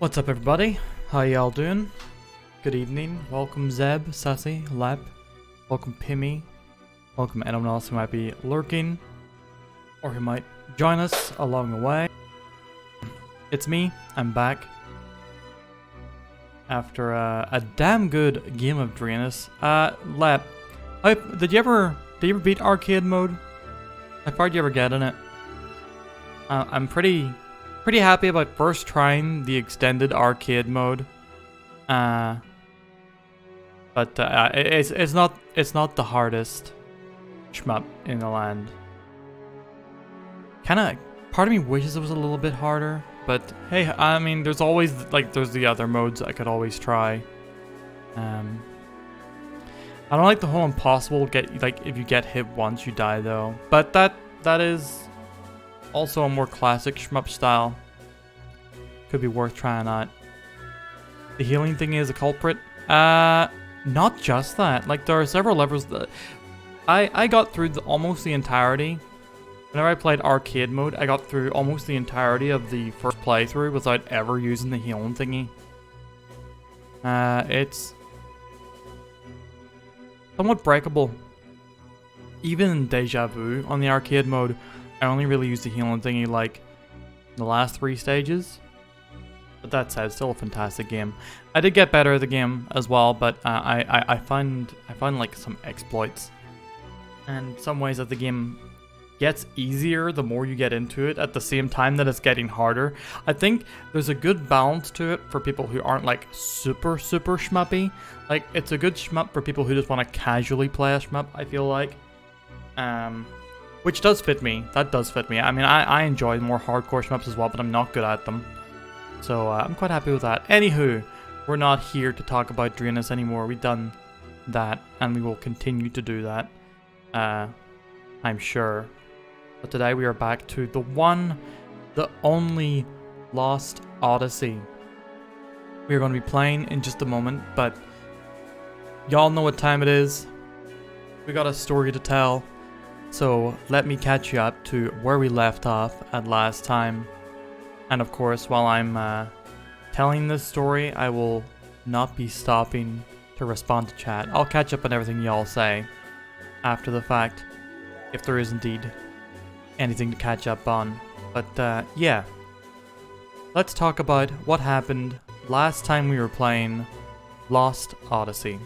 What's up, everybody? How y'all doing? Good evening. Welcome Zeb, Sassy, Lep. Welcome Pimmy. Welcome anyone else who might be lurking or who might join us along the way. It's me. I'm back after a damn good game of Draenus. Lep, did you ever beat arcade mode? How far did you ever get in it? I'm pretty happy about first trying the extended arcade mode, but it's not the hardest shmup in the land. Part of me wishes it was a little bit harder, but hey, I mean, there's always there's the other modes I could always try. I don't like the whole impossible if you get hit once you die though, but that is also a more classic shmup style. Could be worth trying out. The healing thing is a culprit. Not just that. Like, there are several levels that I got through almost the entirety. Whenever I played arcade mode, I got through almost the entirety of the first playthrough without ever using the healing thingy. It's somewhat breakable. Even in Deja Vu on the arcade mode, I only really used the healing thingy like the last 3 stages. But that said, still a fantastic game. I did get better at the game as well, but I find like some exploits and some ways that the game gets easier the more you get into it at the same time that it's getting harder. I think there's a good balance to it for people who aren't like super shmuppy. Like, it's a good shmup for people who just want to casually play a shmup, I feel like. Which does fit me. That does fit me. I mean, I enjoy more hardcore shmups as well, but I'm not good at them. So I'm quite happy with that. Anywho, we're not here to talk about Draenus anymore. We've done that, and we will continue to do that. I'm sure. But today we are back to the one, the only Lost Odyssey. We are going to be playing in just a moment, but y'all know what time it is. We got a story to tell. So let me catch you up to where we left off at last time. And of course, while I'm telling this story, I will not be stopping to respond to chat. I'll catch up on everything y'all say after the fact, if there is indeed anything to catch up on. But yeah, let's talk about what happened last time we were playing Lost Odyssey.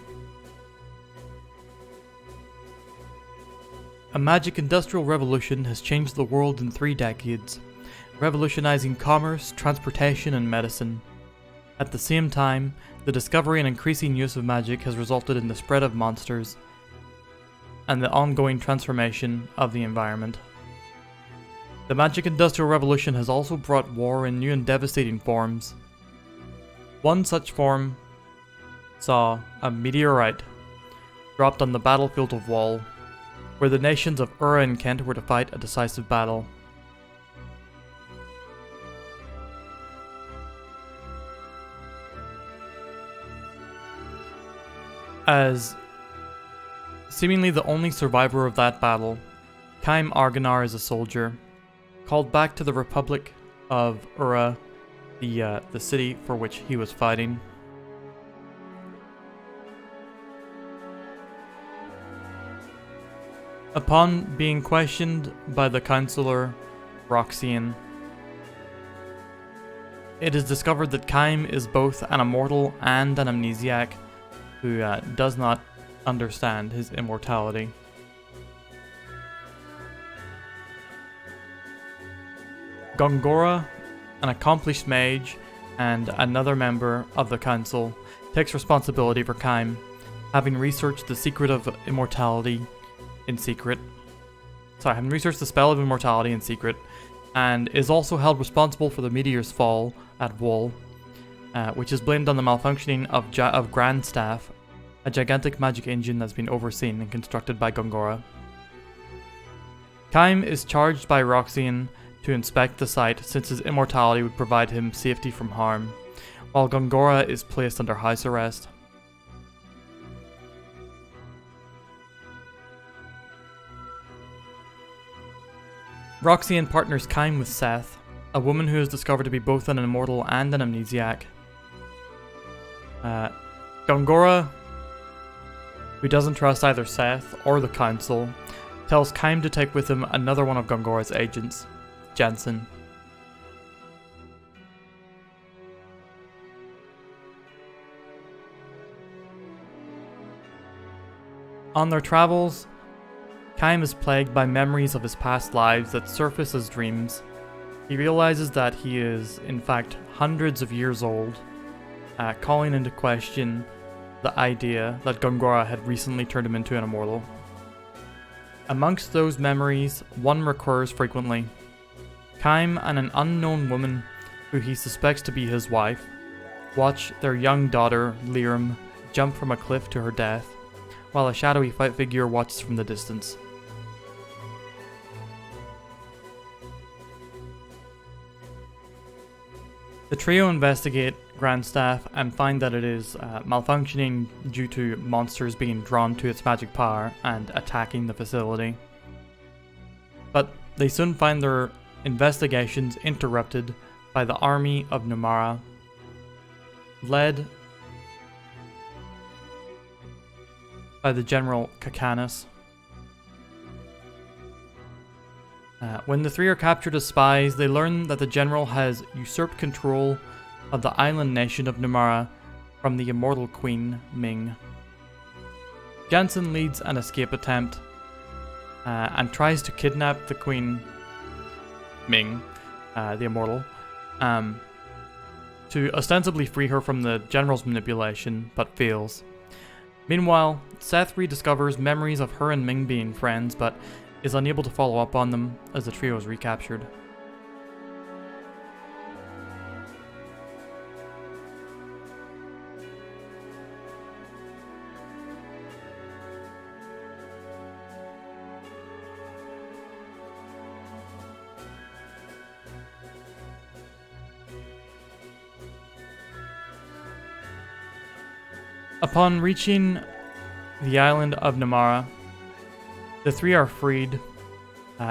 A magic industrial revolution has changed the world in 3 decades, revolutionizing commerce, transportation, and medicine. At the same time, the discovery and increasing use of magic has resulted in the spread of monsters and the ongoing transformation of the environment. The magic industrial revolution has also brought war in new and devastating forms. One such form saw a meteorite dropped on the battlefield of Wall, where the nations of Ura and Kent were to fight a decisive battle. As seemingly the only survivor of that battle, Kaim Argonar is a soldier, called back to the Republic of Ura, the city for which he was fighting. Upon being questioned by the counselor, Roxian, it is discovered that Kaim is both an immortal and an amnesiac who does not understand his immortality. Gongora, an accomplished mage and another member of the council, takes responsibility for Kaim, having researched the secret of immortality in secret. Having researched the spell of immortality in secret, and is also held responsible for the meteor's fall at Wall, which is blamed on the malfunctioning of Grandstaff, a gigantic magic engine that's been overseen and constructed by Gongora. Kaim is charged by Roxian to inspect the site, since his immortality would provide him safety from harm, while Gongora is placed under house arrest. Roxian partners Kaim with Seth, a woman who is discovered to be both an immortal and an amnesiac. Gongora, who doesn't trust either Seth or the Council, tells Kaim to take with him another one of Gongora's agents, Jensen. On their travels, Kaim is plagued by memories of his past lives that surface as dreams. He realizes that he is, in fact, hundreds of years old, calling into question the idea that Gongora had recently turned him into an immortal. Amongst those memories, one recurs frequently. Kaim and an unknown woman, who he suspects to be his wife, watch their young daughter, Lirim, jump from a cliff to her death, while a shadowy figure watches from the distance. The trio investigate Grandstaff and find that it is malfunctioning due to monsters being drawn to its magic power and attacking the facility. But they soon find their investigations interrupted by the army of Numara, led by the General Kakanis. When the three are captured as spies, they learn that the General has usurped control of the island nation of Numara from the immortal Queen, Ming. Jensen leads an escape attempt and tries to kidnap the Queen, Ming, the immortal, to ostensibly free her from the General's manipulation, but fails. Meanwhile, Seth rediscovers memories of her and Ming being friends, but is unable to follow up on them as the trio is recaptured. Upon reaching the island of Numara, the three are freed,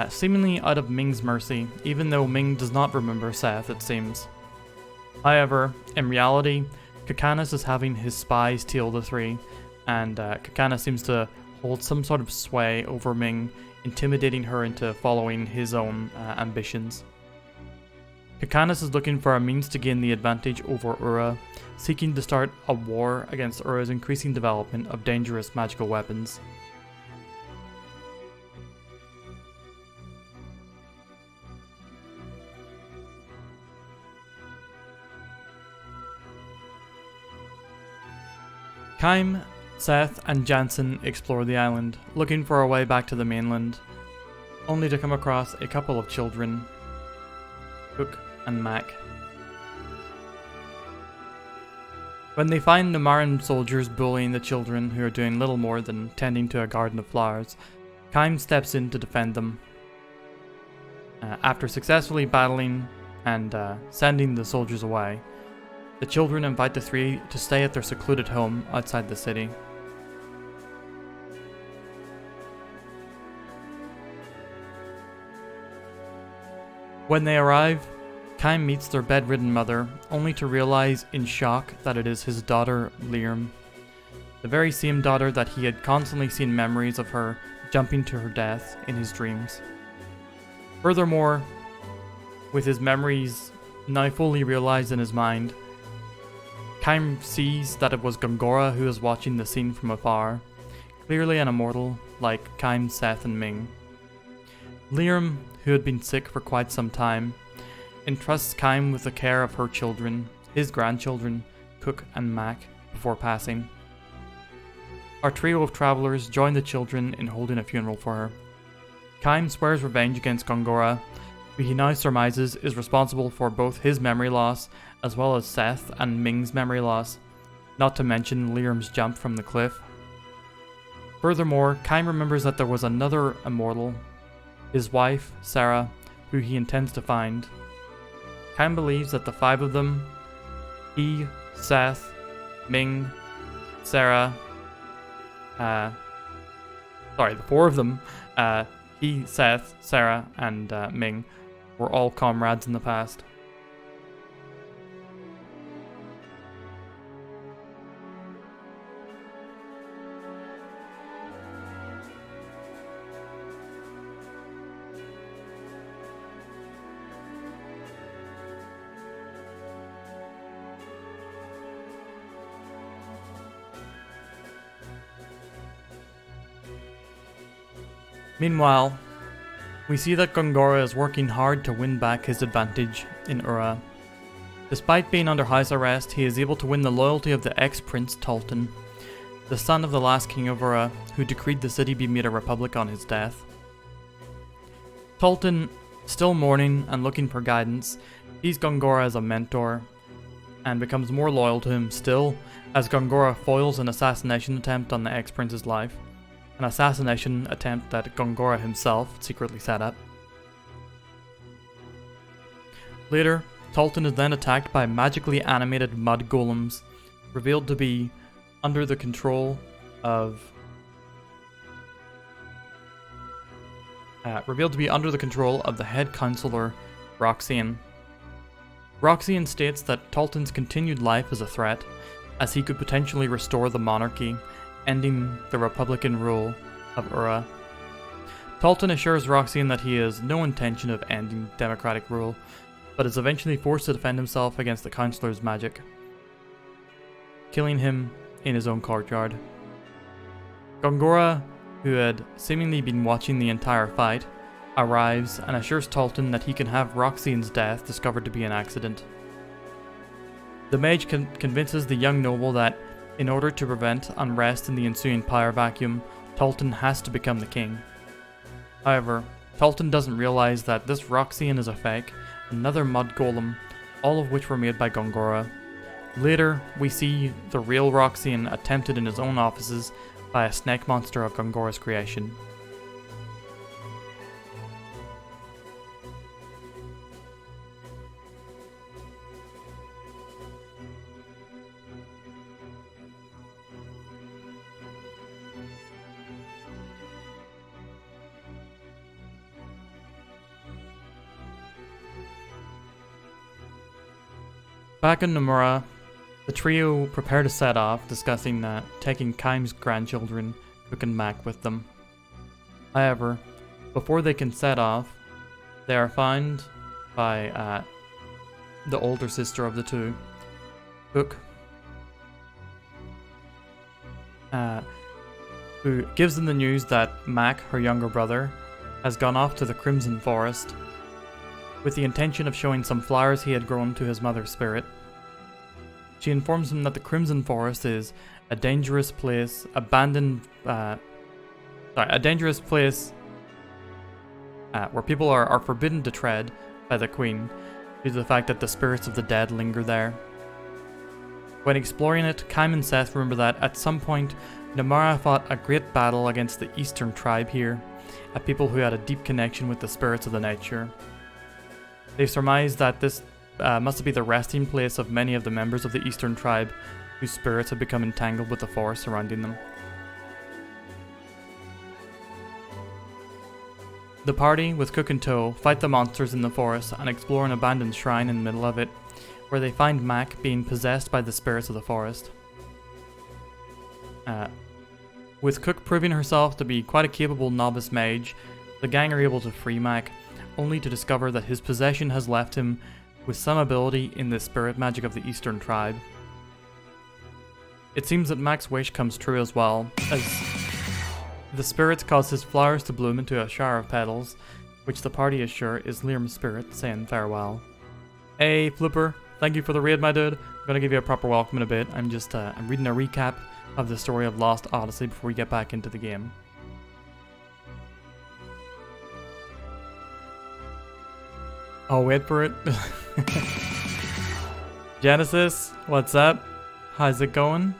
seemingly out of Ming's mercy, even though Ming does not remember Seth, it seems. However, in reality, Kakanis is having his spies steal the three, and Kakanis seems to hold some sort of sway over Ming, intimidating her into following his own ambitions. Kakanis is looking for a means to gain the advantage over Ura, seeking to start a war against Ura's increasing development of dangerous magical weapons. Kaim, Seth, and Jansen explore the island, looking for a way back to the mainland, only to come across a couple of children, Cook and Mac. When they find Numaran soldiers bullying the children who are doing little more than tending to a garden of flowers, Kaim steps in to defend them. After successfully battling and sending the soldiers away, the children invite the three to stay at their secluded home outside the city. When they arrive, Kaim meets their bedridden mother, only to realize in shock that it is his daughter, Lirim, the very same daughter that he had constantly seen memories of her jumping to her death in his dreams. Furthermore, with his memories now fully realized in his mind, Kaim sees that it was Gongora who is watching the scene from afar, clearly an immortal like Kaim, Seth, and Ming. Lirim, who had been sick for quite some time, entrusts Kaim with the care of her children, his grandchildren, Cook and Mac, before passing. Our trio of travelers join the children in holding a funeral for her. Kaim swears revenge against Gongora, who he now surmises is responsible for both his memory loss as well as Seth and Ming's memory loss, not to mention Lirim's jump from the cliff. Furthermore, Kaim remembers that there was another immortal, his wife, Sarah, who he intends to find. Kaim believes that the five of them, he, Seth, Ming, Sarah, the four of them, he, Seth, Sarah, and Ming, We're all comrades in the past. Meanwhile, we see that Gongora is working hard to win back his advantage in Ura. Despite being under house arrest, he is able to win the loyalty of the ex-Prince Talton, the son of the last king of Ura, who decreed the city be made a republic on his death. Talton, still mourning and looking for guidance, sees Gongora as a mentor, and becomes more loyal to him still, as Gongora foils an assassination attempt on the ex-Prince's life. An assassination attempt that Gongora himself secretly set up. Later, Talton is then attacked by magically animated mud golems, revealed to be under the control of the head counselor, Roxane. Roxane states that Talton's continued life is a threat, as he could potentially restore the monarchy, ending the Republican rule of Ura. Talton assures Roxane that he has no intention of ending democratic rule, but is eventually forced to defend himself against the Councillor's magic, killing him in his own courtyard. Gongora, who had seemingly been watching the entire fight, arrives and assures Talton that he can have Roxane's death discovered to be an accident. The mage convinces the young noble that in order to prevent unrest in the ensuing power vacuum, Talton has to become the king. However, Talton doesn't realize that this Roxane is a fake, another mud golem, all of which were made by Gongora. Later, we see the real Roxane attempted in his own offices by a snake monster of Gongora's creation. Back in Nomura, the trio prepare to set off, discussing taking Kaim's grandchildren, Cook and Mac, with them. However, before they can set off, they are found by the older sister of the two, Cook, who gives them the news that Mac, her younger brother, has gone off to the Crimson Forest with the intention of showing some flowers he had grown to his mother's spirit. She informs him that the Crimson Forest is a dangerous place, where people are forbidden to tread by the Queen, due to the fact that the spirits of the dead linger there. When exploring it, Kaim and Seth remember that at some point, Nomura fought a great battle against the Eastern Tribe here, a people who had a deep connection with the spirits of the nature. They surmise that this must be the resting place of many of the members of the Eastern Tribe, whose spirits have become entangled with the forest surrounding them. The party, with Cook in tow, fight the monsters in the forest and explore an abandoned shrine in the middle of it, where they find Mac being possessed by the spirits of the forest. With Cook proving herself to be quite a capable novice mage, the gang are able to free Mac, only to discover that his possession has left him with some ability in the spirit magic of the Eastern Tribe. It seems that Mac's wish comes true as well, as the spirits cause his flowers to bloom into a shower of petals, which the party is sure is Liam's spirit saying farewell. Hey Flipper, thank you for the raid, my dude. I'm gonna give you a proper welcome in a bit. I'm reading a recap of the story of Lost Odyssey before we get back into the game. I'll wait for it. Genesis, what's up? How's it going?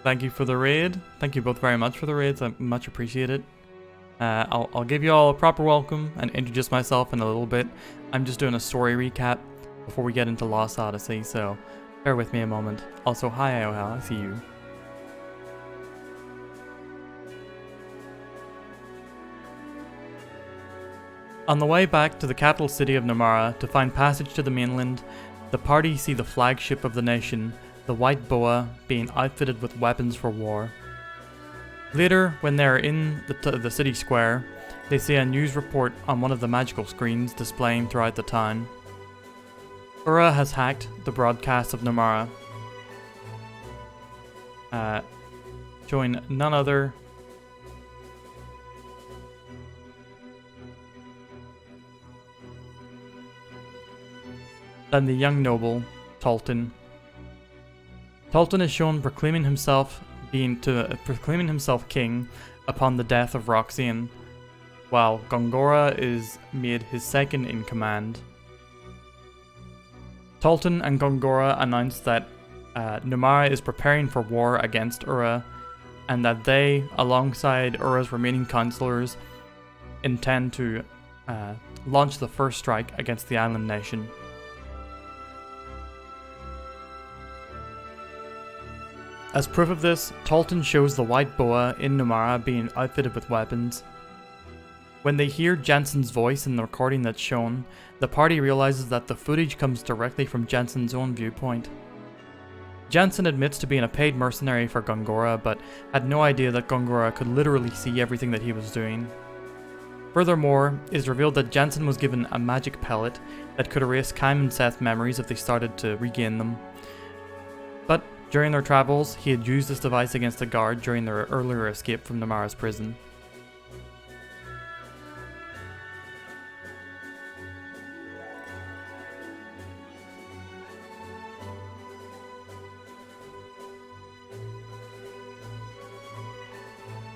Thank you for the raid. Thank you both very much for the raids. I much appreciate it. I'll give you all a proper welcome and introduce myself in a little bit. I'm just doing a story recap before we get into Lost Odyssey, so bear with me a moment. Also, hi Iohal, I see you. On the way back to the capital city of Namara to find passage to the mainland, the party see the flagship of the nation, the White Boa, being outfitted with weapons for war. Later, when they are in the city square, they see a news report on one of the magical screens displaying throughout the town. Ura has hacked the broadcast of Namara, showing none other than the young noble, Talton. Talton is shown proclaiming himself king upon the death of Roxanne, while Gongora is made his second in command. Talton and Gongora announce that Namara is preparing for war against Ura, and that they, alongside Ura's remaining councillors, intend to launch the first strike against the island nation. As proof of this, Talton shows the White Boa in Namara being outfitted with weapons. When they hear Jensen's voice in the recording that's shown, the party realizes that the footage comes directly from Jensen's own viewpoint. Jensen admits to being a paid mercenary for Gongora, but had no idea that Gongora could literally see everything that he was doing. Furthermore, it is revealed that Jensen was given a magic pellet that could erase Kaim and Seth's memories if they started to regain them. But during their travels, he had used this device against a guard during their earlier escape from Namara's prison.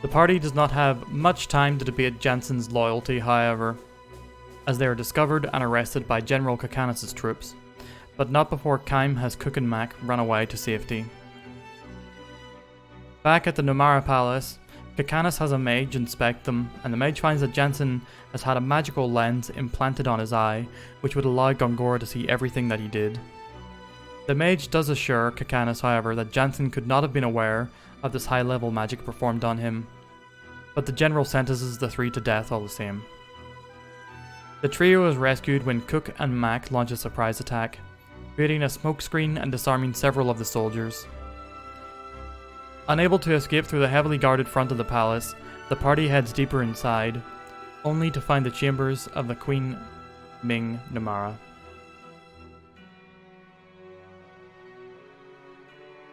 The party does not have much time to debate Jensen's loyalty, however, as they are discovered and arrested by General Kakanis' troops, but not before Kaim has Cook and Mac run away to safety. Back at the Namara Palace, Kakanis has a mage inspect them, and the mage finds that Jensen has had a magical lens implanted on his eye, which would allow Gongora to see everything that he did. The mage does assure Kakanis, however, that Jensen could not have been aware of this high-level magic performed on him, but the general sentences the three to death all the same. The trio is rescued when Cook and Mac launch a surprise attack, creating a smokescreen and disarming several of the soldiers. Unable to escape through the heavily guarded front of the palace, the party heads deeper inside, only to find the chambers of the Queen Ming Namara.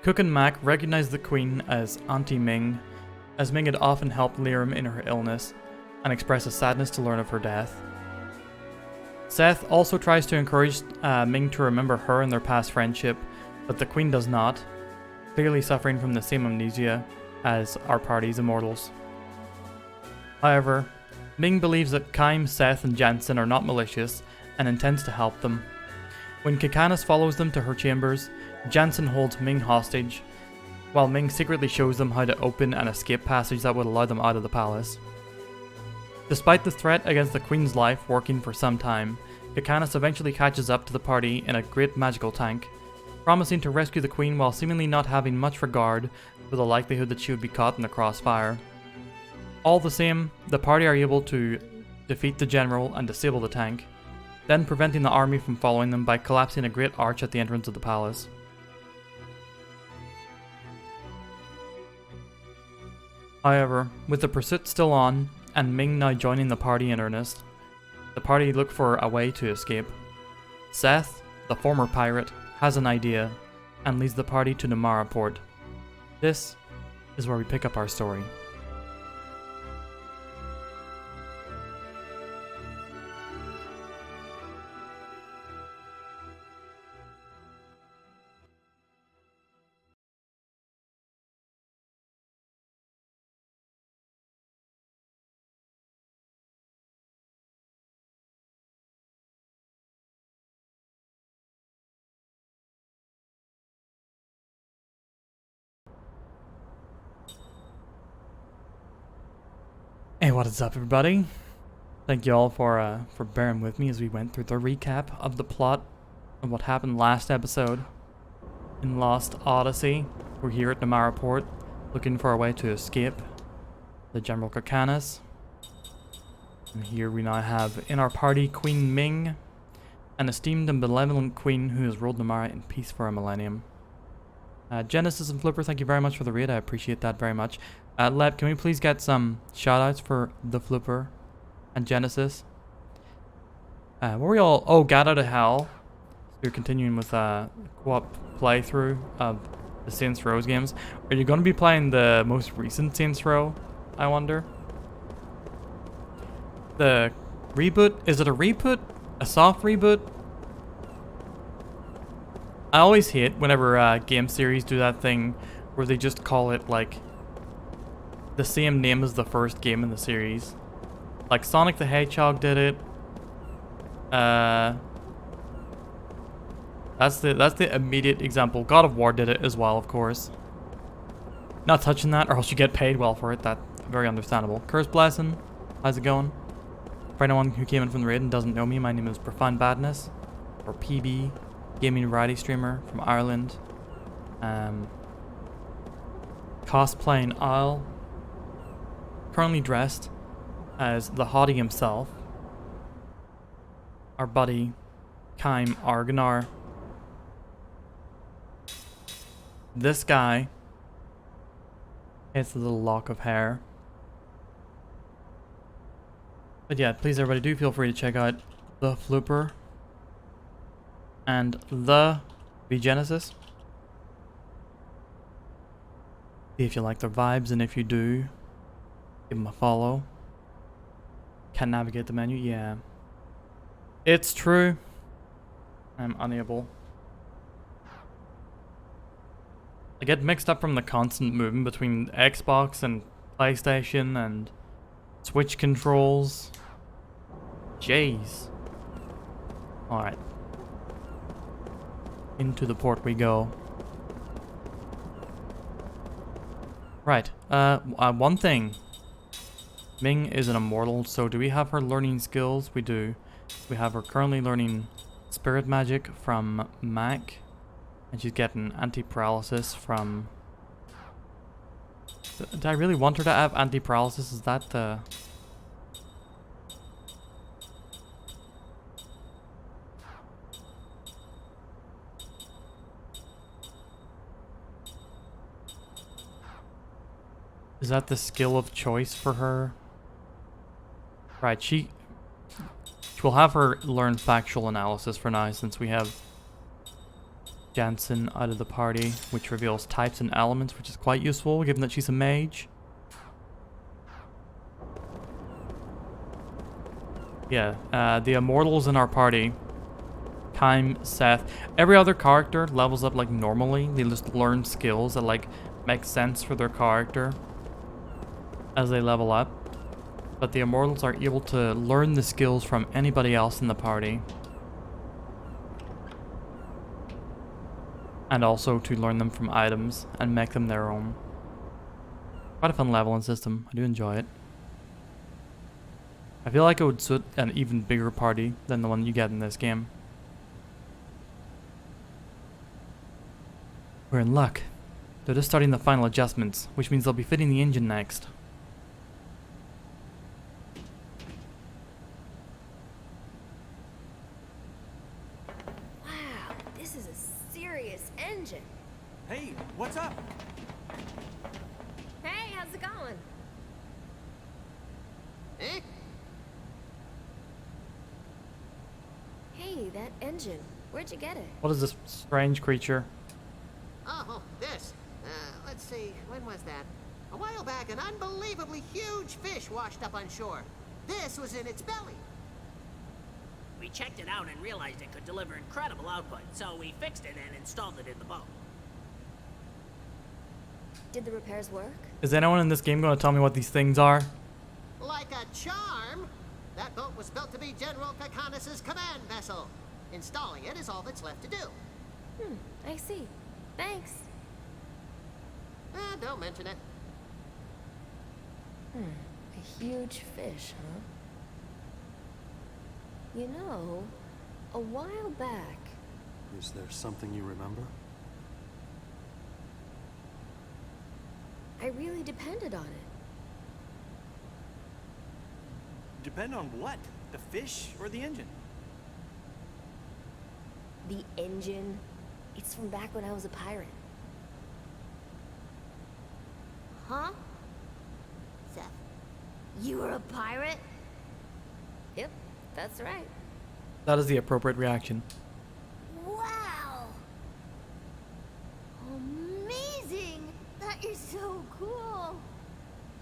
Cook and Mac recognize the Queen as Auntie Ming, as Ming had often helped Lirim in her illness, and expresses sadness to learn of her death. Seth also tries to encourage Ming to remember her and their past friendship, but the Queen does not, clearly suffering from the same amnesia as our party's immortals. However, Ming believes that Kaim, Seth, and Jensen are not malicious and intends to help them. When Kakanis follows them to her chambers, Jensen holds Ming hostage, while Ming secretly shows them how to open an escape passage that would allow them out of the palace. Despite the threat against the Queen's life working for some time, Kakanis eventually catches up to the party in a great magical tank, promising to rescue the Queen while seemingly not having much regard for the likelihood that she would be caught in the crossfire. All the same, the party are able to defeat the general and disable the tank, then preventing the army from following them by collapsing a great arch at the entrance of the palace. However, with the pursuit still on, and Ming now joining the party in earnest, the party look for a way to escape. Seth, the former pirate, has an idea, and leads the party to Namara Port. This is where we pick up our story. Hey, what is up, everybody? Thank you all for bearing with me as we went through the recap of the plot of what happened last episode in Lost Odyssey. We're here at Namara Port, looking for a way to escape the General Kakanis. And here we now have in our party Queen Ming, an esteemed and benevolent queen who has ruled Namara in peace for a millennium. Genesis and Flipper, thank you very much for the raid. I appreciate that very much. Leb, can we please get some shoutouts for the Flipper and Genesis? Were we all... Oh, Gat Out of Hell. So we're continuing with a co-op playthrough of the Saints Row games. Are you going to be playing the most recent Saints Row, I wonder? The reboot? Is it a reboot? A soft reboot? I always hate whenever game series do that thing where they just call it like the same name as the first game in the series. Like Sonic the Hedgehog did it. That's the immediate example. God of War did it as well, of course. Not touching that, or else you get paid well for it. That's very understandable. Curse Blessing, how's it going? For anyone who came in from the raid and doesn't know me, my name is Profound Badness, or PB, gaming variety streamer from Ireland. Cosplaying Isle. Currently dressed as the hottie himself. Our buddy, Kaim Argonar. This guy has a little lock of hair. But yeah, please everybody do feel free to check out the Flipper and the V-Genesis. See if you like their vibes, and if you do, give them a follow. Can't navigate the menu? Yeah. It's true. I'm unable. I get mixed up from the constant movement between Xbox and PlayStation and Switch controls. Jeez. Alright. Into the port we go. Right. One thing. Ming is an immortal, so do we have her learning skills? We do. We have her currently learning spirit magic from Mac. And she's getting anti-paralysis from... Do I really want her to have anti-paralysis? Is that the... Is that the skill of choice for her? Right, she will have her learn factual analysis for now, since we have Jansen out of the party, which reveals types and elements, which is quite useful given that she's a mage. Yeah, the immortals in our party, Kaim, Seth, every other character levels up like normally. They just learn skills that like make sense for their character as they level up. But the immortals are able to learn the skills from anybody else in the party. And also to learn them from items and make them their own. Quite a fun leveling system. I do enjoy it. I feel like it would suit an even bigger party than the one you get in this game. We're in luck. They're just starting the final adjustments, which means they'll be fitting the engine next. Wow, this is a serious engine. Hey, what's up? Hey, how's it going? Eh? Hey, that engine. Where'd you get it? What is this strange creature? Oh, this. Let's see, when was that? A while back, an unbelievably huge fish washed up on shore. This was in its belly. We checked it out and realized it could deliver incredible output, so we fixed it and installed it in the boat. Did the repairs work? Is anyone in this game going to tell me what these things are? Like a charm, that boat was built to be General Kakanis' command vessel. Installing it is all that's left to do. I see. Thanks. Don't mention it. A huge fish, huh? You know, a while back... Is there something you remember? I really depended on it. depend on what? The fish or the engine? The engine? It's from back when I was a pirate. Huh? Seth, you were a pirate? Yep, that's right. That is the appropriate reaction. Wow! Amazing! That is so cool!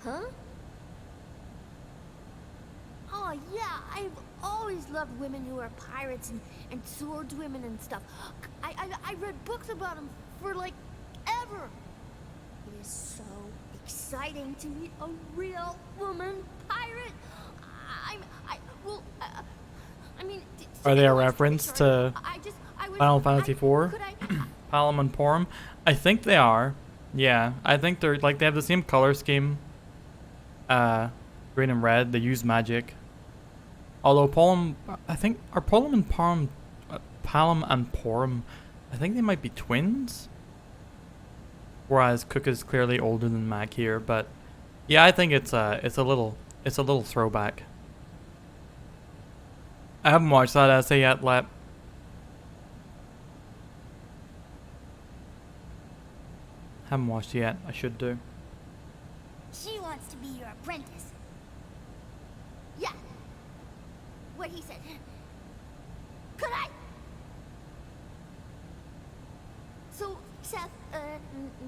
Huh? Oh yeah, I've always loved women who are pirates and swordswomen and stuff. I read books about them for like ever. It is so exciting to meet a real woman pirate. I mean. Are they a reference to Final Fantasy IV? Palom and Porum? I think they are. Yeah, I think they're like they have the same color scheme. Green and red. They use magic. Although Palom, I think are Palom and Porum, I think they might be twins. Whereas Cook is clearly older than Mac here, but yeah, I think it's a little throwback. I haven't watched that essay yet, Lep. Haven't watched it yet. I should do. She wants to be your apprentice. Yeah. What he said. Could I? So, Seth,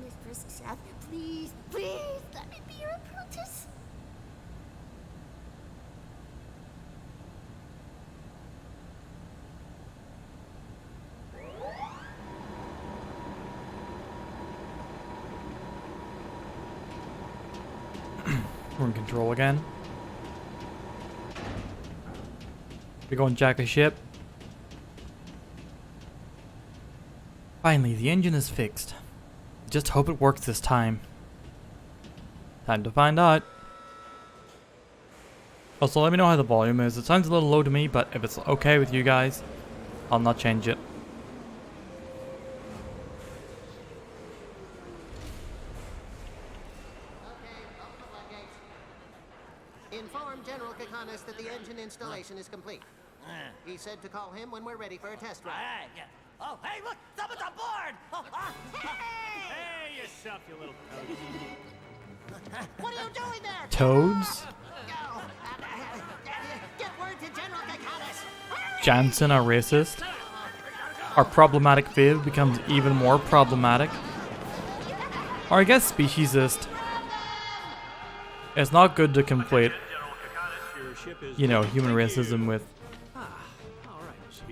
Mistress Seth, please let me be your apprentice. We're in control again. We go and jack a ship. Finally, the engine is fixed. Just hope it works this time. Time to find out. Also, let me know how the volume is. It sounds a little low to me, but if it's okay with you guys, I'll not change it. Inform General Kakanis that the engine installation is complete. He said to call him when we're ready for a test run. Alright, yeah. Oh, hey, look! Someone's on board! Oh, Hey, yourself, you little toad. What are you doing there? Toads? Go! Get word to General Kakanis. Jansen are racist. Our problematic Viv becomes even more problematic. Or I guess speciesist. It's not good to conflate, you know, human racism with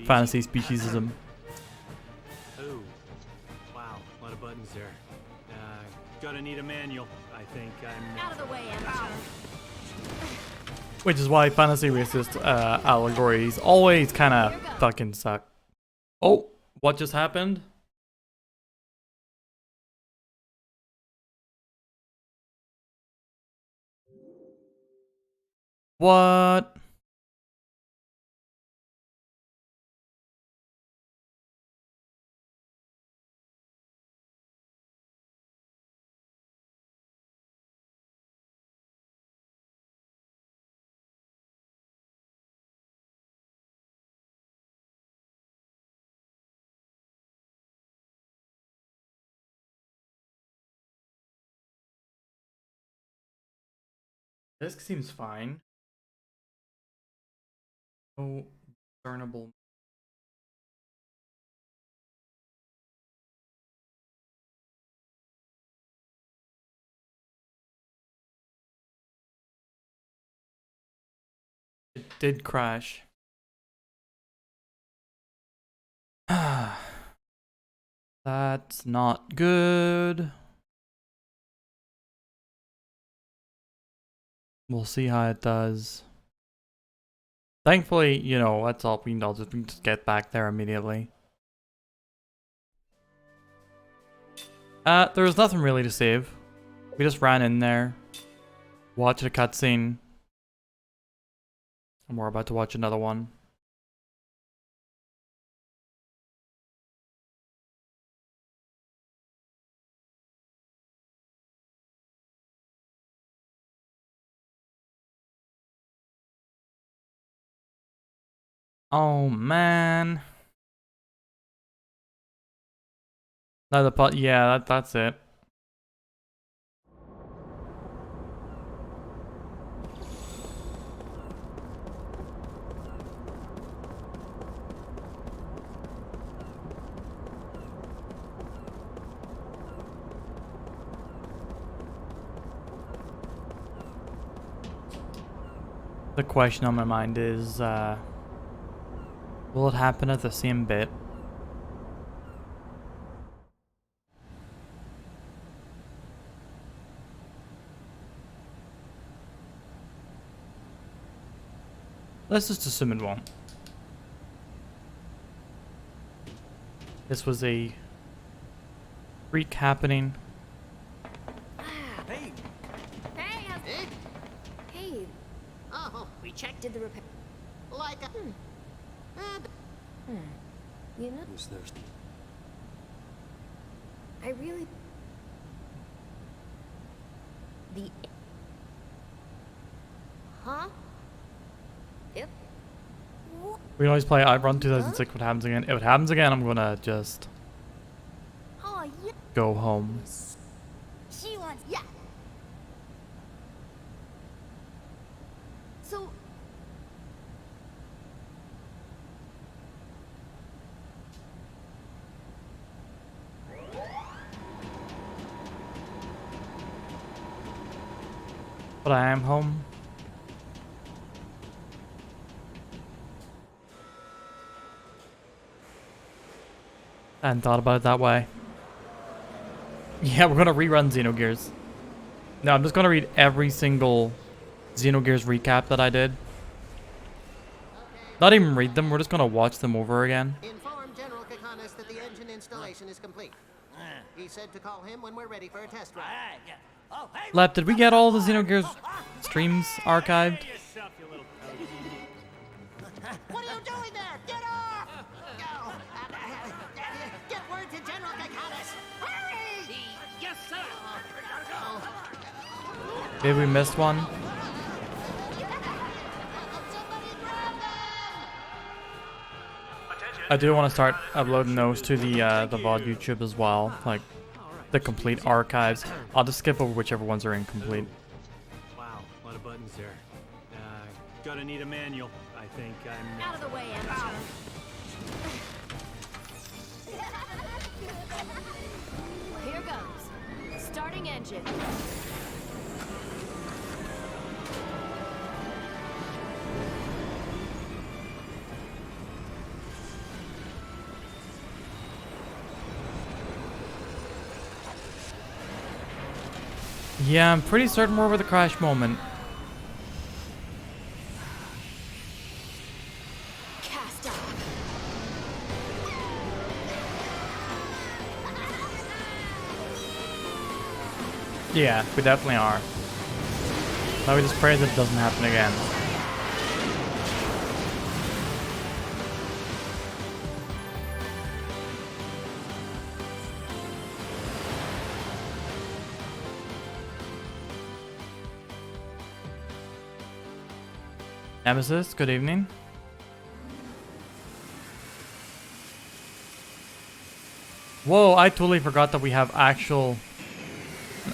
fantasy speciesism. Oh, wow, a lot of buttons there. Gonna need a manual, I think. Out of the way, amateur. Which is why fantasy racist allegories always kind of fucking suck. Oh, what just happened? What? This seems fine. No discernible. It did crash. That's not good. We'll see how it does. Thankfully, you know, that's all we can do. We can just get back there immediately. There's nothing really to save. We just ran in there, watched a cutscene, and we're about to watch another one. Oh man. No, yeah, that's it. The question on my mind is, will it happen at the same bit? Let's just assume it won't. This was a freak happening. Hey, Hey, Eh? Hey, Oh, We checked did the repair? like a... You know, who's there? I really. The. Huh? Yep. We can always play I Run 2006 if it happens again. If it happens again, I'm gonna just Oh, yeah. go home. She wants, yeah. So, But I am home. I hadn't thought about it that way. Yeah, we're gonna rerun Xenogears. No, I'm just gonna read every single Xenogears recap that I did. Not even read them, we're just gonna watch them over again. Inform General Kakanis that the engine installation is complete. He said to call him when we're ready for a test run. Lep, did we get all the Xenogears streams archived? Yourself, you little What are you doing there? Get off! Go! Get word to General Kakanis! Hurry! Yes, sir. Maybe we missed one. I do want to start uploading those to the VOD YouTube as well, like the complete archives. I'll just skip over whichever ones are incomplete. Wow, a lot of buttons there. Gonna need a manual. I think I'm... out of the way, amateur. Here goes. Starting engine. Yeah, I'm pretty certain we're over the crash moment. Cast off. Yeah, we definitely are. Now we just pray that it doesn't happen again. Nemesis, good evening. Whoa, I totally forgot that we have an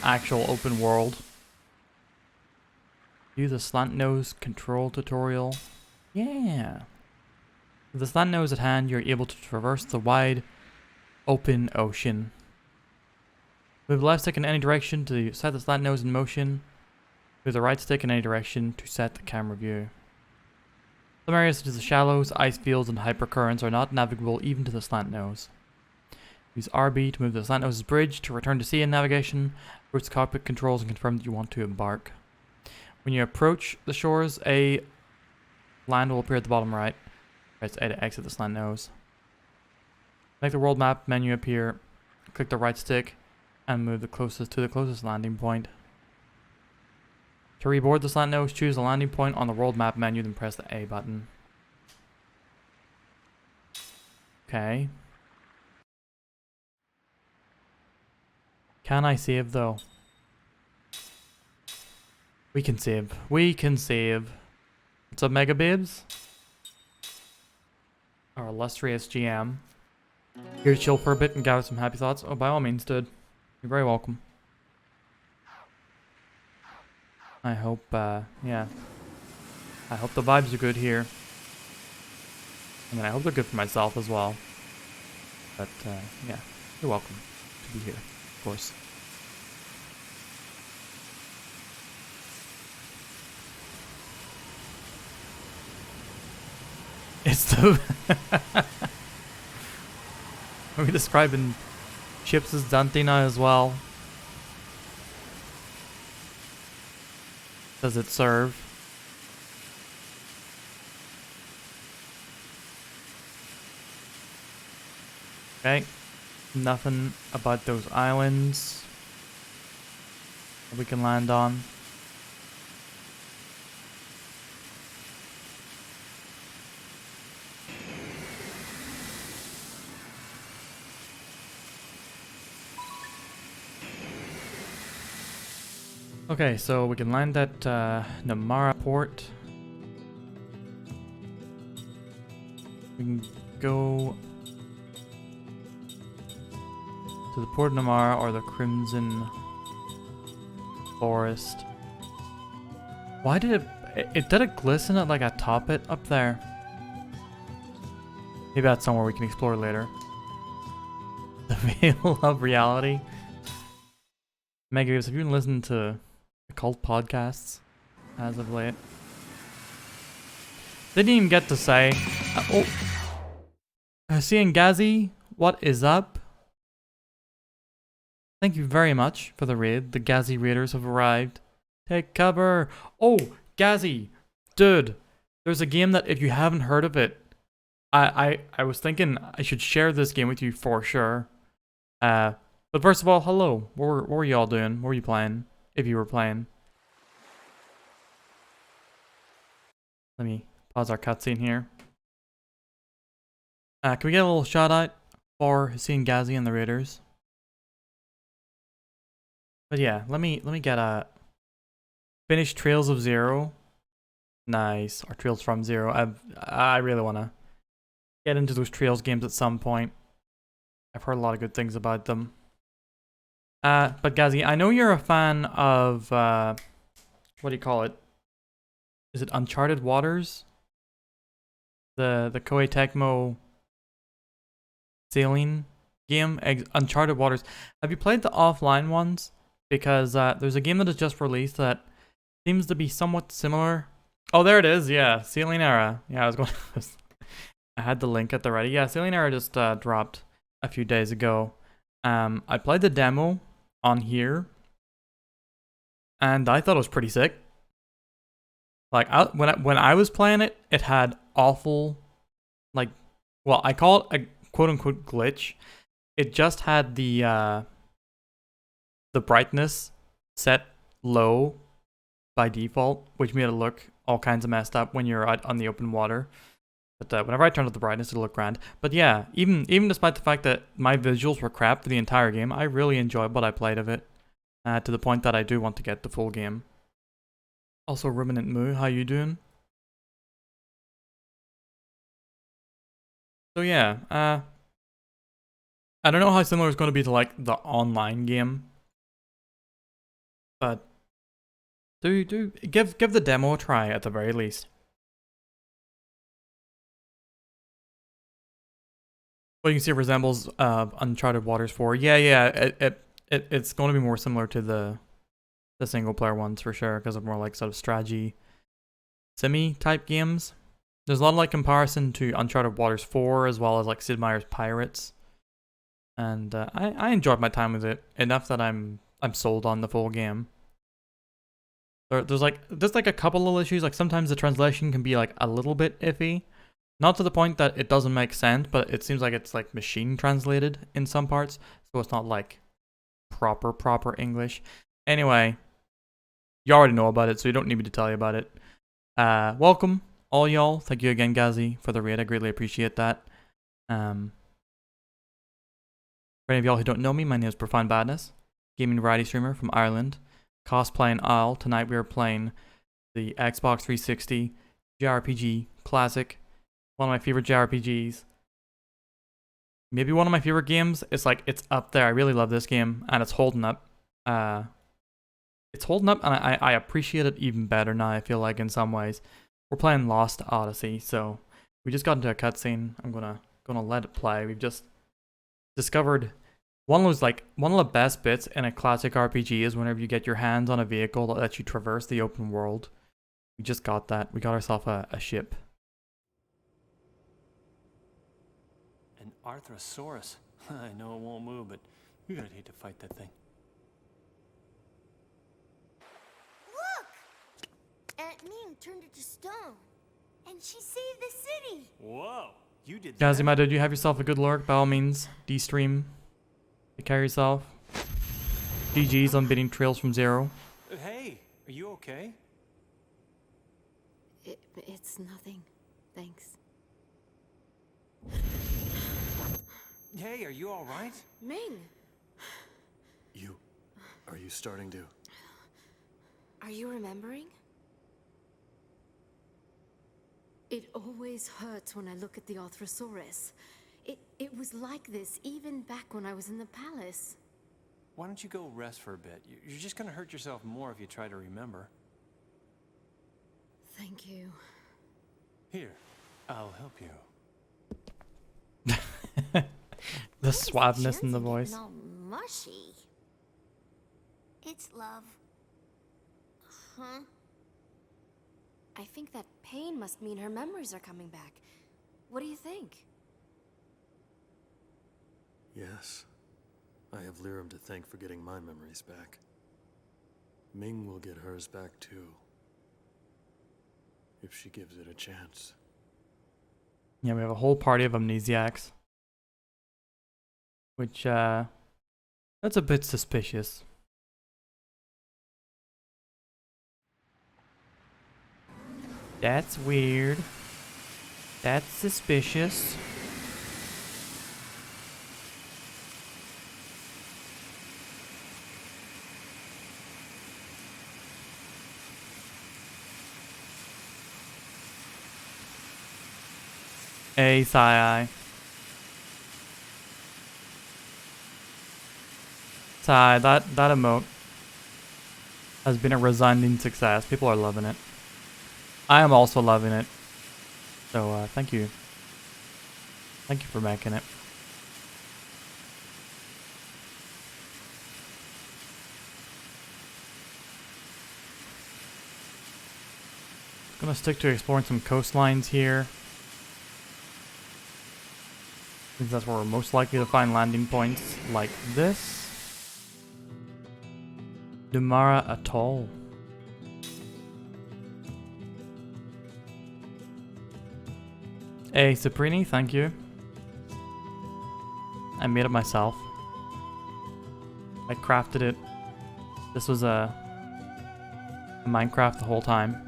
actual open world. Use the slant nose control tutorial. Yeah. With the slant nose at hand, you're able to traverse the wide open ocean. Move the left stick in any direction to set the slant nose in motion. Move the right stick in any direction to set the camera view. Some areas such as the shallows, ice fields, and hypercurrents are not navigable even to the slant nose. Use RB to move the slant nose's bridge to return to sea in navigation, boost cockpit controls, and confirm that you want to embark. When you approach the shores, a land will appear at the bottom right. Press A to exit the slant nose. Make the world map menu appear. Click the right stick and move the closest landing point. To reboard the slant nose, choose the landing point on the world map menu, then press the A button. Okay. Can I save though? We can save. We can save. What's up, Mega Babes? our illustrious GM. Here to chill for a bit and gather some happy thoughts. Oh, by all means, dude. You're very welcome. I hope, yeah. I hope the vibes are good here. I mean, I hope they're good for myself as well. But, yeah. You're welcome to be here, of course. It's the... Are we describing chips as Dante now as well? Does it serve? Okay. Nothing about those islands that we can land on. Okay, so we can land at Namara port. We can go to the port of Namara or the Crimson Forest. Why did it did it glisten at like atop it up there? Maybe that's somewhere we can explore later. The Veil of Reality. Megawaves, have you been listening to occult podcasts as of late? Didn't even get to say. Seeing Gazi, what is up? Thank you very much for the raid. The Gazi raiders have arrived. Take cover. Oh, Gazi, dude, there's a game that if you haven't heard of it, I was thinking I should share this game with you for sure. But first of all, hello. What were y'all doing? What were you playing? If you were playing. Let me pause our cutscene here. Can we get a little shout out for seeing Gazi and the Raiders? But yeah, let me get a finish Trails of Zero. Nice, or Trails from Zero. I really wanna get into those Trails games at some point. I've heard a lot of good things about them. But Gazi, I know you're a fan of what do you call it? Is it Uncharted Waters? The Koei Tecmo sailing game, Uncharted Waters. Have you played the offline ones? Because there's a game that is just released that seems to be somewhat similar. Oh, there it is. Yeah, Sailing Era. Yeah, I was going. I had the link at the ready. Yeah, Sailing Era just dropped a few days ago. I played the demo on here, and I thought it was pretty sick. Like when I was playing it, it had awful, like, well, I call it a quote unquote glitch. It just had the brightness set low by default, which made it look all kinds of messed up when you're out on the open water. But whenever I turned up the brightness, it'll look grand. But yeah, even despite the fact that my visuals were crap for the entire game, I really enjoyed what I played of it. To the point that I do want to get the full game. Also, Ruminant Moo, how you doing? So yeah, I don't know how similar it's going to be to like the online game, but do give the demo a try at the very least. Well, you can see it resembles Uncharted Waters 4. Yeah, it's going to be more similar to the single player ones for sure, because of more like sort of strategy simi type games. There's a lot of like comparison to Uncharted Waters 4 as well as like Sid Meier's Pirates. And I enjoyed my time with it enough that I'm sold on the full game. There's like a couple of issues. Like sometimes the translation can be like a little bit iffy. Not to the point that it doesn't make sense, but it seems like it's like machine translated in some parts. So it's not like proper English. Anyway, you already know about it, so you don't need me to tell you about it. Welcome, all y'all. Thank you again, Gazi, for the raid. I greatly appreciate that. For any of y'all who don't know me, my name is Profound Badness, gaming variety streamer from Ireland, cosplaying Isle. Tonight we are playing the Xbox 360 JRPG Classic One of my favorite JRPGs. Maybe one of my favorite games. It's like, it's up there. I really love this game, and it's holding up. It's holding up, and I appreciate it even better now, I feel like, in some ways. We're playing Lost Odyssey, so we just got into a cutscene. I'm gonna let it play. We've just discovered one of the best bits in a classic RPG is whenever you get your hands on a vehicle that lets you traverse the open world. We just got that. We got ourselves a ship. An Arthrosaurus. I know it won't move, but you're gonna need to fight that thing. Look! Aunt Ming turned it to stone, and she saved the city. Whoa! You did that. Kazima, did you have yourself a good lurk? By all means, D-stream. Take care of yourself. GG's on beating Trails from Zero. Hey, are you okay? It's nothing. Thanks. Hey, are you all right? Ming, Are you starting to? are you remembering? It always hurts when I look at the Arthrosaurus. It was like this even back when I was in the palace. Why don't you go rest for a bit? You're just gonna hurt yourself more if you try to remember. Thank you. Here, I'll help you. The suaveness in the voice. All mushy. It's love. Huh? I think that pain must mean her memories are coming back. What do you think? Yes. I have Liram to thank for getting my memories back. Ming will get hers back too. If she gives it a chance. Yeah, we have a whole party of amnesiacs. Which, that's a bit suspicious. That's weird. That's suspicious. Hey, Sai. Sai, that emote has been a resounding success. People are loving it. I am also loving it. So, thank you. Thank you for making it. Gonna stick to exploring some coastlines here. Since that's where we're most likely to find landing points like this. Dumara Atoll. Hey, Saprini, thank you. I made it myself. I crafted it. This was a Minecraft the whole time.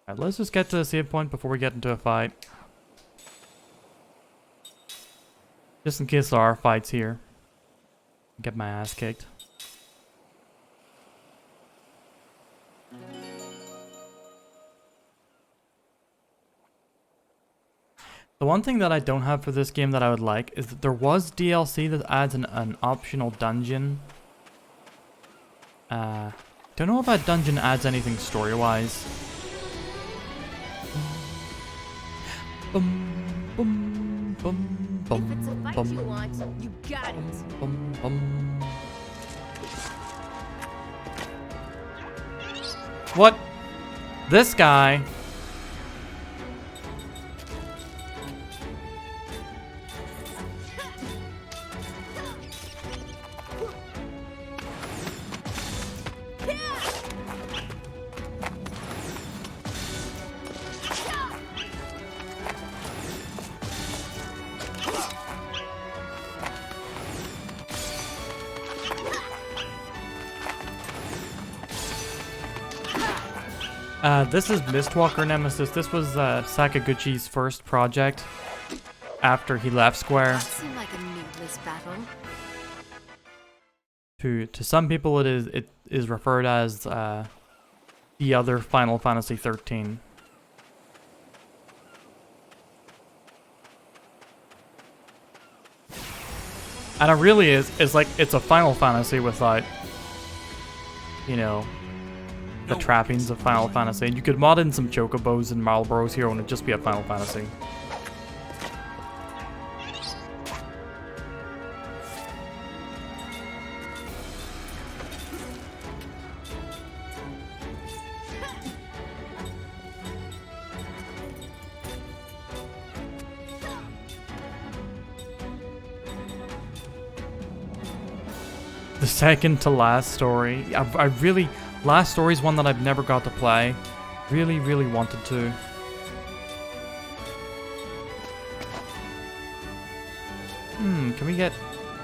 Alright, let's just get to the save point before we get into a fight. Just in case there are fights here. Get my ass kicked. The one thing that I don't have for this game that I would like is that there was DLC that adds an optional dungeon. Don't know if that dungeon adds anything story-wise. Bum, bum, bum, bum, If it's a fight bum, you want, you got it. bum, bum. What? This guy? This is Mistwalker Nemesis. This was Sakaguchi's first project after he left Square. That seemed like a needless battle. To some people, it is referred as the other Final Fantasy 13. And it really is. It's like it's a Final Fantasy without, you know, the trappings of Final Fantasy. And you could mod in some chocobos and Marlboros here, and it'd just be a Final Fantasy. The second to last story. I really... Last story is one that I've never got to play. Really, really wanted to. Can we get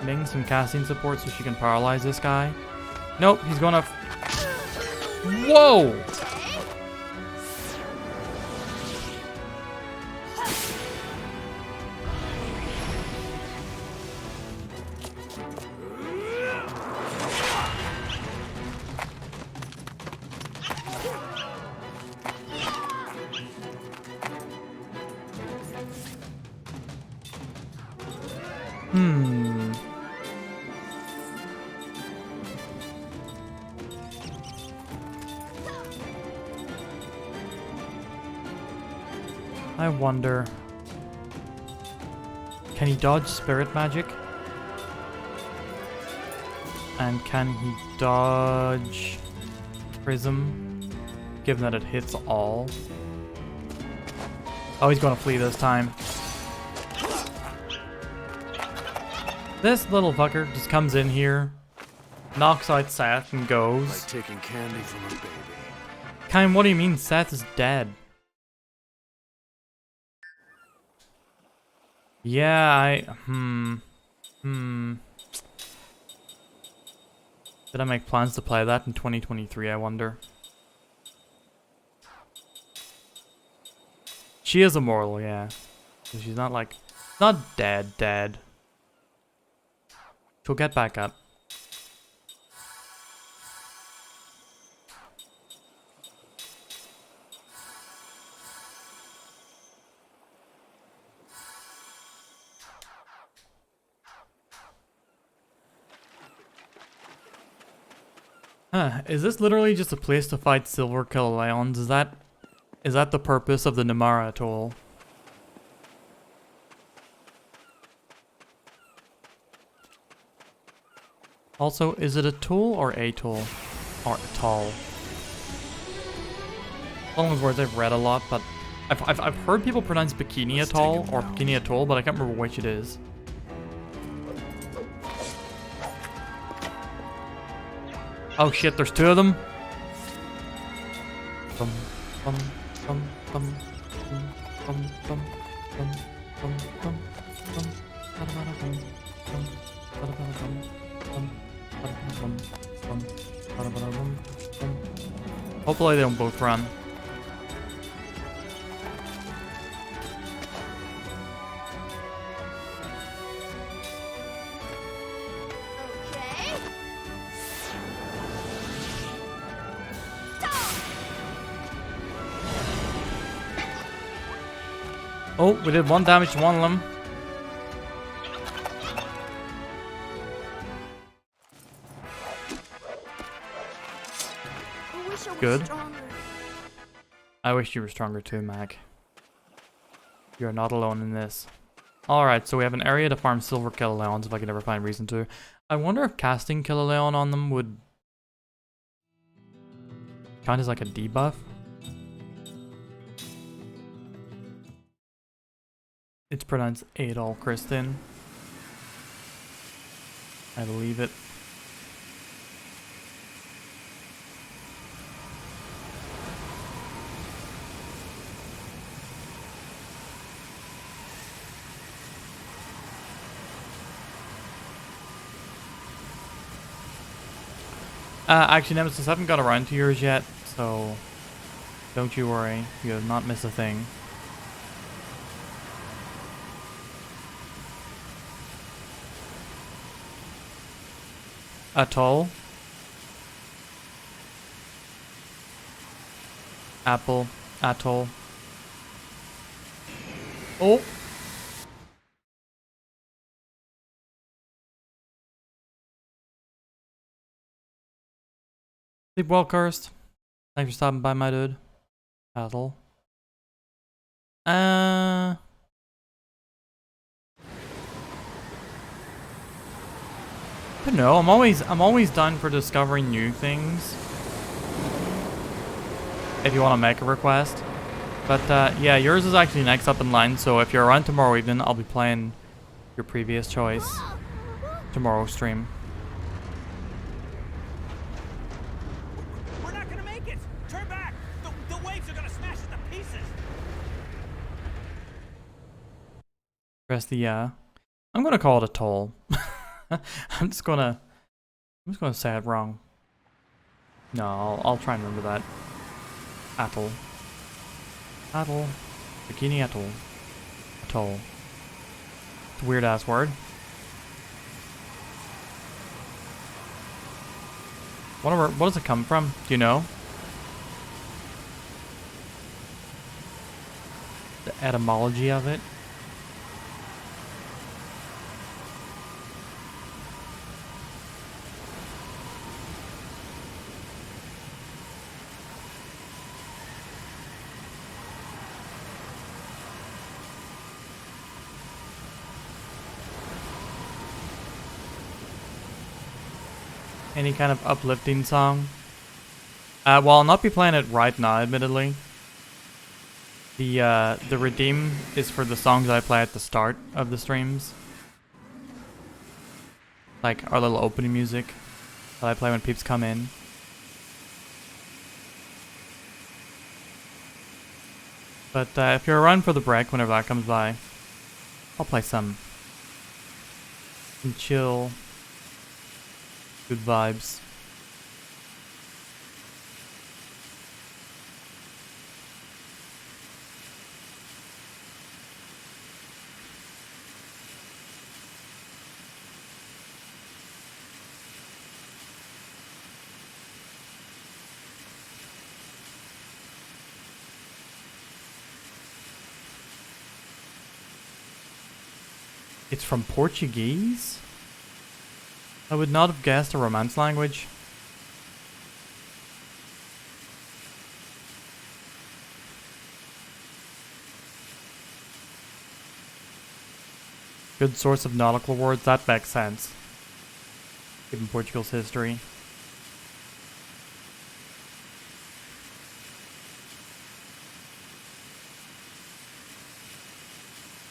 Ming some casting support so she can paralyze this guy? Nope, he's gonna... Whoa! I wonder... Can he dodge spirit magic? And can he dodge prism, given that it hits all? Oh, he's gonna flee this time. This little fucker just comes in here, knocks out Seth, and goes. Like taking candy from a baby. Kind, what do you mean Seth is dead? Yeah, Did I make plans to play that in 2023, I wonder? She is immortal, yeah. So she's not like... Not dead. She'll get back up. Huh, is this literally just a place to fight silver Kilaleons? Is that the purpose of the Namara Atoll? Also, is it a tool or a tool? Or atoll? One of those words I've read a lot, but I've heard people pronounce Bikini Atoll or Bikini Atoll, but I can't remember which it is. Oh shit, there's two of them. Hopefully they don't both run. Oh, we did 1 damage to one of them. Good. I wish you were stronger too, Mag. You're not alone in this. Alright, so we have an area to farm silver Kilaleons if I can ever find reason to. I wonder if casting Kilaleon on them would count as like a debuff. It's pronounced Adol Kristen. I believe it. Actually, Nemesis, I haven't got around to yours yet, so don't you worry. You have not missed a thing. Atoll. Apple. Atoll. Oh! Sleep well, Cursed. Thanks for stopping by, my dude. Atoll. I don't know. I'm always done for discovering new things. If you want to make a request. But yeah, yours is actually next up in line. So if you're around tomorrow evening, I'll be playing your previous choice tomorrow's stream. We're not gonna make it! Turn back! The waves are gonna smash us to pieces! Press the I'm gonna call it a toll. I'm just gonna say it wrong. No, I'll try and remember that. Atoll. Atoll. Bikini Atoll. Atoll. It's a weird ass word. What does it come from? Do you know? The etymology of it? Any kind of uplifting song? Well, I'll not be playing it right now, admittedly. The redeem is for the songs that I play at the start of the streams. Like our little opening music that I play when peeps come in. But if you're around for the break, whenever that comes by, I'll play some chill, good vibes. It's from Portuguese? I would not have guessed a Romance language. Good source of nautical words, that makes sense. Given Portugal's history.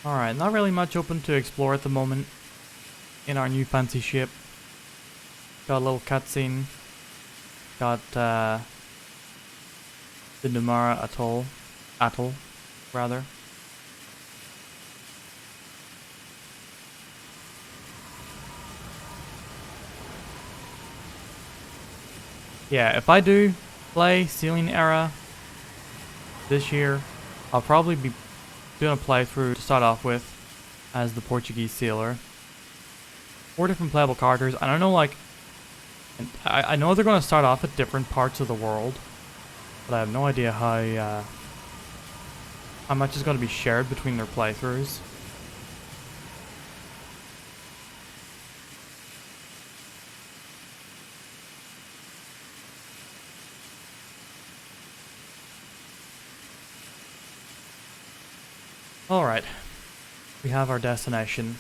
Alright, not really much open to explore at the moment in our new fancy ship. Got a little cutscene. Got the Numara Atoll, rather. Yeah, if I do play Sealing Era this year, I'll probably be doing a playthrough to start off with as the Portuguese sealer. 4 different playable characters. I don't know, like, I know they're going to start off at different parts of the world, but I have no idea how much is going to be shared between their playthroughs. Alright, we have our destination.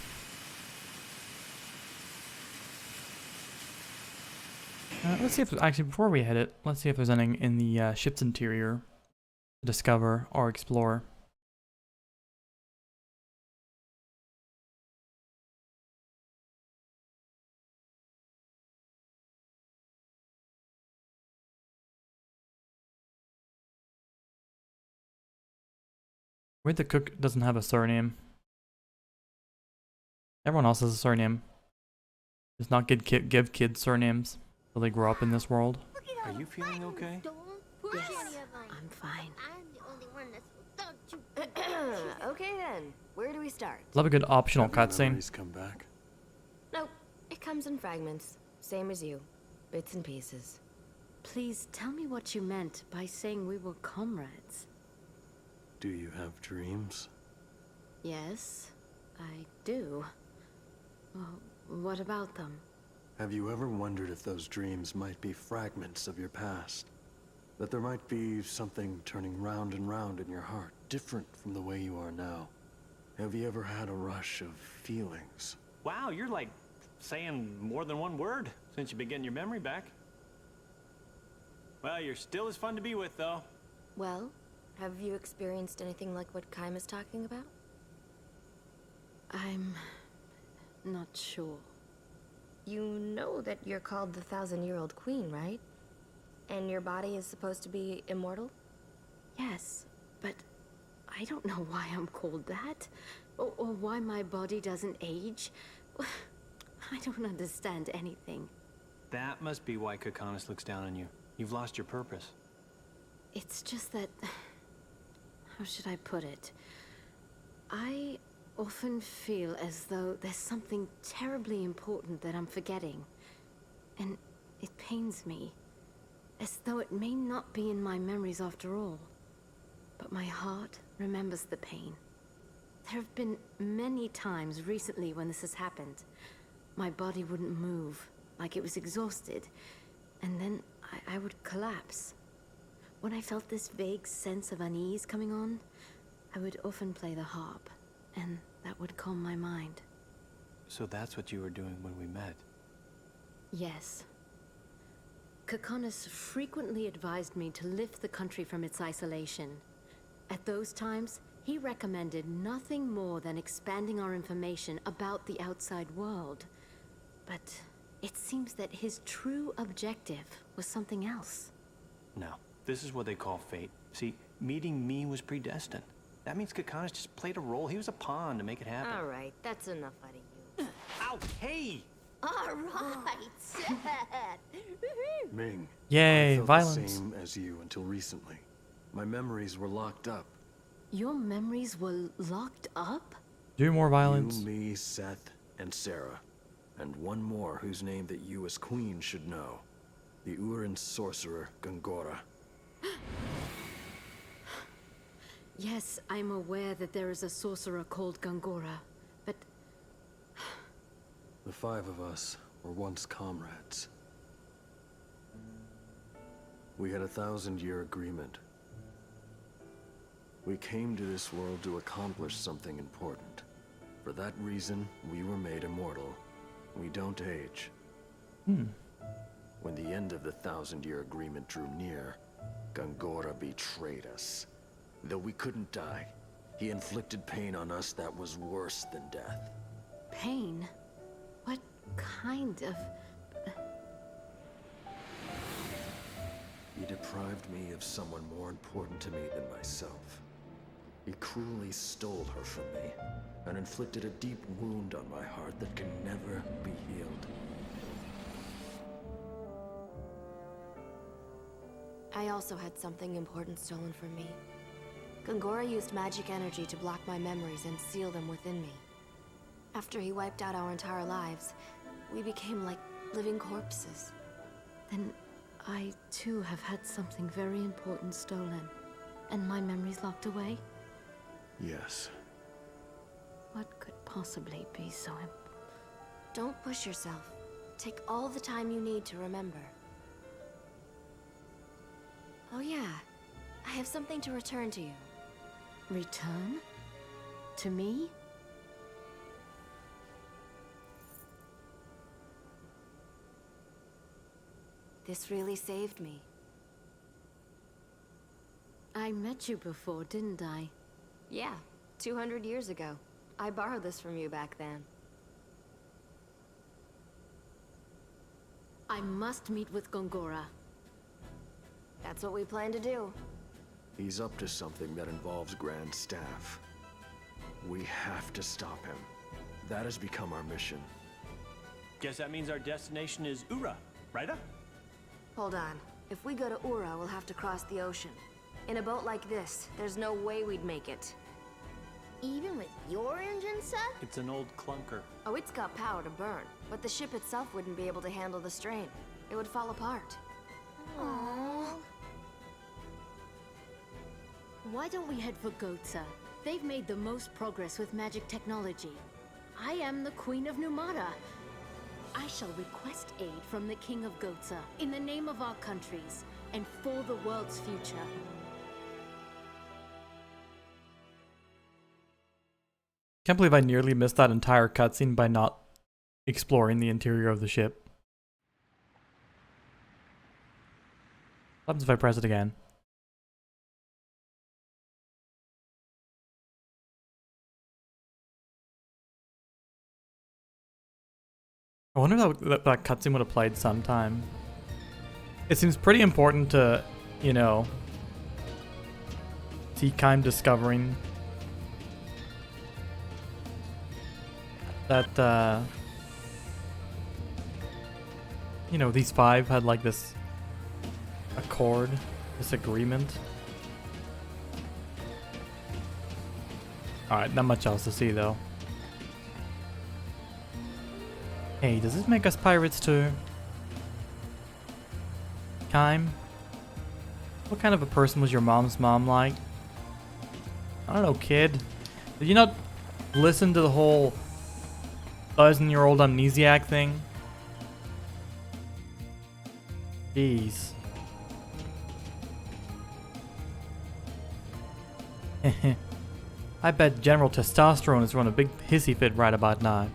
Let's see if, actually before we hit it, let's see if there's anything in the ship's interior to discover or explore. Weird the cook doesn't have a surname. Everyone else has a surname. Does not give kids surnames until they grow up in this world. Are you feeling okay? Yes, I'm fine. I'm the only one that's without you. Okay then, where do we start? Love a good optional Have your cutscene. memories come back. Nope, it comes in fragments. Same as you. Bits and pieces. Please tell me what you meant by saying we were comrades. Do you have dreams? Yes, I do. Well, what about them? Have you ever wondered if those dreams might be fragments of your past? That there might be something turning round and round in your heart, different from the way you are now? Have you ever had a rush of feelings? Wow, you're like saying more than one word since you've been getting your memory back. Well, you're still as fun to be with, though. Well, have you experienced anything like what Kaim is talking about? I'm not sure. You know that you're called the 1,000-year-old queen, right? And your body is supposed to be immortal? Yes, but I don't know why I'm called that. Or why my body doesn't age. I don't understand anything. That must be why Kokonis looks down on you. You've lost your purpose. It's just that... How should I put it? I often feel as though there's something terribly important that I'm forgetting. And it pains me. As though it may not be in my memories after all. But my heart remembers the pain. There have been many times recently when this has happened. My body wouldn't move, like it was exhausted. And then I would collapse. When I felt this vague sense of unease coming on, I would often play the harp, and that would calm my mind. So that's what you were doing when we met. Yes. Kokonis frequently advised me to lift the country from its isolation. At those times, he recommended nothing more than expanding our information about the outside world. But it seems that his true objective was something else. No, this is what they call fate. See, meeting me was predestined. That means Kokonis just played a role. He was a pawn to make it happen. All right, that's enough out of you. Ow, hey! All right. Ming. Yay, I felt violence. the same as you until recently. My memories were locked up. Your memories were locked up? Do more violence. You, me, Seth, and Sarah. And one more whose name that you as queen should know. The Urin sorcerer, Gongora. Yes, I'm aware that there is a sorcerer called Gongora, but... The five of us were once comrades. We had a 1,000-year agreement. We came to this world to accomplish something important. For that reason, we were made immortal. We don't age. When the end of the 1,000-year agreement drew near, Gongora betrayed us. Though we couldn't die, he inflicted pain on us that was worse than death. Pain? What kind of... He deprived me of someone more important to me than myself. He cruelly stole her from me, and inflicted a deep wound on my heart that can never be healed. I also had something important stolen from me. Gongora used magic energy to block my memories and seal them within me. After he wiped out our entire lives, we became like living corpses. Then I too have had something very important stolen, and my memories locked away? Yes. What could possibly be so important? Don't push yourself. Take all the time you need to remember. Oh yeah, I have something to return to you. Return? To me? This really saved me. I met you before, didn't I? Yeah, 200 years ago. I borrowed this from you back then. I must meet with Gongora. That's what we plan to do. He's up to something that involves Grand Staff. We have to stop him. That has become our mission. Guess that means our destination is Ura, right? Hold on. If we go to Ura, we'll have to cross the ocean. In a boat like this, there's no way we'd make it. Even with your engine set? It's an old clunker. Oh, it's got power to burn. But the ship itself wouldn't be able to handle the strain. It would fall apart. Aww. Why don't we head for Goatsa? They've made the most progress with magic technology. I am the Queen of Numata. I shall request aid from the King of Goatsa in the name of our countries and for the world's future. Can't believe I nearly missed that entire cutscene by not exploring the interior of the ship. What happens if I press it again? I wonder if that cutscene would have played sometime. It seems pretty important to, you know, see Kime discovering that, you know, these five had like this accord, this agreement. Alright, not much else to see though. Hey, does this make us pirates too? Kime? What kind of a person was your mom's mom like? I don't know, kid. Did you not listen to the whole 1,000-year-old amnesiac thing? Jeez. I bet General Testosterone is running a big hissy fit right about now.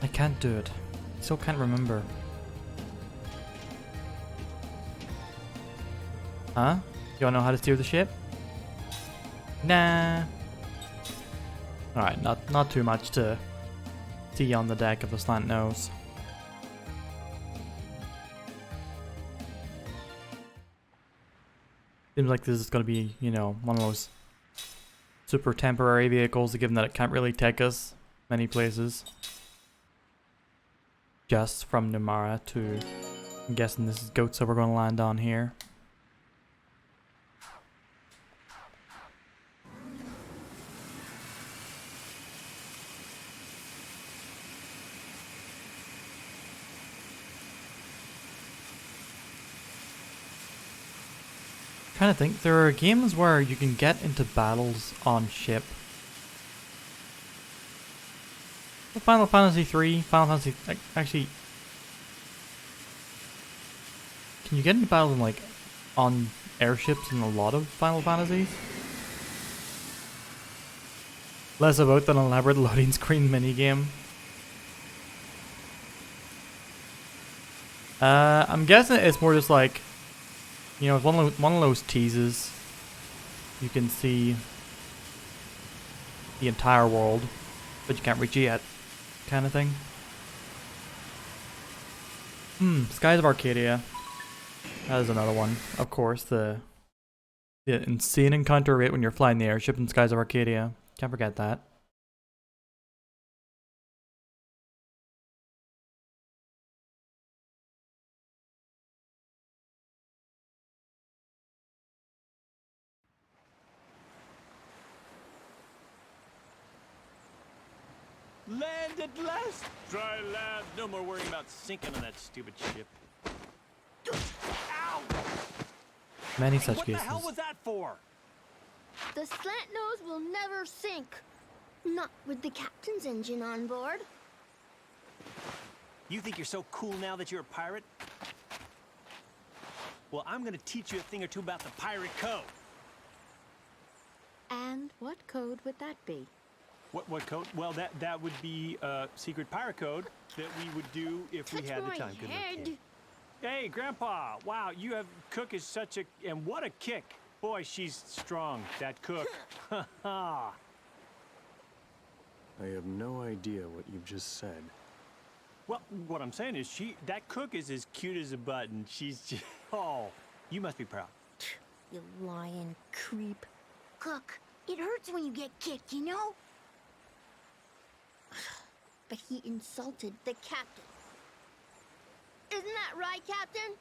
I can't do it. I still can't remember. Huh? Y'all know how to steer the ship? Nah. Alright, not too much to see on the deck of the Slant Nose. Seems like this is going to be, you know, one of those super temporary vehicles, given that it can't really take us many places. Just from Numara to... I'm guessing this is Goatsa we're going to land on here. Trying to think, there are games where you can get into battles on ship. Final Fantasy 3, Final Fantasy... Actually... Can you get into battles in, like, on airships in a lot of Final Fantasies? Less about than an elaborate loading screen minigame. I'm guessing it's more just like... You know, it's one of those teases. You can see the entire world, but you can't reach it yet. Kind of thing. Skies of Arcadia. That is another one. Of course, the insane encounter rate when you're flying the airship in Skies of Arcadia. Can't forget that. Land at last! Dry land. No more worrying about sinking on that stupid ship. Ow! Many such What cases. the hell was that for? The Slant Nose will never sink. Not with the captain's engine on board. You think you're so cool now that you're a pirate? Well, I'm gonna teach you a thing or two about the pirate code. And what code would that be? What code? Well, that would be a secret pirate code that we would do if we had the time. Good luck, kid. Hey, Grandpa! Wow, you have Cook is such a and what a kick! Boy, she's strong. That Cook. Ha ha. I have no idea what you've just said. Well, what I'm saying is that Cook is as cute as a button. She's just, oh, you must be proud. You lying creep. Cook, it hurts when you get kicked, you know? But he insulted the captain. Isn't that right, Captain?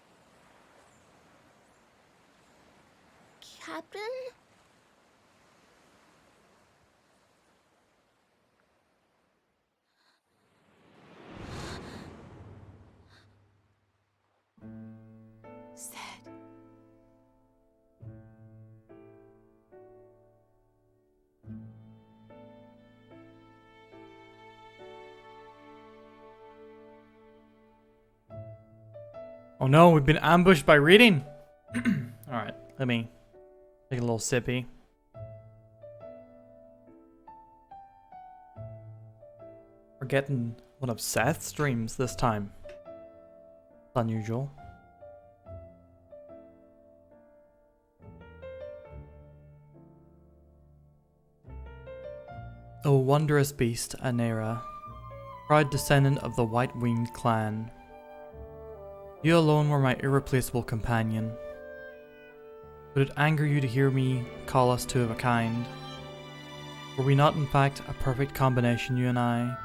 Captain? Oh no, we've been ambushed by reading. Alright, let me take a little sippy. We're getting one of Seth's dreams this time. It's unusual. O wondrous beast, Anera, proud descendant of the White-Winged clan. You alone were my irreplaceable companion. Would it anger you to hear me call us two of a kind? Were we not in fact a perfect combination, you and I?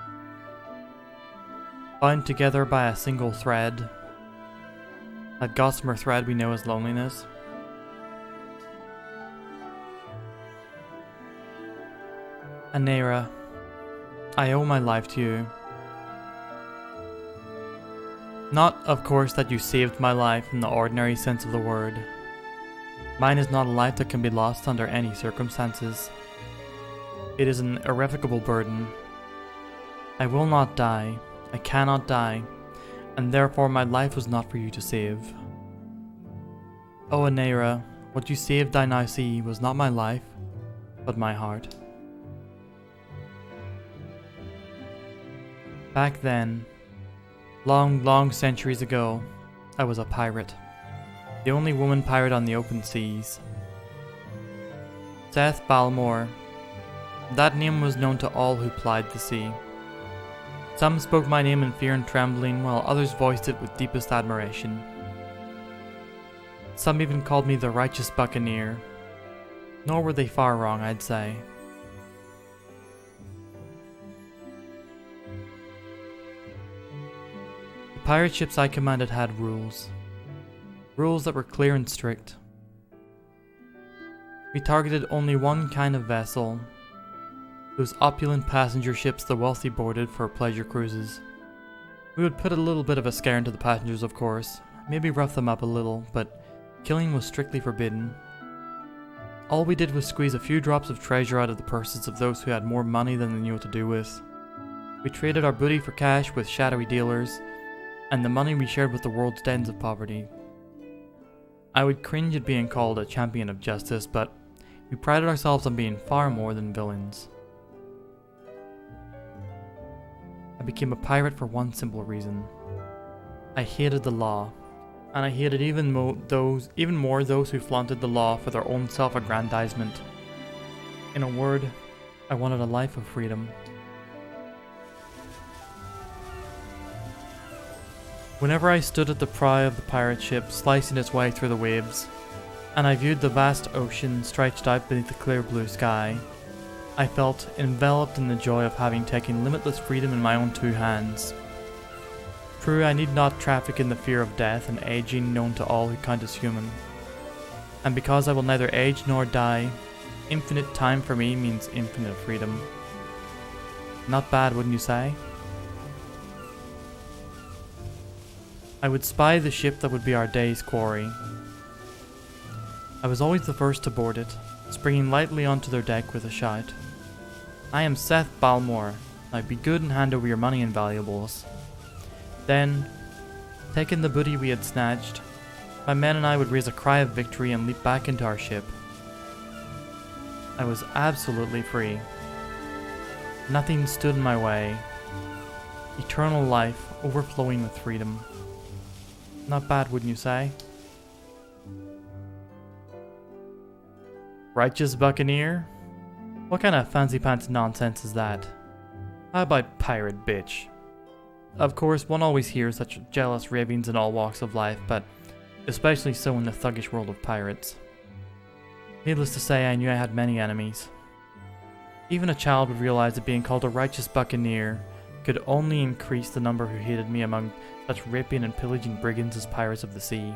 Bound together by a single thread. That gossamer thread we know as loneliness. Anera, I owe my life to you. Not, of course, that you saved my life in the ordinary sense of the word. Mine is not a life that can be lost under any circumstances. It is an irrevocable burden. I will not die, I cannot die, and therefore my life was not for you to save. O Anera, what you saved I now see was not my life, but my heart. Back then, long, long centuries ago, I was a pirate. The only woman pirate on the open seas. Seth Balmore. That name was known to all who plied the sea. Some spoke my name in fear and trembling, while others voiced it with deepest admiration. Some even called me the righteous buccaneer. Nor were they far wrong, I'd say. The pirate ships I commanded had rules. Rules that were clear and strict. We targeted only one kind of vessel. Those opulent passenger ships the wealthy boarded for pleasure cruises. We would put a little bit of a scare into the passengers, of course. Maybe rough them up a little, but killing was strictly forbidden. All we did was squeeze a few drops of treasure out of the purses of those who had more money than they knew what to do with. We traded our booty for cash with shadowy dealers, and the money we shared with the world's dens of poverty. I would cringe at being called a champion of justice, but we prided ourselves on being far more than villains. I became a pirate for one simple reason. I hated the law, and I hated even more those who flaunted the law for their own self-aggrandizement. In a word, I wanted a life of freedom. Whenever I stood at the prow of the pirate ship slicing its way through the waves, and I viewed the vast ocean stretched out beneath the clear blue sky, I felt enveloped in the joy of having taken limitless freedom in my own two hands. True, I need not traffic in the fear of death and aging known to all who count as human. And because I will neither age nor die, infinite time for me means infinite freedom. Not bad, wouldn't you say? I would spy the ship that would be our day's quarry. I was always the first to board it, springing lightly onto their deck with a shout. I am Seth Balmore. Now be good and hand over your money and valuables. Then, taking the booty we had snatched, my men and I would raise a cry of victory and leap back into our ship. I was absolutely free. Nothing stood in my way. Eternal life overflowing with freedom. Not bad, wouldn't you say? Righteous buccaneer? What kind of fancy pants nonsense is that? How about pirate bitch? Of course, one always hears such jealous ravings in all walks of life, but especially so in the thuggish world of pirates. Needless to say, I knew I had many enemies. Even a child would realize that being called a righteous buccaneer could only increase the number who hated me among such raping and pillaging brigands as pirates of the sea.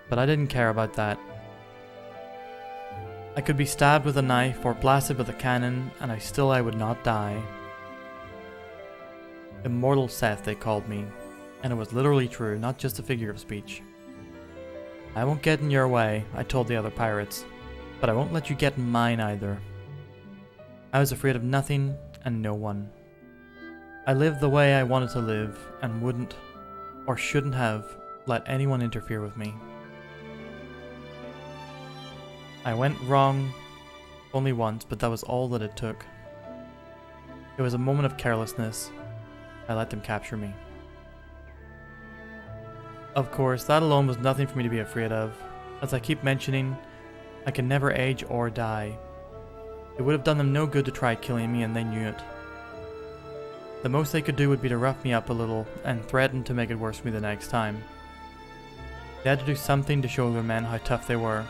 But I didn't care about that. I could be stabbed with a knife or blasted with a cannon, and I would not die. Immortal Seth, they called me, and it was literally true, not just a figure of speech. I won't get in your way, I told the other pirates, but I won't let you get in mine either. I was afraid of nothing and no one. I lived the way I wanted to live, and wouldn't, or shouldn't have, let anyone interfere with me. I went wrong only once, but that was all that it took. It was a moment of carelessness. I let them capture me. Of course, that alone was nothing for me to be afraid of. As I keep mentioning, I can never age or die. It would have done them no good to try killing me, and they knew it. The most they could do would be to rough me up a little and threaten to make it worse for me the next time. They had to do something to show their men how tough they were.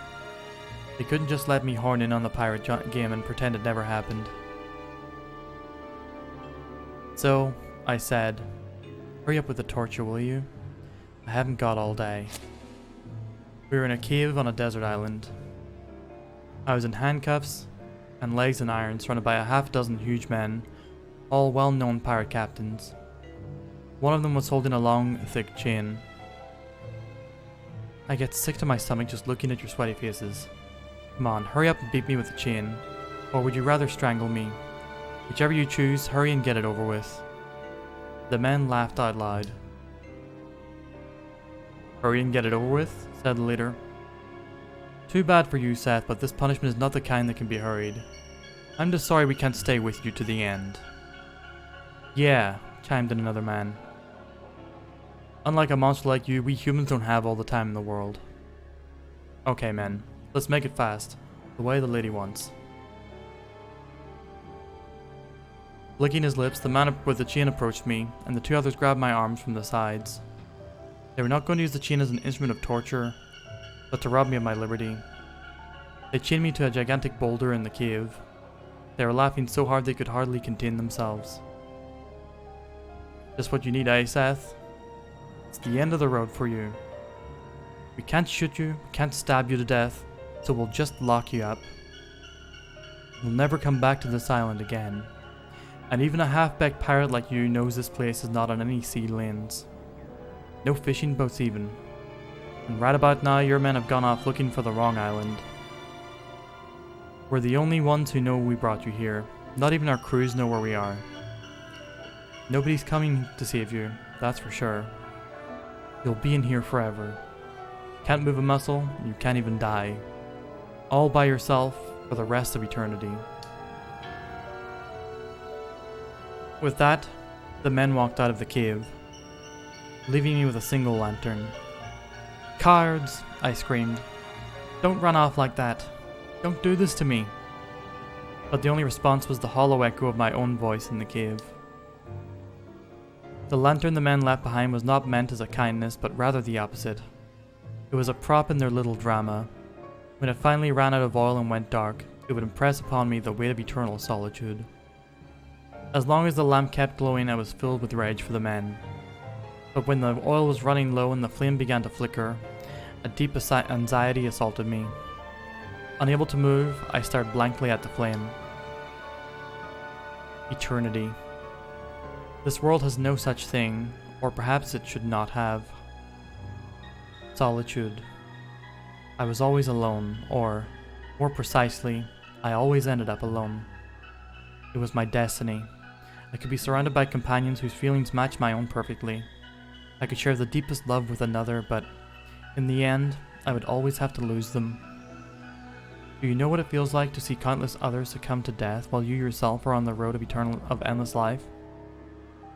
They couldn't just let me horn in on the pirate game and pretend it never happened. So, I said, "Hurry up with the torture, will you? I haven't got all day." We were in a cave on a desert island. I was in handcuffs and legs in irons, surrounded by a half-dozen huge men, all well-known pirate captains. One of them was holding a long, thick chain. I get sick to my stomach just looking at your sweaty faces. Come on, hurry up and beat me with the chain. Or would you rather strangle me? Whichever you choose, hurry and get it over with. The men laughed out loud. "Hurry and get it over with?" said the leader. "Too bad for you, Seth, but this punishment is not the kind that can be hurried. I'm just sorry we can't stay with you to the end." "Yeah," chimed in another man. "Unlike a monster like you, we humans don't have all the time in the world." "Okay, men, let's make it fast, the way the lady wants." Licking his lips, the man with the chain approached me, and the two others grabbed my arms from the sides. They were not going to use the chain as an instrument of torture, but to rob me of my liberty. They chained me to a gigantic boulder in the cave. They were laughing so hard they could hardly contain themselves. "Just what you need, eh, Seth? It's the end of the road for you. We can't shoot you, we can't stab you to death, so we'll just lock you up. You'll never come back to this island again. And even a half-baked pirate like you knows this place is not on any sea lanes. No fishing boats even. And right about now your men have gone off looking for the wrong island. We're the only ones who know we brought you here. Not even our crews know where we are. Nobody's coming to save you, that's for sure. You'll be in here forever. Can't move a muscle, you can't even die. All by yourself for the rest of eternity." With that, the men walked out of the cave, leaving me with a single lantern. "Cowards!" I screamed. "Don't run off like that. Don't do this to me." But the only response was the hollow echo of my own voice in the cave. The lantern the men left behind was not meant as a kindness, but rather the opposite. It was a prop in their little drama. When it finally ran out of oil and went dark, it would impress upon me the weight of eternal solitude. As long as the lamp kept glowing, I was filled with rage for the men. But when the oil was running low and the flame began to flicker, a deep anxiety assaulted me. Unable to move, I stared blankly at the flame. Eternity. This world has no such thing, or perhaps it should not have. Solitude. I was always alone, or, more precisely, I always ended up alone. It was my destiny. I could be surrounded by companions whose feelings matched my own perfectly. I could share the deepest love with another, but in the end, I would always have to lose them. Do you know what it feels like to see countless others succumb to death while you yourself are on the road of endless life?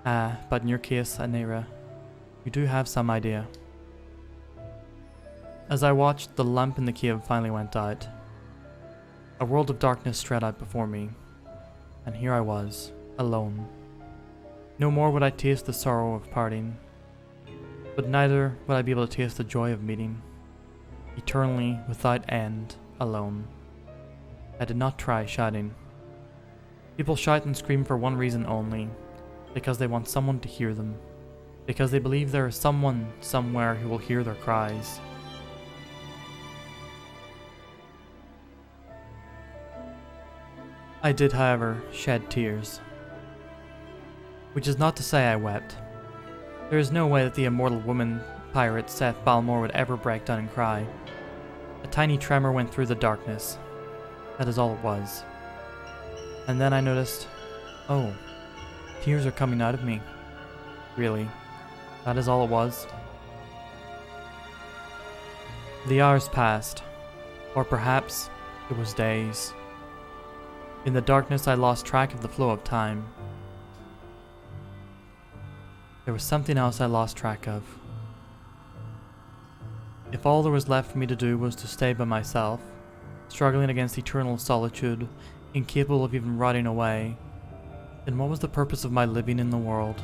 But in your case, Anera, you do have some idea. As I watched, the lamp in the cave finally went out. A world of darkness spread out before me, and here I was, alone. No more would I taste the sorrow of parting, but neither would I be able to taste the joy of meeting, eternally, without end, alone. I did not try shouting. People shout and scream for one reason only, because they want someone to hear them, because they believe there is someone somewhere who will hear their cries. I did, however, shed tears. Which is not to say I wept. There is no way that the immortal woman pirate Seth Balmore would ever break down and cry. A tiny tremor went through the darkness. That is all it was. And then I noticed, oh, tears are coming out of me. Really, that is all it was. The hours passed, or perhaps it was days. In the darkness, I lost track of the flow of time. There was something else I lost track of. If all there was left for me to do was to stay by myself, struggling against eternal solitude, incapable of even rotting away, then what was the purpose of my living in the world?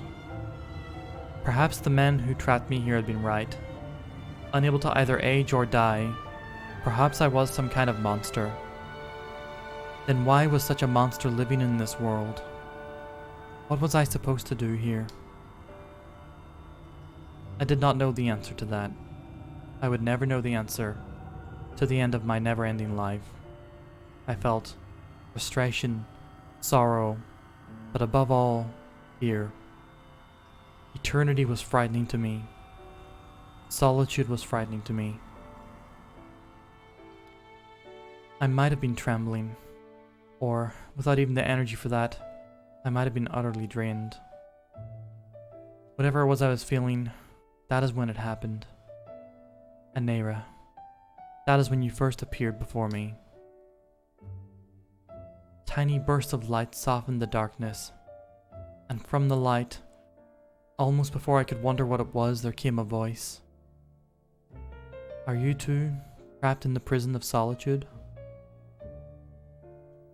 Perhaps the men who trapped me here had been right. Unable to either age or die, perhaps I was some kind of monster. Then why was such a monster living in this world? What was I supposed to do here? I did not know the answer to that. I would never know the answer to the end of my never-ending life. I felt frustration, sorrow, but above all, fear. Eternity was frightening to me. Solitude was frightening to me. I might have been trembling, or, without even the energy for that, I might have been utterly drained. Whatever it was I was feeling, that is when it happened. Anera. That is when you first appeared before me. Tiny bursts of light softened the darkness, and from the light, almost before I could wonder what it was, there came a voice. Are you too trapped in the prison of solitude?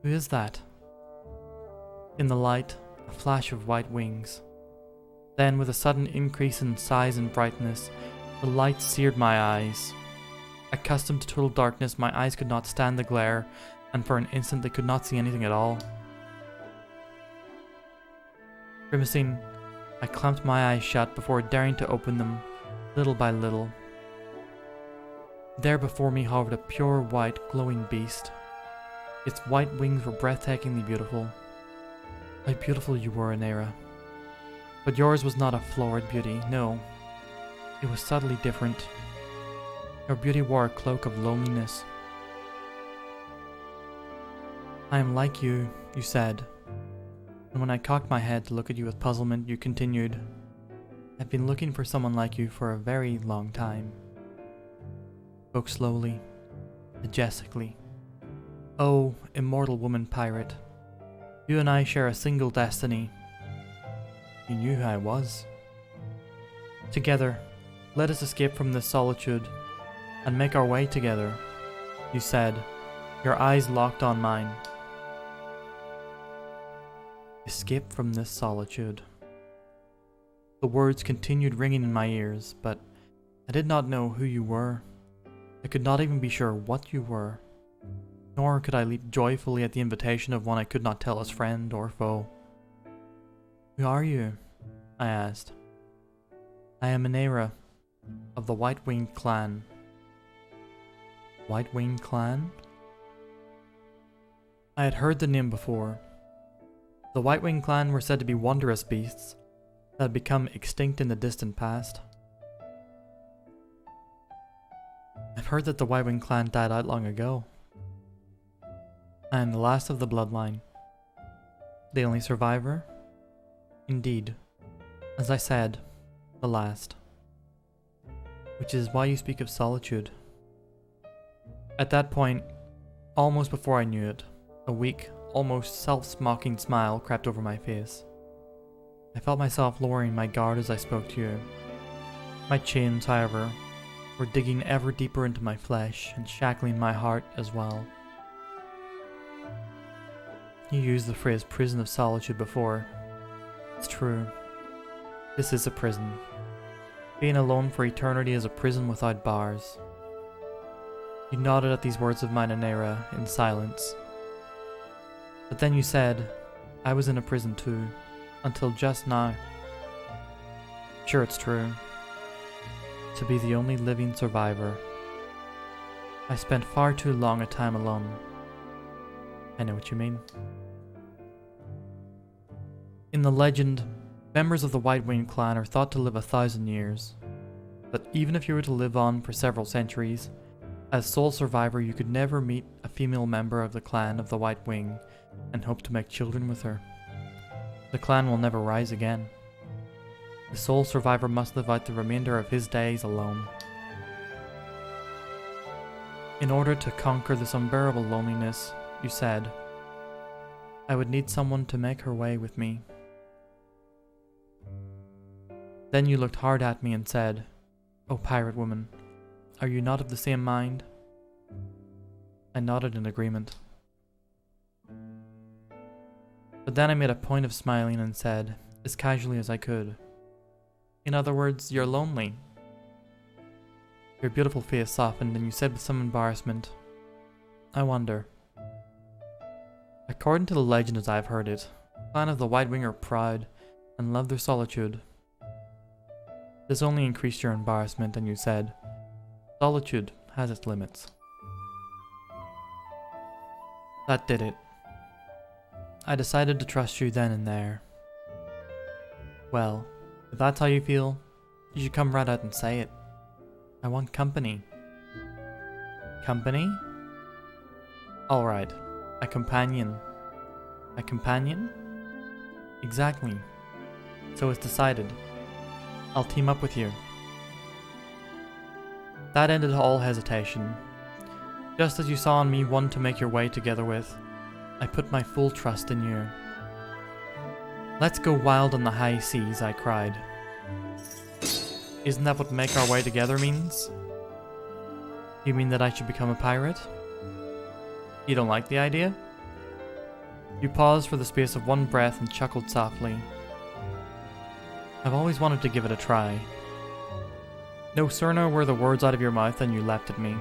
Who is that? In the light, a flash of white wings. Then, with a sudden increase in size and brightness, the light seared my eyes. Accustomed to total darkness, my eyes could not stand the glare, and for an instant they could not see anything at all. Grimacing, I clamped my eyes shut before daring to open them, little by little. There before me hovered a pure white, glowing beast. Its white wings were breathtakingly beautiful. How beautiful you were, Anera. But yours was not a florid beauty, no. It was subtly different. Your beauty wore a cloak of loneliness. I am like you said. And when I cocked my head to look at you with puzzlement, you continued, I've been looking for someone like you for a very long time. Spoke slowly, majestically. Oh, immortal woman pirate. You and I share a single destiny. You knew who I was. Together, let us escape from this solitude and make our way together, you said, your eyes locked on mine. Escape from this solitude. The words continued ringing in my ears, but I did not know who you were. I could not even be sure what you were. Nor could I leap joyfully at the invitation of one I could not tell as friend or foe. Who are you? I asked. I am Anera, of the White-Winged Clan. White-Winged Clan? I had heard the name before. The White-Winged Clan were said to be wondrous beasts that had become extinct in the distant past. I've heard that the White-Winged Clan died out long ago. I am the last of the bloodline. The only survivor? Indeed. As I said, the last. Which is why you speak of solitude. At that point, almost before I knew it, a weak, almost self-mocking smile crept over my face. I felt myself lowering my guard as I spoke to you. My chains, however, were digging ever deeper into my flesh and shackling my heart as well. You used the phrase prison of solitude before. It's true. This is a prison. Being alone for eternity is a prison without bars. You nodded at these words of mine, Anera, in silence. But then you said, I was in a prison too, until just now. Sure, it's true. To be the only living survivor. I spent far too long a time alone. I know what you mean. In the legend, members of the White-Winged Clan are thought to live 1,000 years. But even if you were to live on for several centuries, as sole survivor you could never meet a female member of the clan of the White Wing and hope to make children with her. The clan will never rise again. The sole survivor must live out the remainder of his days alone. In order to conquer this unbearable loneliness, you said, I would need someone to make her way with me. Then you looked hard at me and said, "O pirate woman, are you not of the same mind?" I nodded in agreement. But then I made a point of smiling and said, as casually as I could, "In other words, you're lonely." Your beautiful face softened and you said with some embarrassment, "I wonder." According to the legend as I've heard it, the clan of the White Wing are proud and love their solitude. This only increased your embarrassment and you said, "Solitude has its limits." That did it. I decided to trust you then and there. Well, if that's how you feel, you should come right out and say it. I want company. Company? Alright, a companion. A companion? Exactly. So it's decided. I'll team up with you. That ended all hesitation. Just as you saw in me one to make your way together with, I put my full trust in you. Let's go wild on the high seas, I cried. Isn't that what make our way together means? You mean that I should become a pirate? You don't like the idea? You paused for the space of one breath and chuckled softly. I've always wanted to give it a try. No sooner were the words out of your mouth than you leapt at me.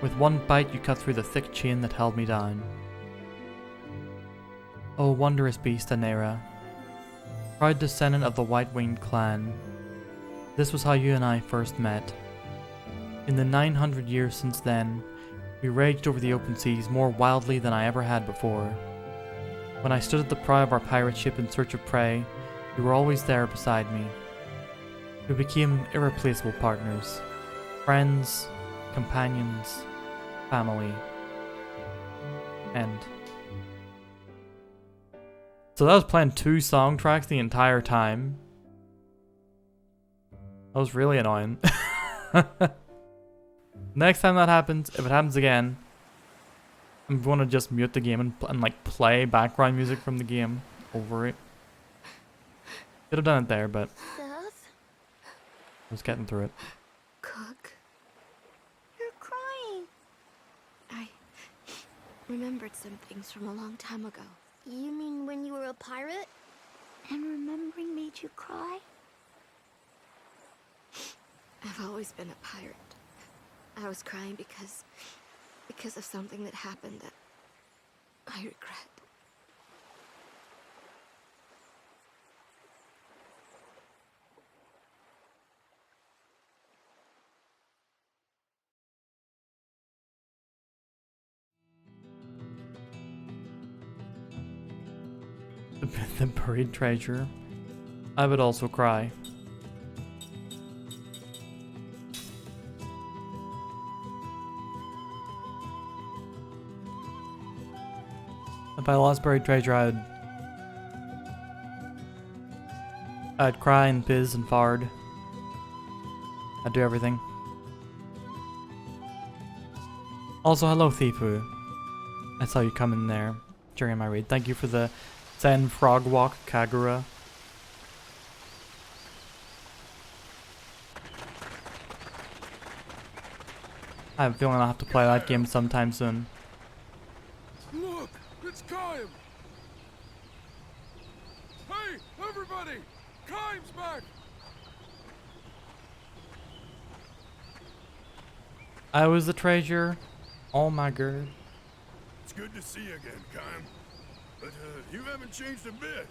With one bite you cut through the thick chain that held me down. O wondrous beast Anera, proud descendant of the White-Winged clan, this was how you and I first met. In the 900 years since then, we raged over the open seas more wildly than I ever had before. When I stood at the prow of our pirate ship in search of prey, you were always there beside me. We became irreplaceable partners, friends, companions, family. End. So that was playing 2 song tracks the entire time. That was really annoying. Next time that happens, if it happens again, I'm going to just mute the game and like play background music from the game over it. Could have done it there, but Seth? I was getting through it. Cook, You're crying. I remembered some things from a long time ago. You mean when you were a pirate? And remembering made you cry? I've always been a pirate. I was crying because of something that happened that I regret. The buried treasure. I would also cry. If I lost buried treasure, I'd cry and fizz and fard. I'd do everything. Also, hello Thifu. I saw you come in there during my raid. Thank you for the Zen Frog Walk, Kagura. I have a feeling I'll have to play that game sometime soon. Look, it's Kaim! Hey, everybody! Kaim's back! I was the treasure. Oh my god. It's good to see you again, Kaim. But you haven't changed a bit.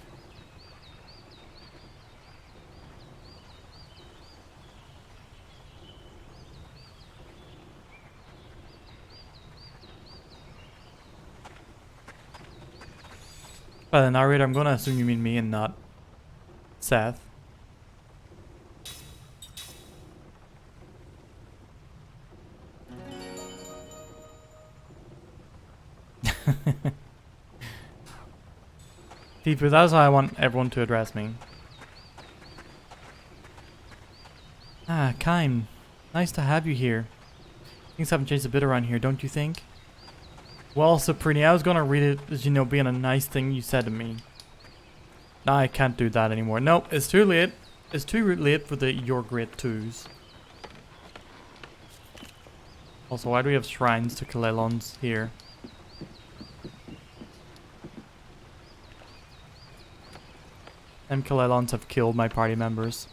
By the narrator, I'm gonna assume you mean me and not Seth. Thifu, that's how I want everyone to address me. Ah, Kaim. Nice to have you here. Things haven't changed a bit around here, don't you think? Well, Saprini, I was gonna read it as, you know, being a nice thing you said to me. Nah, I can't do that anymore. Nope, it's too late. It's too late for the Your Great Twos. Also, why do we have shrines to Kalelons here? Them Kalelons have killed my party members.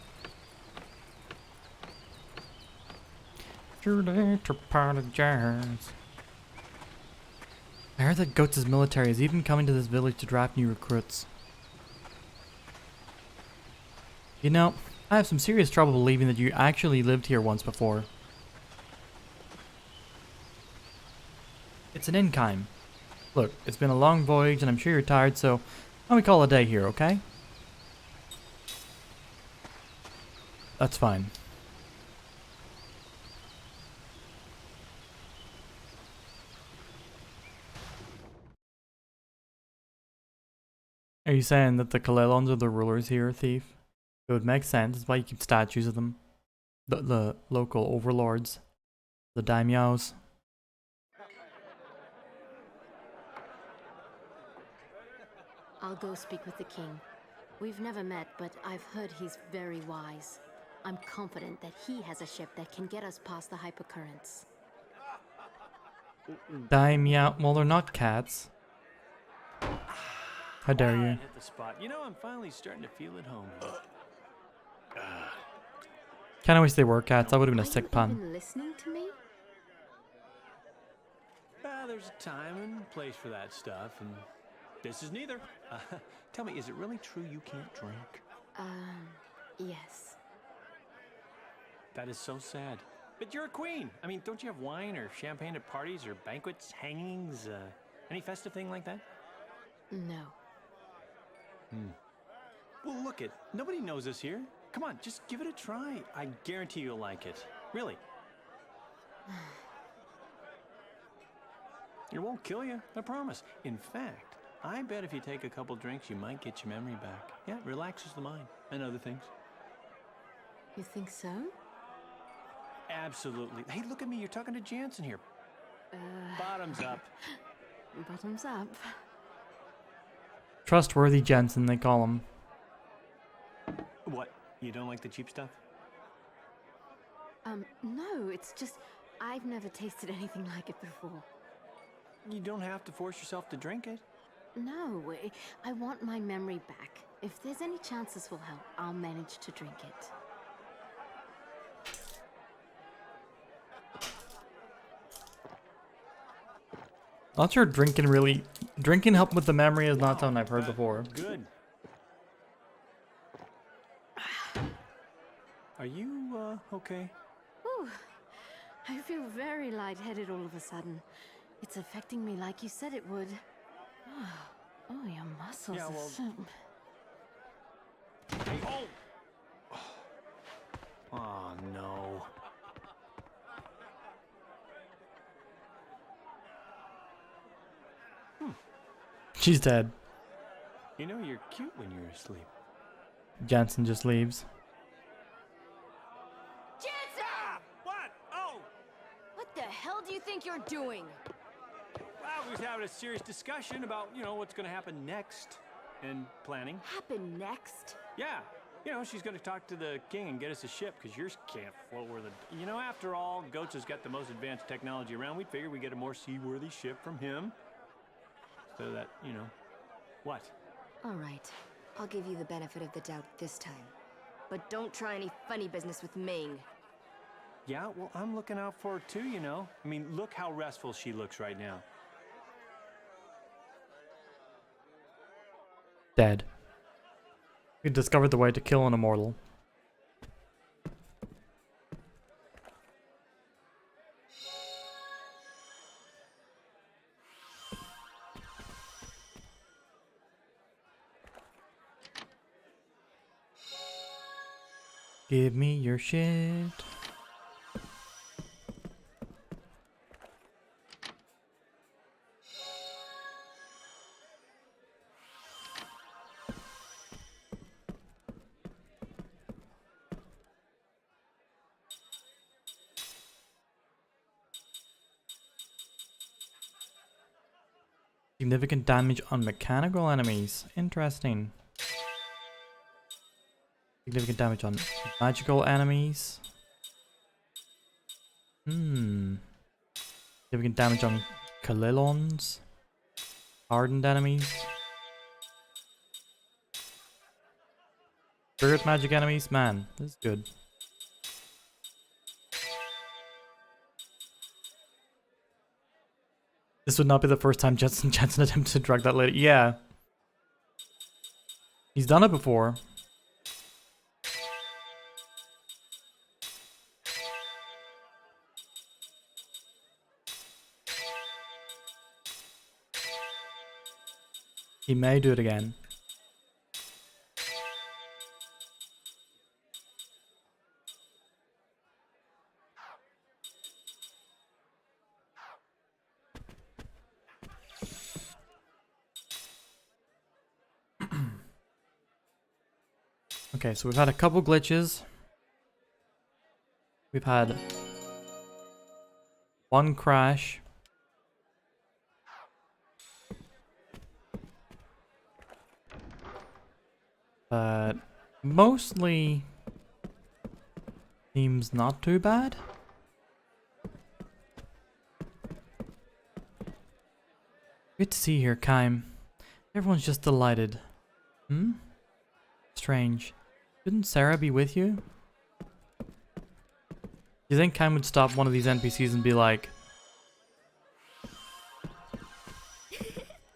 Too late to apologize. I heard that Goats' military is even coming to this village to draft new recruits. You know, I have some serious trouble believing that you actually lived here once before. It's an Inkheim. Look, it's been a long voyage and I'm sure you're tired, so why don't we call it a day here, okay? That's fine. Are you saying that the Kalelons are the rulers here, Thief? It would make sense. That's why you keep statues of them. The local overlords. The daimyos. I'll go speak with the king. We've never met, but I've heard he's very wise. I'm confident that he has a ship that can get us past the hypercurrents. Daimyo. Well, they're not cats. How dare you? Hit the spot. You know, I'm finally starting to feel at home. Kinda wish they were cats. That would have been a sick Are you pun. even listening to me? There's a time and place for that stuff, and this is neither. Tell me, is it really true you can't drink? Yes. That is so sad. But you're a queen. I mean, don't you have wine or champagne at parties or banquets, hangings, any festive thing like that? No. Well, look it. Nobody knows this here. Come on, just give it a try. I guarantee you'll like it. Really. It won't kill you, I promise. In fact, I bet if you take a couple drinks, you might get your memory back. Yeah, it relaxes the mind and other things. You think so? Absolutely. Hey, look at me. You're talking to Jansen here. Bottoms up. Bottoms up. Trustworthy Jensen, they call him. What? You don't like the cheap stuff? No, it's just I've never tasted anything like it before. You don't have to force yourself to drink it. No, I want my memory back. If there's any chance this will help, I'll manage to drink it. Not sure drinking help with the memory is not something I've heard before. Good. Are you, okay? Whew. I feel very lightheaded all of a sudden. It's affecting me like you said it would. Oh, your muscles Yeah, well- are so... Hey, oh! Oh, no. She's dead. You know, you're cute when you're asleep. Jensen just leaves. Jansen! What? Oh! What the hell do you think you're doing? Well, we was having a serious discussion about, you know, what's going to happen next. And planning. Happen next? Yeah. You know, she's going to talk to the king and get us a ship, because yours can't float where the... You know, after all, Goats has got the most advanced technology around. We figured we'd get a more seaworthy ship from him. So that, you know... What? All right. I'll give you the benefit of the doubt this time. But don't try any funny business with Ming. Yeah, well, I'm looking out for her too, you know. I mean, look how restful she looks right now. Dead. We discovered the way to kill an immortal. Give me your shit. Significant damage on mechanical enemies. Interesting. Significant damage on magical enemies. Significant damage on Kalilons. Hardened enemies. Spirit magic enemies. Man, this is good. This would not be the first time Jensen attempted to drug that lady. Yeah. He's done it before. He may do it again. Okay, so we've had a couple glitches. We've had one crash. But mostly seems not too bad. Good to see you here, Kaim. Everyone's just delighted. Strange. Shouldn't Sarah be with you? Do you think Kaim would stop one of these NPCs and be like,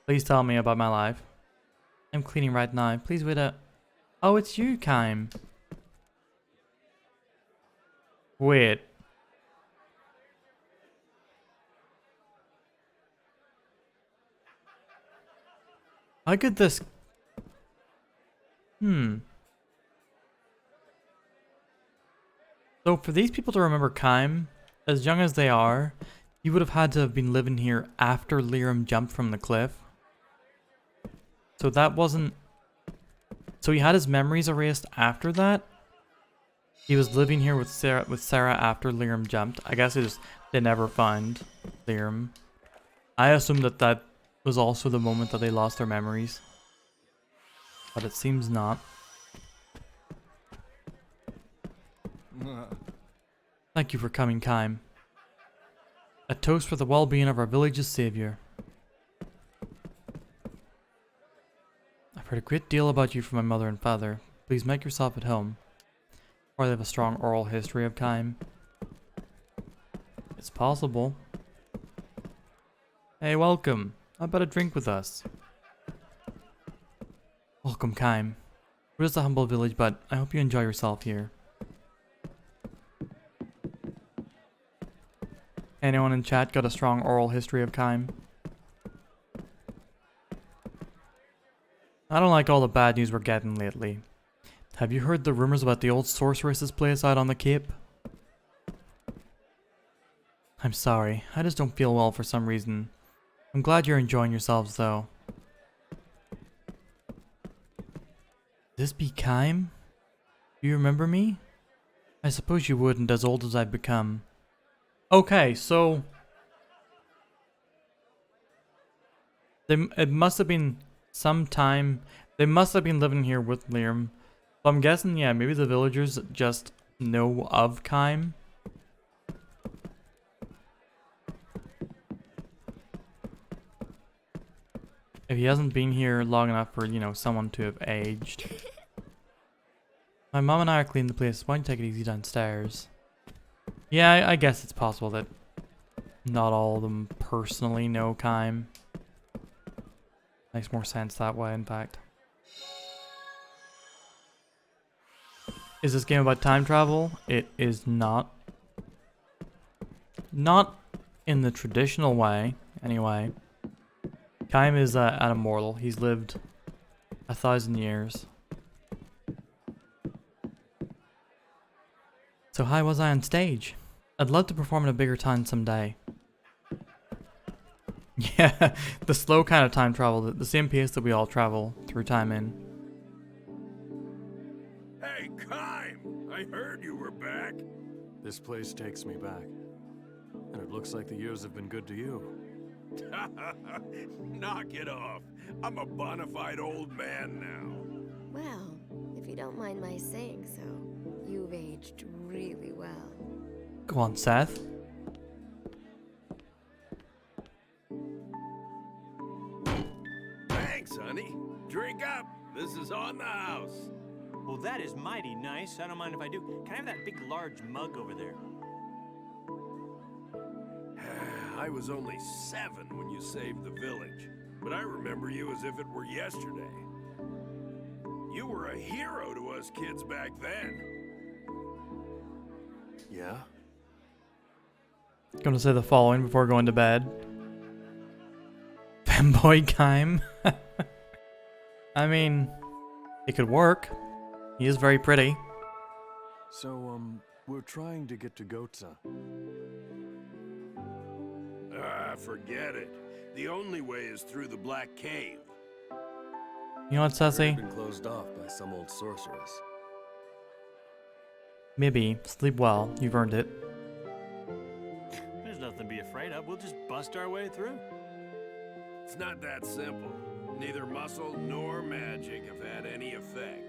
please tell me about my life. I'm cleaning right now. Please wait a... Oh, it's you, Kaim. Wait. How could this... So for these people to remember Kaim, as young as they are, he would have had to have been living here after Liram jumped from the cliff. So that wasn't... So he had his memories erased after that? He was living here with Sarah after Liram jumped. I guess they never found Liram. I assumed that was also the moment that they lost their memories. But it seems not. Thank you for coming, Kaim. A toast for the well-being of our village's savior. I've heard a great deal about you from my mother and father. Please make yourself at home. Or they have a strong oral history of Kaim. It's possible. Hey, welcome. How about a drink with us? Welcome, Kaim. We're just a humble village, but I hope you enjoy yourself here. Anyone in chat got a strong oral history of Kaim? I don't like all the bad news we're getting lately. Have you heard the rumors about the old sorceress's place out on the Cape? I'm sorry, I just don't feel well for some reason. I'm glad you're enjoying yourselves though. This be Kaim? Do you remember me? I suppose you wouldn't, as old as I've become. Okay, so... It must have been some time... They must have been living here with Liam. So I'm guessing, yeah, maybe the villagers just know of Kaim. If he hasn't been here long enough for, you know, someone to have aged. My mom and I are cleaning the place. Why don't you take it easy downstairs? Yeah, I guess it's possible that not all of them personally know Kaim. Makes more sense that way, in fact. Is this game about time travel? It is not. Not in the traditional way, anyway. Kaim is an immortal. He's lived 1,000 years. So high was I on stage? I'd love to perform in a bigger town someday. Yeah, the slow kind of time travel, the same pace that we all travel through time in. Hey, Kaim! I heard you were back. This place takes me back. And it looks like the years have been good to you. Knock it off. I'm a bona fide old man now. Well, if you don't mind my saying so, you've aged really well. Go on, Seth. Thanks, honey. Drink up. This is on the house. Well, that is mighty nice. I don't mind if I do. Can I have that big, large mug over there? I was only 7 when you saved the village, but I remember you as if it were yesterday. You were a hero to us kids back then. Yeah? Gonna say the following before going to bed. Femboy Kime. I mean, it could work. He is very pretty. So, we're trying to get to Gotza. Forget it. The only way is through the Black Cave. You know what, It's Sassy? been closed off by some old sorceress. Maybe. Sleep well. You've earned it. There's nothing to be afraid of. We'll just bust our way through. It's not that simple. Neither muscle nor magic have had any effect.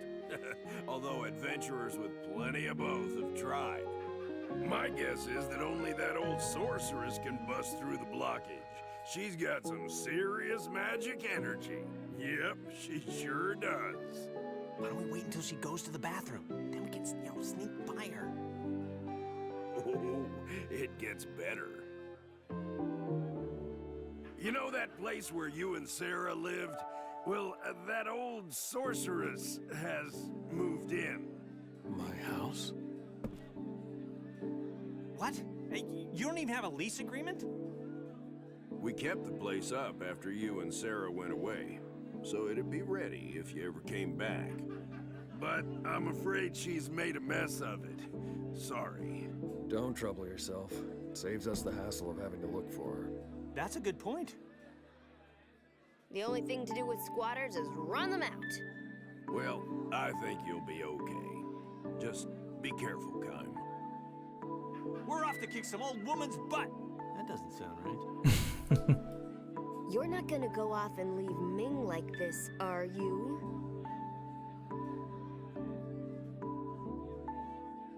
Although adventurers with plenty of both have tried. My guess is that only that old sorceress can bust through the blockage. She's got some serious magic energy. Yep, she sure does. Why don't we wait until she goes to the bathroom? Then we can, sneak by her. Oh, it gets better. You know that place where you and Sarah lived? Well, that old sorceress has moved in. My house? What? Hey, you don't even have a lease agreement? We kept the place up after you and Sarah went away, so it'd be ready if you ever came back. But I'm afraid she's made a mess of it. Sorry. Don't trouble yourself. It saves us the hassle of having to look for her. That's a good point. The only thing to do with squatters is run them out. Well, I think you'll be okay. Just be careful, Kime. We're off to kick some old woman's butt. That doesn't sound right. You're not gonna go off and leave Ming like this, are you?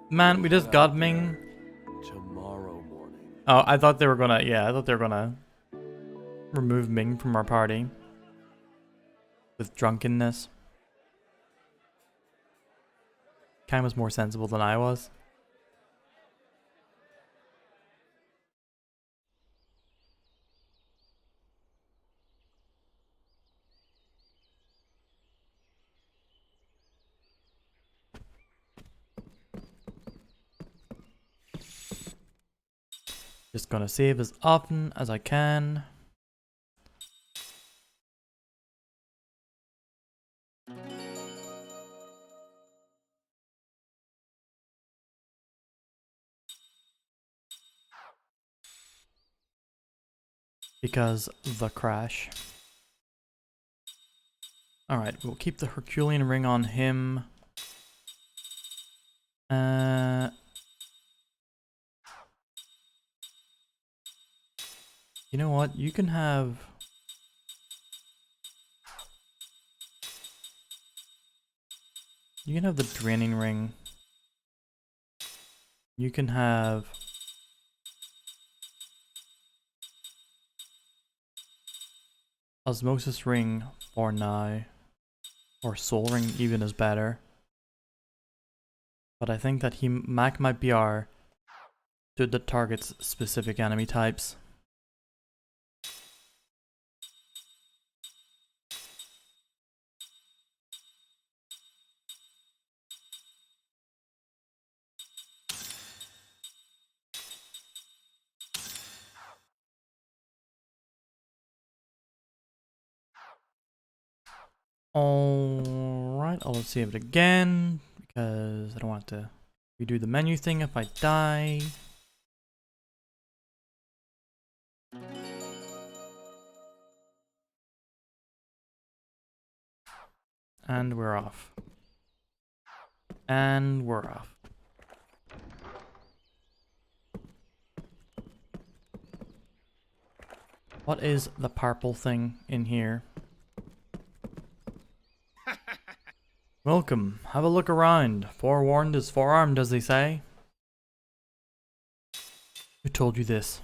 Man, we just got Ming. Tomorrow morning. Oh, I thought they were gonna, yeah, I thought they were gonna remove Ming from our party. With drunkenness. Kime was more sensible than I was. Just gonna save as often as I can. Because the crash. Alright, we'll keep the Herculean ring on him. You know what? You can have... You can have the draining ring. You can have... Osmosis ring for now. Or soul ring even is better. But I think that Mac might be our suit that targets specific enemy types. Alright, I'll save it again because I don't want to redo the menu thing if I die. And we're off. And we're off. What is the purple thing in here? Welcome. Have a look around. Forewarned is forearmed, as they say. Who told you this?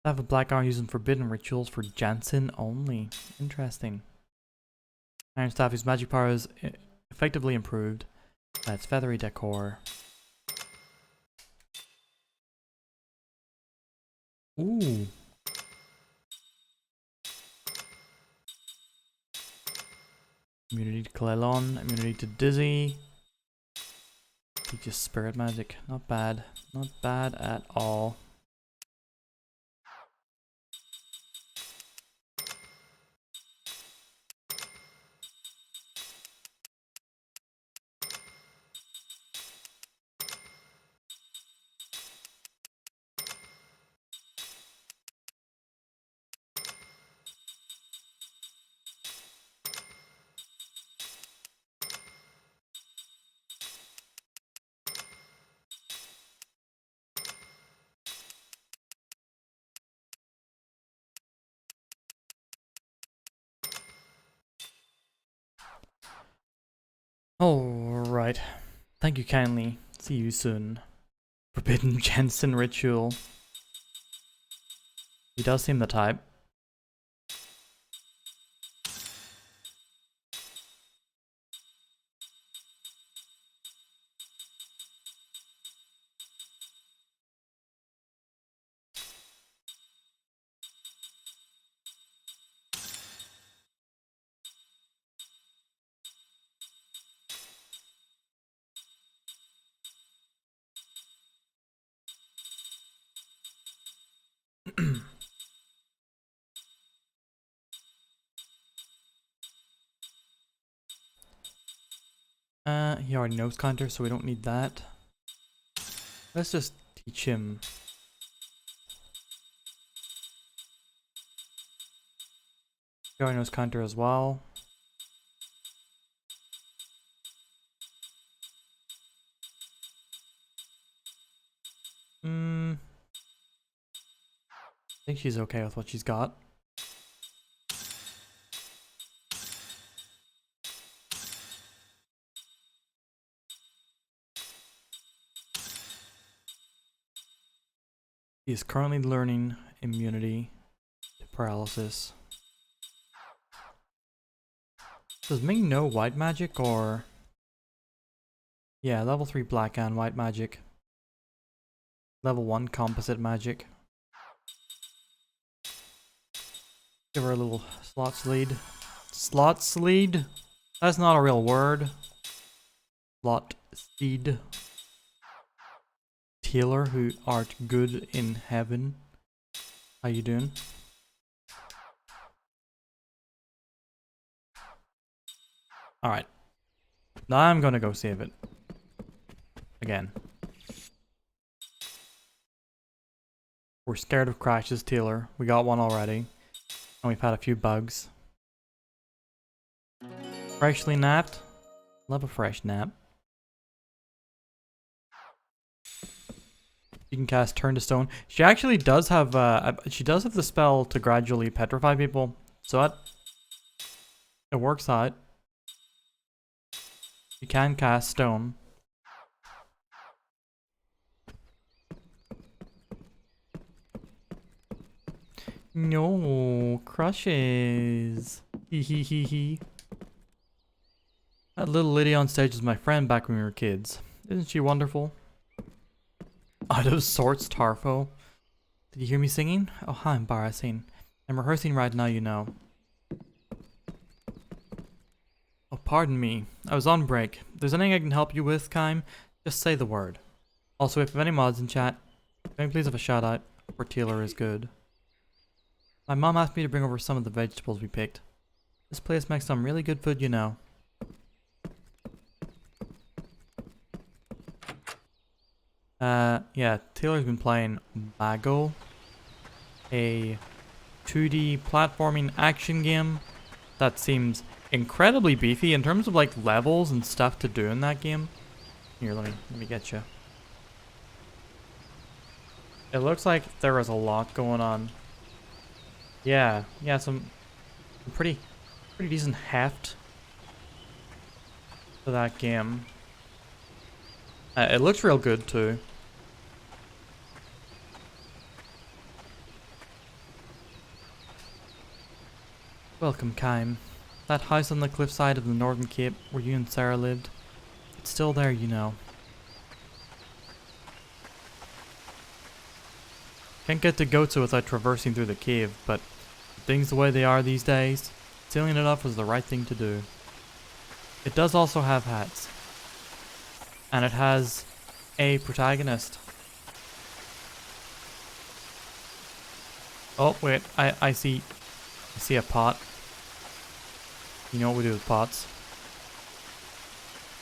I have a black arm using forbidden rituals for Jansen only. Interesting. Iron Staff, whose magic power is effectively improved by its feathery decor. Ooh. Immunity to Clelon, immunity to Dizzy. Teaches spirit magic. Not bad. Not bad at all. Alright. Thank you kindly. See you soon. Forbidden Jensen ritual. He does seem the type. He already knows counter, so we don't need that. Let's just teach him. He already knows counter as well. I think she's okay with what she's got. He is currently learning immunity to paralysis. Does Ming know white magic or... Yeah, level 3 black and white magic. Level 1 composite magic. Give her a little slots lead. Slots lead? That's not a real word. Slot seed. Taylor, who art good in heaven. How you doing? Alright. Now I'm gonna go save it. Again. We're scared of crashes, Taylor. We got one already. And we've had a few bugs. Freshly napped. Love a fresh nap. You can cast Turn to Stone. She actually does have the spell to gradually petrify people. So it works out. You can cast stone. No crushes. Hee hee hee hee. That little lady on stage was my friend back when we were kids. Isn't she wonderful? Out of sorts, Tarfo. Did you hear me singing? Oh, how embarrassing. I'm rehearsing right now, you know. Oh, pardon me. I was on break. If there's anything I can help you with, Kime, just say the word. Also, if you have any mods in chat, can you please have a shout out, for Taylor is good. My mom asked me to bring over some of the vegetables we picked. This place makes some really good food, you know. Yeah, Taylor's been playing Bago, a 2D platforming action game that seems incredibly beefy in terms of like levels and stuff to do in that game. Here, let me get you. It looks like there is a lot going on. Yeah, some pretty decent heft to that game. It looks real good too. Welcome, Kime. That house on the cliffside of the Northern Cape where you and Sarah lived, it's still there, you know. Can't get to Goatsa without traversing through the cave, but with things the way they are these days, sealing it off was the right thing to do. It does also have hats. And it has a protagonist. Oh, wait, I see a pot. You know what we do with pots.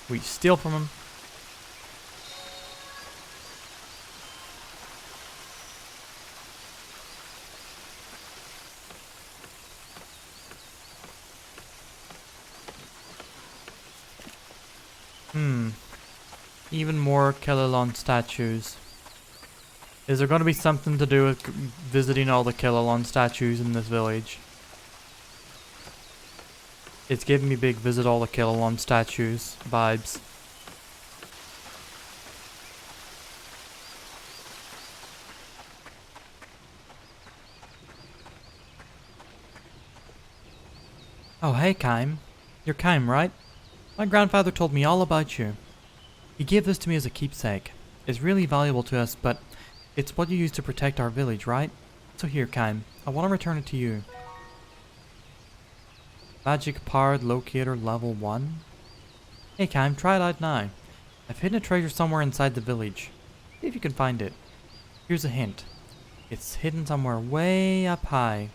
We steal from him. Even more Kellalon statues. Is there going to be something to do with visiting all the Kellalon statues in this village? It's giving me big visit all the Kellalon statues vibes. Oh, hey, Kime. You're Kime, right? My grandfather told me all about you. He gave this to me as a keepsake. It's really valuable to us, but it's what you use to protect our village, right? So here, Kime, I want to return it to you. Magic powered locator level 1? Hey, Kime, try it out now. I've hidden a treasure somewhere inside the village. See if you can find it. Here's a hint. It's hidden somewhere way up high.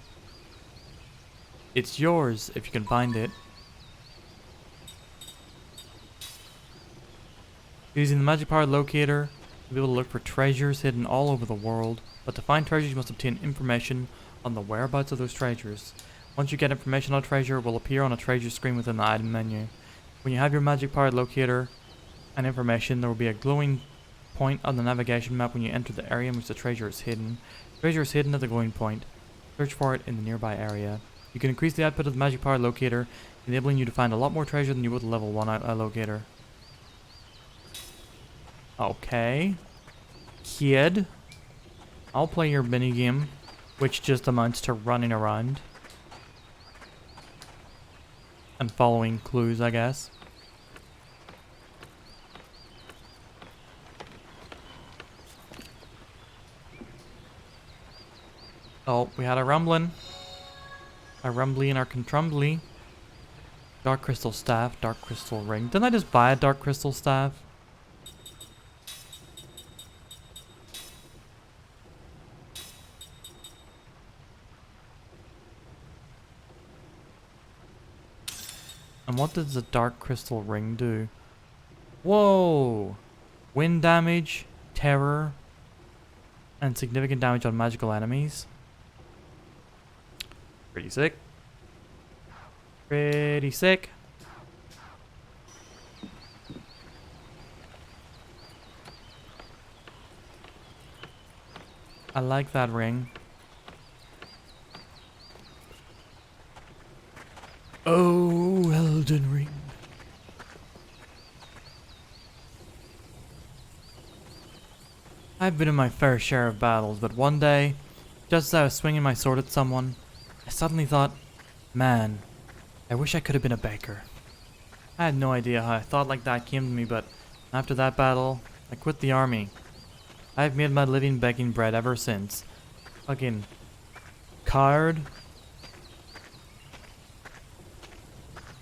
It's yours if you can find it. Using the magic powered locator, you'll be able to look for treasures hidden all over the world, but to find treasures you must obtain information on the whereabouts of those treasures. Once you get information on a treasure, it will appear on a treasure screen within the item menu. When you have your magic powered locator and information, there will be a glowing point on the navigation map when you enter the area in which the treasure is hidden. The treasure is hidden at the glowing point. Search for it in the nearby area. You can increase the output of the magic powered locator, enabling you to find a lot more treasure than you would a level 1 locator. Okay. Kid. I'll play your minigame, which just amounts to running around. And following clues, I guess. Oh, we had a rumbling. A rumbly and our contrumbly. Dark crystal staff, dark crystal ring. Didn't I just buy a dark crystal staff? And what does the dark crystal ring do? Whoa! Wind damage, terror, and significant damage on magical enemies. Pretty sick. Pretty sick. I like that ring. Oh, Elden Ring. I've been in my fair share of battles, but one day, just as I was swinging my sword at someone, I suddenly thought, man, I wish I could have been a baker. I had no idea how a thought like that came to me, but after that battle, I quit the army. I've made my living begging bread ever since. Fucking card.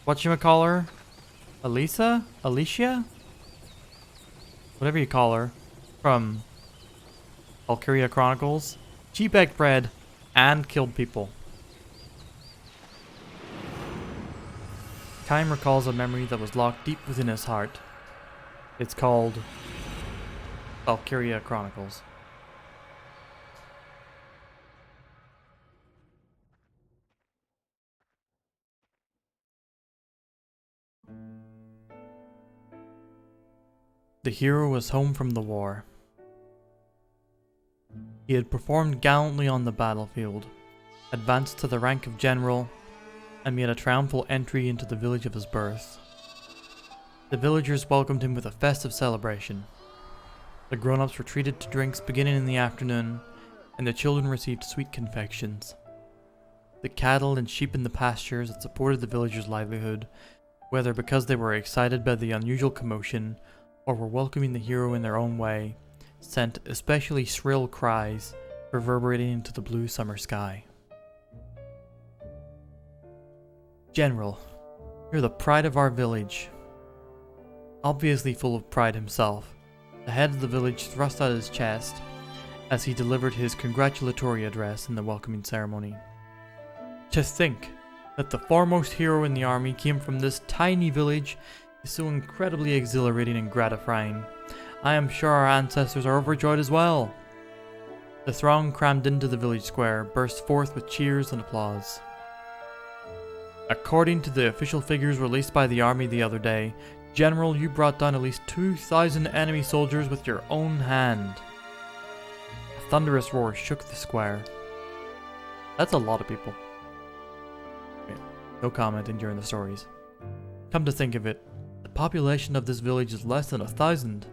Whatchamacaller? Elisa? Alicia? Whatever you call her. From Valkyria Chronicles. She baked bread and killed people. Kime recalls a memory that was locked deep within his heart. It's called Valkyria Chronicles. the hero was home from the war. He had performed gallantly on the battlefield, advanced to the rank of general, and made a triumphal entry into the village of his birth. The villagers welcomed him with a festive celebration. The grown-ups were treated to drinks beginning in the afternoon, and the children received sweet confections. The cattle and sheep in the pastures that supported the villagers' livelihood, whether because they were excited by the unusual commotion or were welcoming the hero in their own way, sent especially shrill cries reverberating into the blue summer sky. General, you're the pride of our village. Obviously full of pride himself, the head of the village thrust out his chest as he delivered his congratulatory address in the welcoming ceremony. To think that the foremost hero in the army came from this tiny village is so incredibly exhilarating and gratifying. I am sure our ancestors are overjoyed as well. The throng crammed into the village square burst forth with cheers and applause. According to the official figures released by the army the other day, General, you brought down at least 2,000 enemy soldiers with your own hand. A thunderous roar shook the square. That's a lot of people. Okay, no commenting during the stories. Come to think of it, the population of this village is less than 1,000.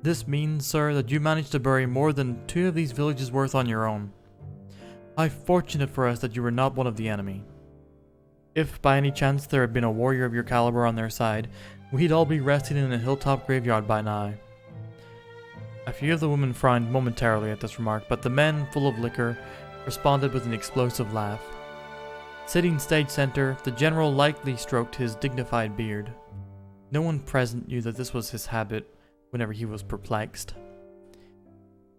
This means, sir, that you managed to bury more than 2 of these villages worth on your own. How fortunate for us that you were not one of the enemy. If by any chance there had been a warrior of your caliber on their side, we'd all be resting in a hilltop graveyard by now. A few of the women frowned momentarily at this remark, but the men, full of liquor, responded with an explosive laugh. Sitting stage center, the general lightly stroked his dignified beard. No one present knew that this was his habit whenever he was perplexed.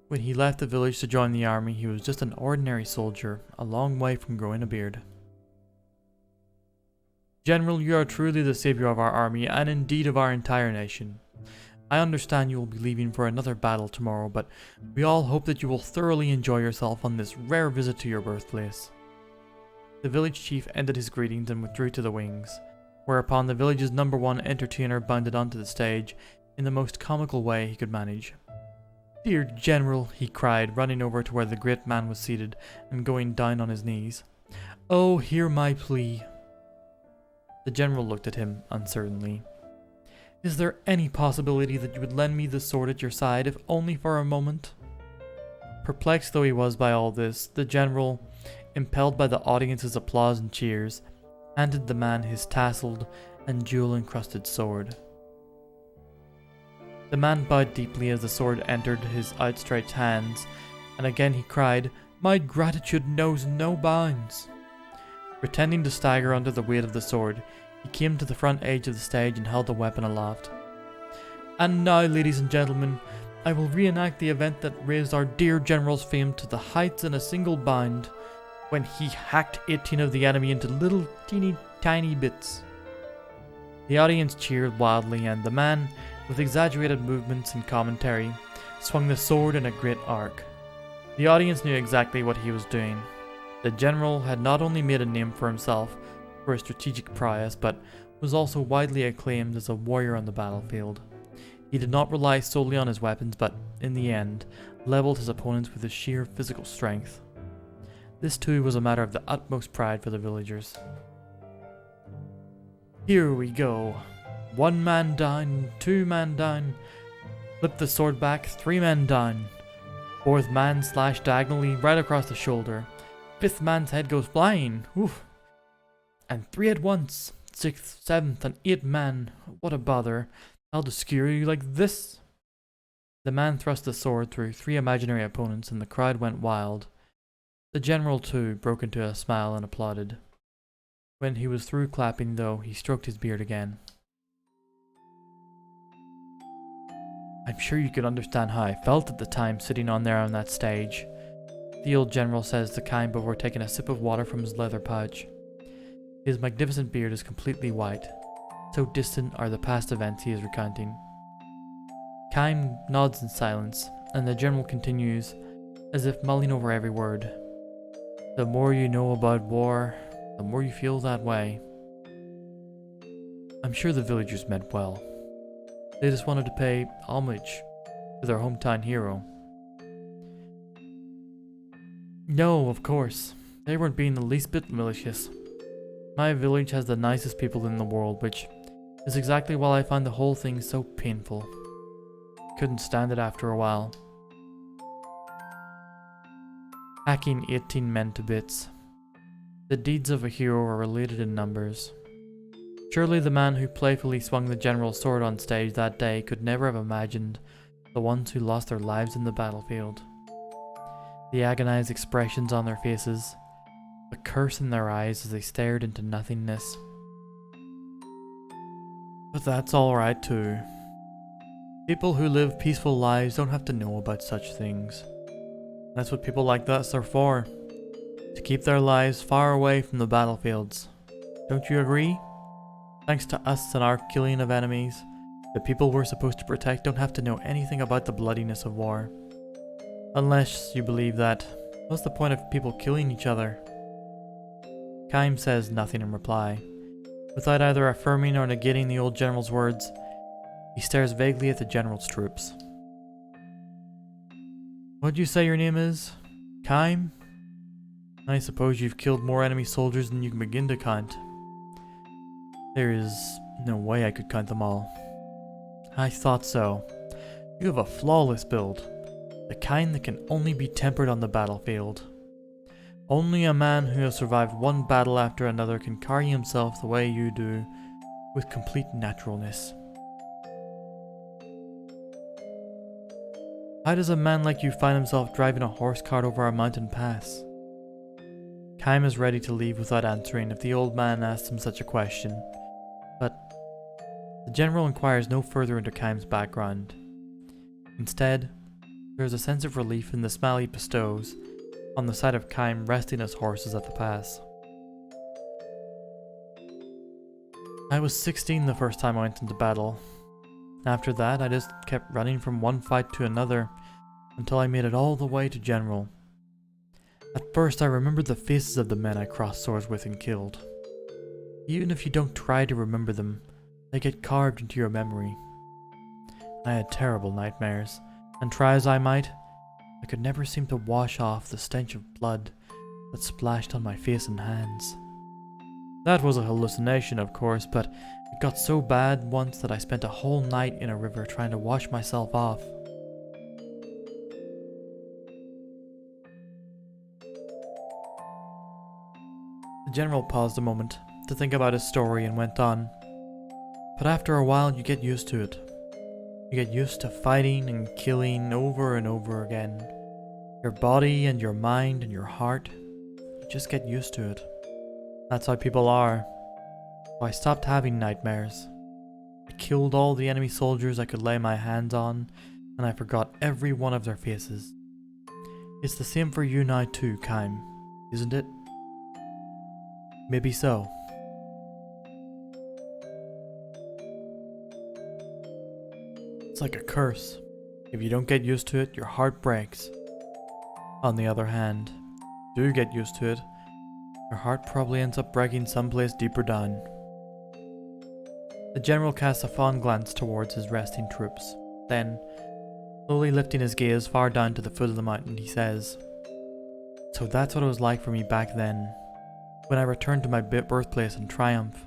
When he left the village to join the army, he was just an ordinary soldier, a long way from growing a beard. General, you are truly the savior of our army, and indeed of our entire nation. I understand you will be leaving for another battle tomorrow, but we all hope that you will thoroughly enjoy yourself on this rare visit to your birthplace. The village chief ended his greetings and withdrew to the wings, whereupon the village's #1 entertainer bounded onto the stage in the most comical way he could manage. "Dear General," he cried, running over to where the great man was seated and going down on his knees. "Oh, hear my plea." The general looked at him uncertainly. "Is there any possibility that you would lend me the sword at your side, if only for a moment?" Perplexed though he was by all this, the general, impelled by the audience's applause and cheers, handed the man his tasseled and jewel-encrusted sword. The man bowed deeply as the sword entered his outstretched hands, and again he cried, "My gratitude knows no bounds." Pretending to stagger under the weight of the sword, he came to the front edge of the stage and held the weapon aloft. "And now, ladies and gentlemen, I will reenact the event that raised our dear general's fame to the heights in a single bound, when he hacked 18 of the enemy into little teeny tiny bits." The audience cheered wildly, and the man, with exaggerated movements and commentary, swung the sword in a great arc. The audience knew exactly what he was doing. The general had not only made a name for himself for his strategic prowess, but was also widely acclaimed as a warrior on the battlefield. He did not rely solely on his weapons, but, in the end, leveled his opponents with his sheer physical strength. This too was a matter of the utmost pride for the villagers. "Here we go. 1 man down, 2 men down. Flip the sword back, 3 men down. 4th man slashed diagonally right across the shoulder. 5th man's head goes flying. Oof. And 3 at once. 6th, 7th, and 8th man. What a bother. I'll just skewer you like this." The man thrust the sword through 3 imaginary opponents, and the crowd went wild. The general, too, broke into a smile and applauded. When he was through clapping, though, he stroked his beard again. "I'm sure you could understand how I felt at the time sitting on there on that stage," the old general says to Kime before taking a sip of water from his leather pouch. His magnificent beard is completely white. So distant are the past events he is recounting. Kime nods in silence, and the general continues, as if mulling over every word. "The more you know about war, the more you feel that way." I'm sure the villagers meant well. They just wanted to pay homage to their hometown hero. No, of course. They weren't being the least bit malicious. My village has the nicest people in the world, which is exactly why I find the whole thing so painful. Couldn't stand it after a while. Hacking 18 men to bits. The deeds of a hero are related in numbers. Surely the man who playfully swung the general's sword on stage that day could never have imagined the ones who lost their lives in the battlefield. The agonized expressions on their faces, the curse in their eyes as they stared into nothingness. But that's alright too. People who live peaceful lives don't have to know about such things. That's what people like us are for. To keep their lives far away from the battlefields. Don't you agree? Thanks to us and our killing of enemies, the people we're supposed to protect don't have to know anything about the bloodiness of war. Unless you believe that, what's the point of people killing each other? Kaim says nothing in reply. Without either affirming or negating the old general's words, he stares vaguely at the general's troops. What'd you say your name is? Kaim? I suppose you've killed more enemy soldiers than you can begin to count. There is no way I could count them all. I thought so. You have a flawless build. The kind that can only be tempered on the battlefield. Only a man who has survived one battle after another can carry himself the way you do, with complete naturalness. How does a man like you find himself driving a horse cart over a mountain pass? Kaim is ready to leave without answering if the old man asks him such a question, but the general inquires no further into Kaim's background. Instead, there is a sense of relief in the smile he bestows on the sight of Kaim resting his horses at the pass. I was 16 the first time I went into battle. After that, I just kept running from one fight to another until I made it all the way to General. At first, I remembered the faces of the men I crossed swords with and killed. Even if you don't try to remember them, they get carved into your memory. I had terrible nightmares, and try as I might, I could never seem to wash off the stench of blood that splashed on my face and hands. That was a hallucination, of course, but it got so bad once that I spent a whole night in a river trying to wash myself off. The general paused a moment to think about his story and went on. But after a while, you get used to it. You get used to fighting and killing over and over again. Your body and your mind and your heart, you just get used to it. That's how people are. So I stopped having nightmares. I killed all the enemy soldiers I could lay my hands on, and I forgot every one of their faces. It's the same for you now too, Kaim, isn't it? Maybe so. It's like a curse. If you don't get used to it, your heart breaks. On the other hand, do get used to it, your heart probably ends up breaking someplace deeper down. The general casts a fond glance towards his resting troops. Then, slowly lifting his gaze far down to the foot of the mountain, he says, "So that's what it was like for me back then, when I returned to my birthplace in triumph."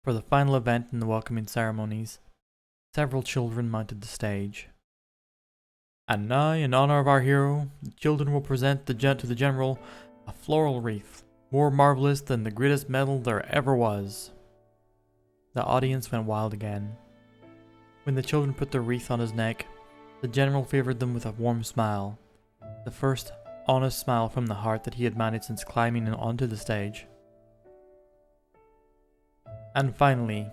For the final event in the welcoming ceremonies, several children mounted the stage. And now, in honor of our hero, the children will present to the general a floral wreath, more marvelous than the greatest medal there ever was. The audience went wild again. When the children put the wreath on his neck, the general favored them with a warm smile, the first honest smile from the heart that he had managed since climbing onto the stage. And finally,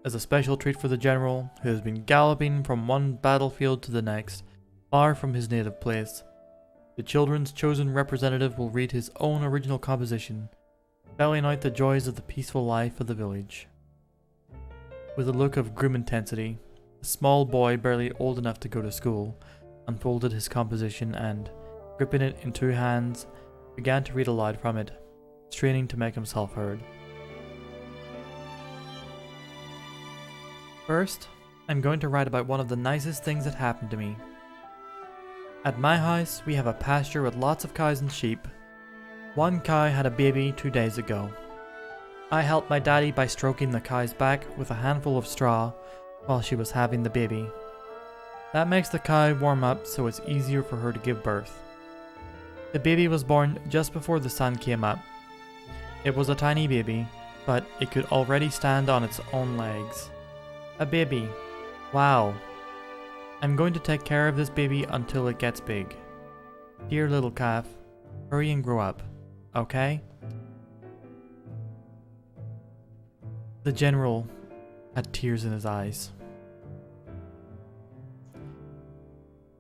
as a special treat for the general, who has been galloping from one battlefield to the next, far from his native place, the children's chosen representative will read his own original composition, spelling out the joys of the peaceful life of the village. With a look of grim intensity, a small boy barely old enough to go to school unfolded his composition and, gripping it in two hands, began to read aloud from it, straining to make himself heard. First, I'm going to write about one of the nicest things that happened to me. At my house, we have a pasture with lots of cows and sheep. One cow had a baby 2 days ago. I helped my daddy by stroking the cow's back with a handful of straw while she was having the baby. That makes the cow warm up so it's easier for her to give birth. The baby was born just before the sun came up. It was a tiny baby, but it could already stand on its own legs. A baby. Wow. I'm going to take care of this baby until it gets big. Dear little calf, hurry and grow up, okay? The general had tears in his eyes.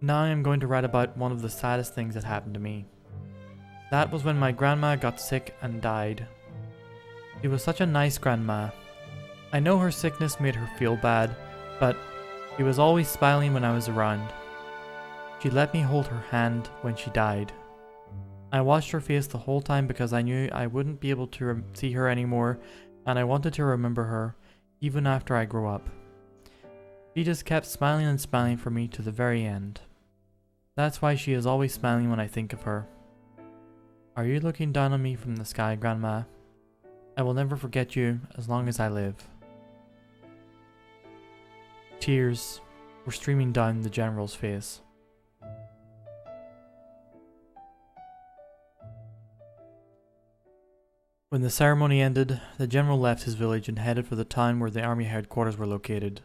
Now I am going to write about one of the saddest things that happened to me. That was when my grandma got sick and died. She was such a nice grandma. I know her sickness made her feel bad, but she was always smiling when I was around. She let me hold her hand when she died. I watched her face the whole time because I knew I wouldn't be able to see her anymore, and I wanted to remember her, even after I grew up. She just kept smiling and smiling for me to the very end. That's why she is always smiling when I think of her. Are you looking down on me from the sky, Grandma? I will never forget you as long as I live. Tears were streaming down the general's face. When the ceremony ended, the general left his village and headed for the town where the army headquarters were located.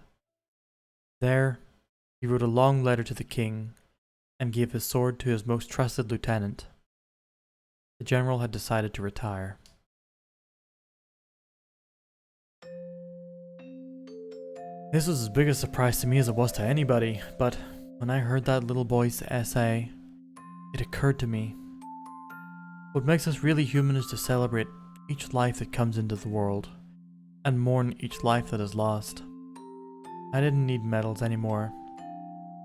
There, he wrote a long letter to the king and gave his sword to his most trusted lieutenant. The general had decided to retire. This was as big a surprise to me as it was to anybody, but when I heard that little boy's essay, it occurred to me. What makes us really human is to celebrate each life that comes into the world, and mourn each life that is lost. I didn't need medals anymore.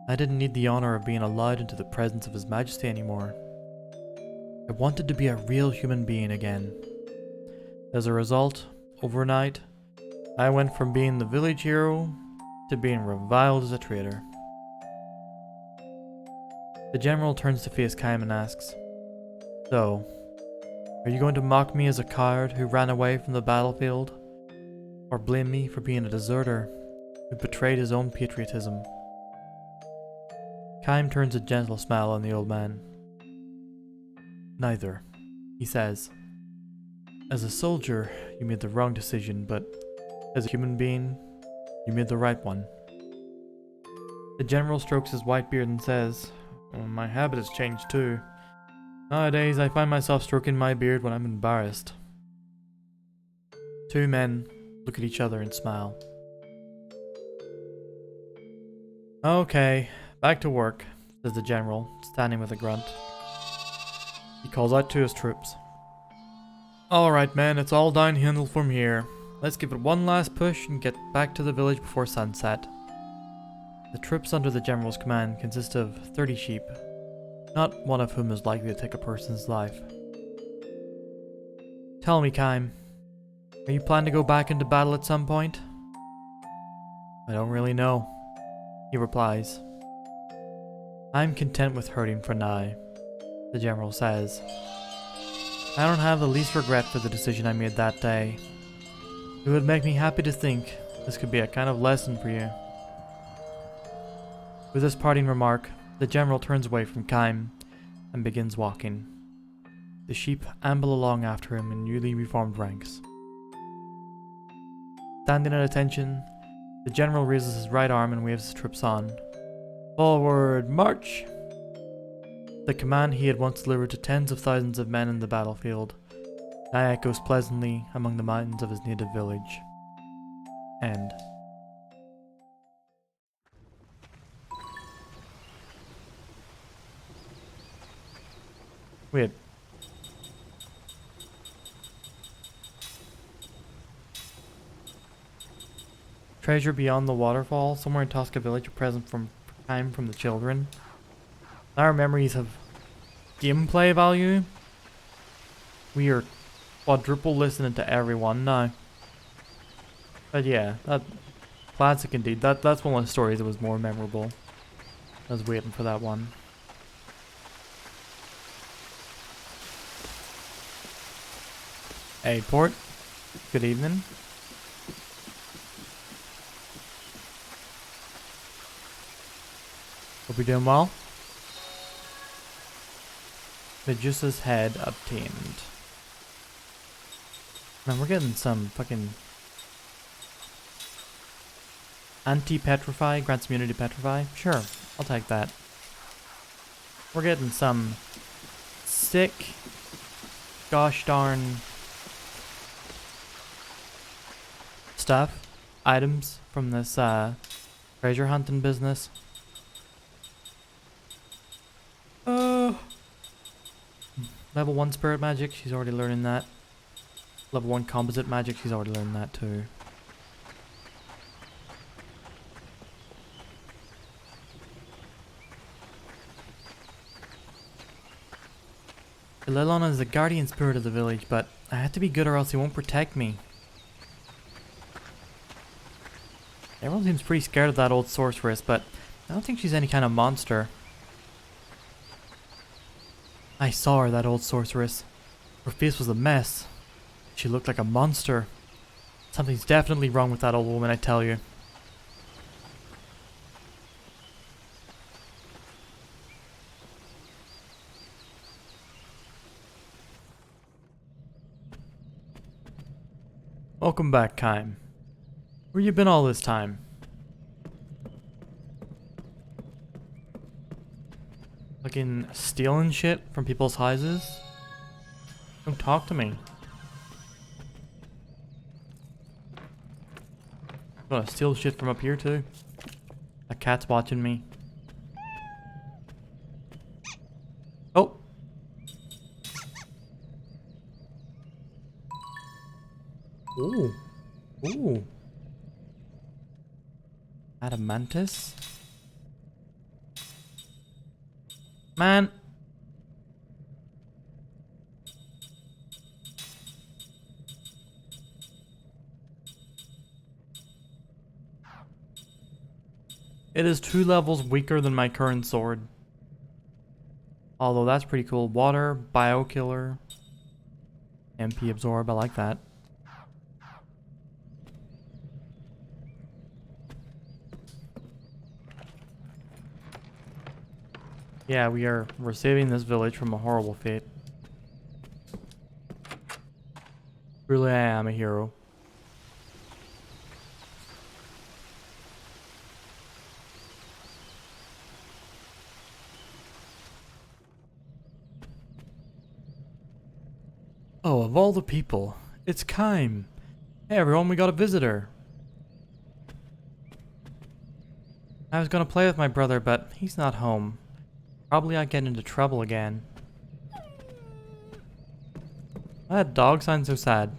I didn't need the honor of being allowed into the presence of His Majesty anymore. I wanted to be a real human being again. As a result, overnight, I went from being the village hero to being reviled as a traitor. The general turns to face Kaim and asks, "So, are you going to mock me as a coward who ran away from the battlefield? Or blame me for being a deserter who betrayed his own patriotism?" Kaim turns a gentle smile on the old man. "Neither," he says. "As a soldier, you made the wrong decision, but as a human being, you made the right one." The general strokes his white beard and says, "Well, my habit has changed too. Nowadays, I find myself stroking my beard when I'm embarrassed." Two men look at each other and smile. "Okay, back to work," says the general, standing with a grunt. He calls out to his troops. "Alright men, it's all downhill from here. Let's give it one last push and get back to the village before sunset." The troops under the general's command consist of 30 sheep, not one of whom is likely to take a person's life. "Tell me, Kaim, are you planning to go back into battle at some point?" "I don't really know," he replies. "I'm content with hurting for now," the general says. "I don't have the least regret for the decision I made that day. It would make me happy to think this could be a kind of lesson for you." With this parting remark, the general turns away from Kaim and begins walking. The sheep amble along after him in newly reformed ranks. Standing at attention, the general raises his right arm and waves his troops on. "Forward, march!" The command he had once delivered to tens of thousands of men in the battlefield now echoes pleasantly among the mountains of his native village. End. Wait. Treasure beyond the waterfall, somewhere in Tosca Village, a present from time from the children. Our memories have gameplay value. We are quadruple listening to everyone now. But yeah, Classic indeed. That's one of the stories that was more memorable. I was waiting for that one. Hey, Port. Good evening. Hope you're doing well. Medusa's head obtained. Man, we're getting some fucking anti-petrify, grants immunity to petrify. Sure, I'll take that. We're getting some sick, gosh darn stuff, items from this treasure hunting business. Level 1 spirit magic, she's already learning that. Level 1 composite magic, she's already learned that too. Lilona is the guardian spirit of the village, but I have to be good or else he won't protect me. Everyone seems pretty scared of that old sorceress, but I don't think she's any kind of monster. I saw her, that old sorceress. Her face was a mess. She looked like a monster. Something's definitely wrong with that old woman, I tell you. Welcome back, Kime. Where you been all this time? Fucking stealing shit from people's houses? Don't talk to me. Gonna steal shit from up here too. A cat's watching me. Oh! Ooh. Ooh. Adamantus? Man. It is 2 levels weaker than my current sword. Although that's pretty cool. Water, bio killer, MP absorb, I like that. Yeah, we're saving this village from a horrible fate. Really, I am a hero. Oh, of all the people, it's Kime. Hey everyone, we got a visitor. I was gonna play with my brother, but he's not home. Probably I'd get into trouble again. That dog sounds so sad.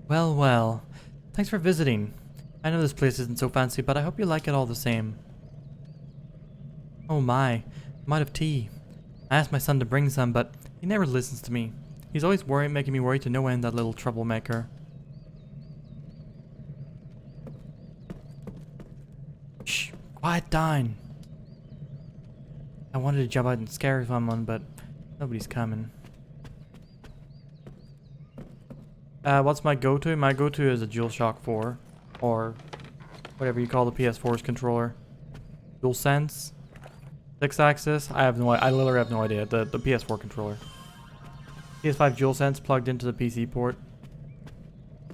Well, well. Thanks for visiting. I know this place isn't so fancy, but I hope you like it all the same. Oh my, might have tea. I asked my son to bring some, but he never listens to me. He's always making me worry to no end, that little troublemaker. Shh, quiet down. I wanted to jump out and scare someone, but nobody's coming. What's my go-to? My go-to is a DualShock 4, or whatever you call the PS4's controller. DualSense, 6-axis. I literally have no idea. The PS4 controller. PS5 DualSense plugged into the PC port,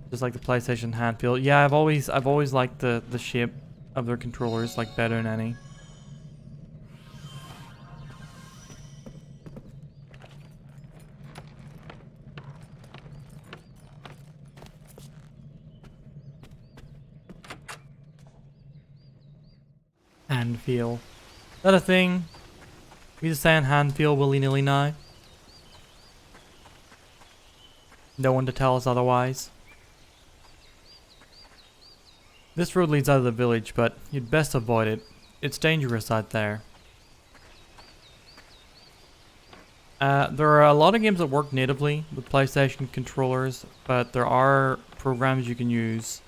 just like the PlayStation hand feel. Yeah, I've always liked the shape of their controllers like better than any. Hand feel. Is that a thing? We just saying hand feel willy-nilly now? No one to tell us otherwise. This road leads out of the village, but you'd best avoid it. It's dangerous out there. There are a lot of games that work natively with PlayStation controllers, but there are programs you can use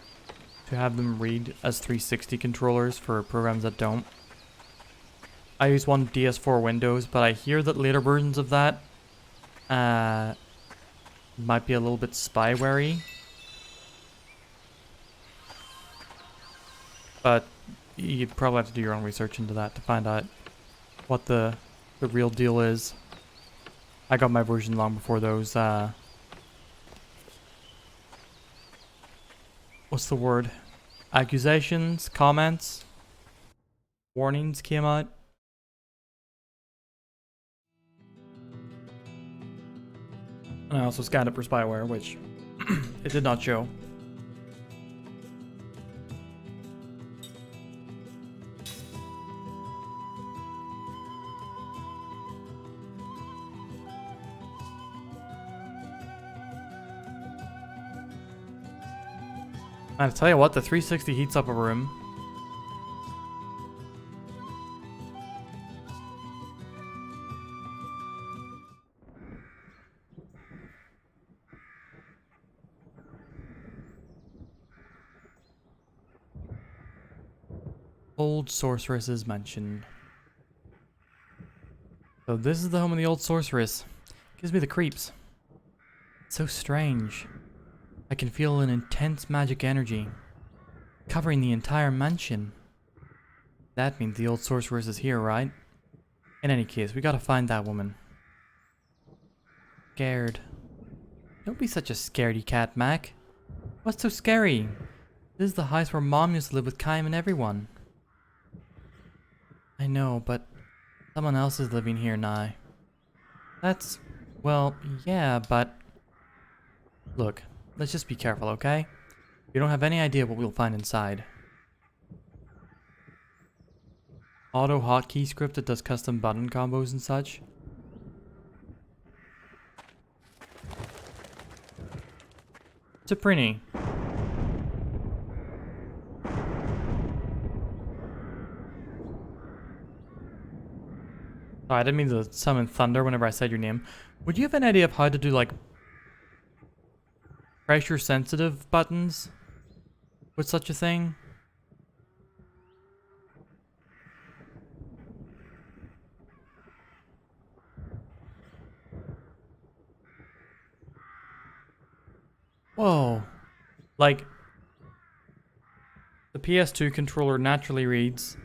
to have them read as 360 controllers for programs that don't. I use one DS4 Windows, but I hear that later versions of that might be a little bit spyware-y. But you'd probably have to do your own research into that to find out what the real deal is. I got my version long before those, what's the word? Accusations, comments, warnings came out. And I also scanned it for spyware, which it did not show. I tell you what, the 360 heats up a room. Old Sorceress's Mansion. So this is the home of the old sorceress. Gives me the creeps. It's so strange. I can feel an intense magic energy covering the entire mansion. That means the old sorceress is here, right? In any case, we gotta find that woman. Scared. Don't be such a scaredy cat, Mac. What's so scary? This is the house where Mom used to live with Kaim and everyone. I know, but someone else is living here now. That's... well, yeah, but... Look, let's just be careful, okay? You don't have any idea what we'll find inside. Auto hotkey script that does custom button combos and such. It's a pretty. Oh, I didn't mean to summon thunder whenever I said your name. Would you have an idea of how to do, like, pressure sensitive buttons with such a thing? Whoa. Like, the PS2 controller naturally reads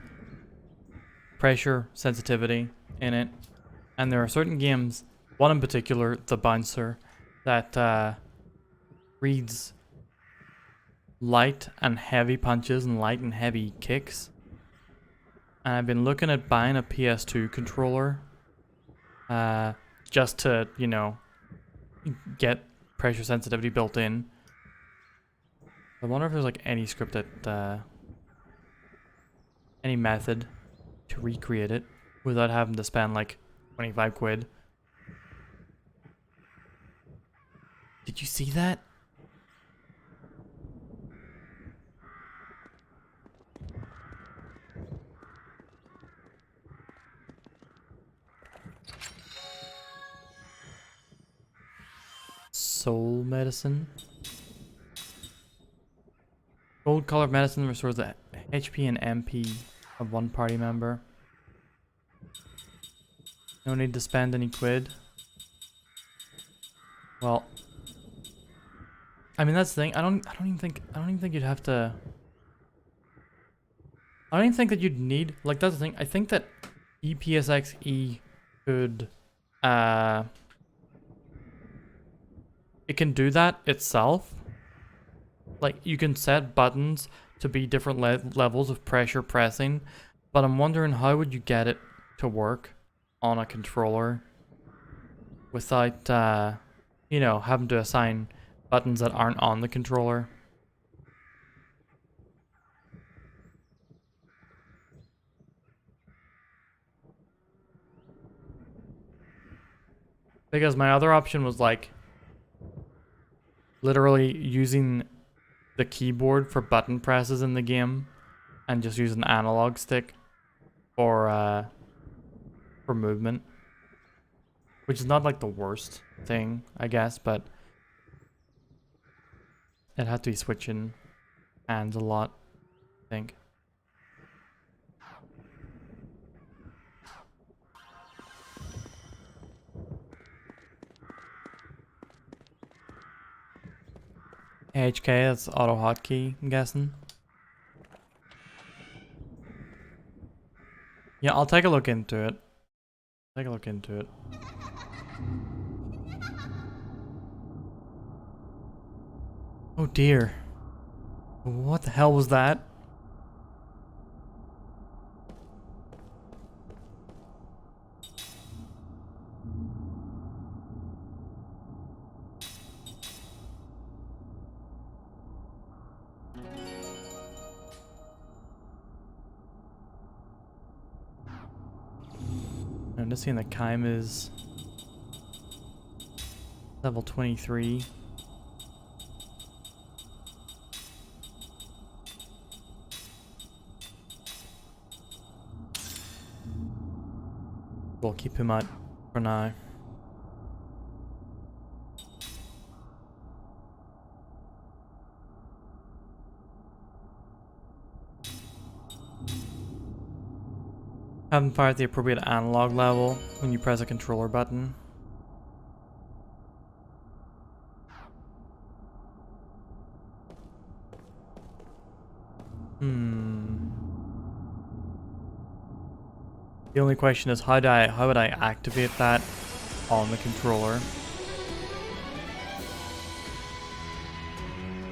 pressure sensitivity in it, and there are certain games, one in particular, the Bouncer, that reads light and heavy punches and light and heavy kicks. And I've been looking at buying a PS2 controller just to, you know, get pressure sensitivity built in. I wonder if there's like any script that any method to recreate it without having to spend like 25 quid. Did you see that? Soul medicine. Gold colored medicine restores the HP and MP of one party member. No need to spend any quid. Well, I mean that's the thing. I don't even think you'd have to. I don't even think that you'd need, like, that's the thing. I think that EPSXE could it can do that itself. Like, you can set buttons to be different levels of pressure pressing, but I'm wondering how would you get it to work on a controller without, you know, having to assign buttons that aren't on the controller. Because my other option was like literally using the keyboard for button presses in the game and just use an analog stick for movement, which is not like the worst thing, I guess, but it had to be switching hands a lot, I think. HK, that's auto hotkey, I'm guessing. Yeah, I'll take a look into it. Take a look into it. Oh dear. What the hell was that? I'm just seeing that Kaim is level 23. We'll keep him up for now. Haven't fired the appropriate analog level when you press a controller button. The only question is how would I activate that on the controller?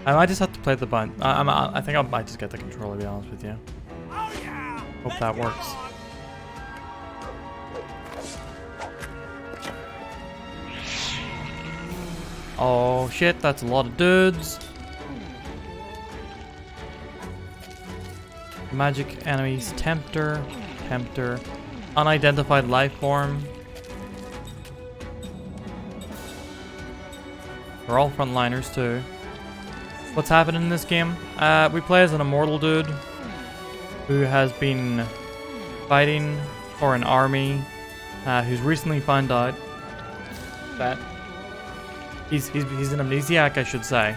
I might just have to play the button. I think I might just get the controller, to be honest with you. Oh yeah! Hope that works. Oh shit, that's a lot of dudes. Magic enemies, Tempter, unidentified life form. We're all frontliners too. What's happening in this game? We play as an immortal dude who has been fighting for an army, who's recently found out that he's an amnesiac, I should say,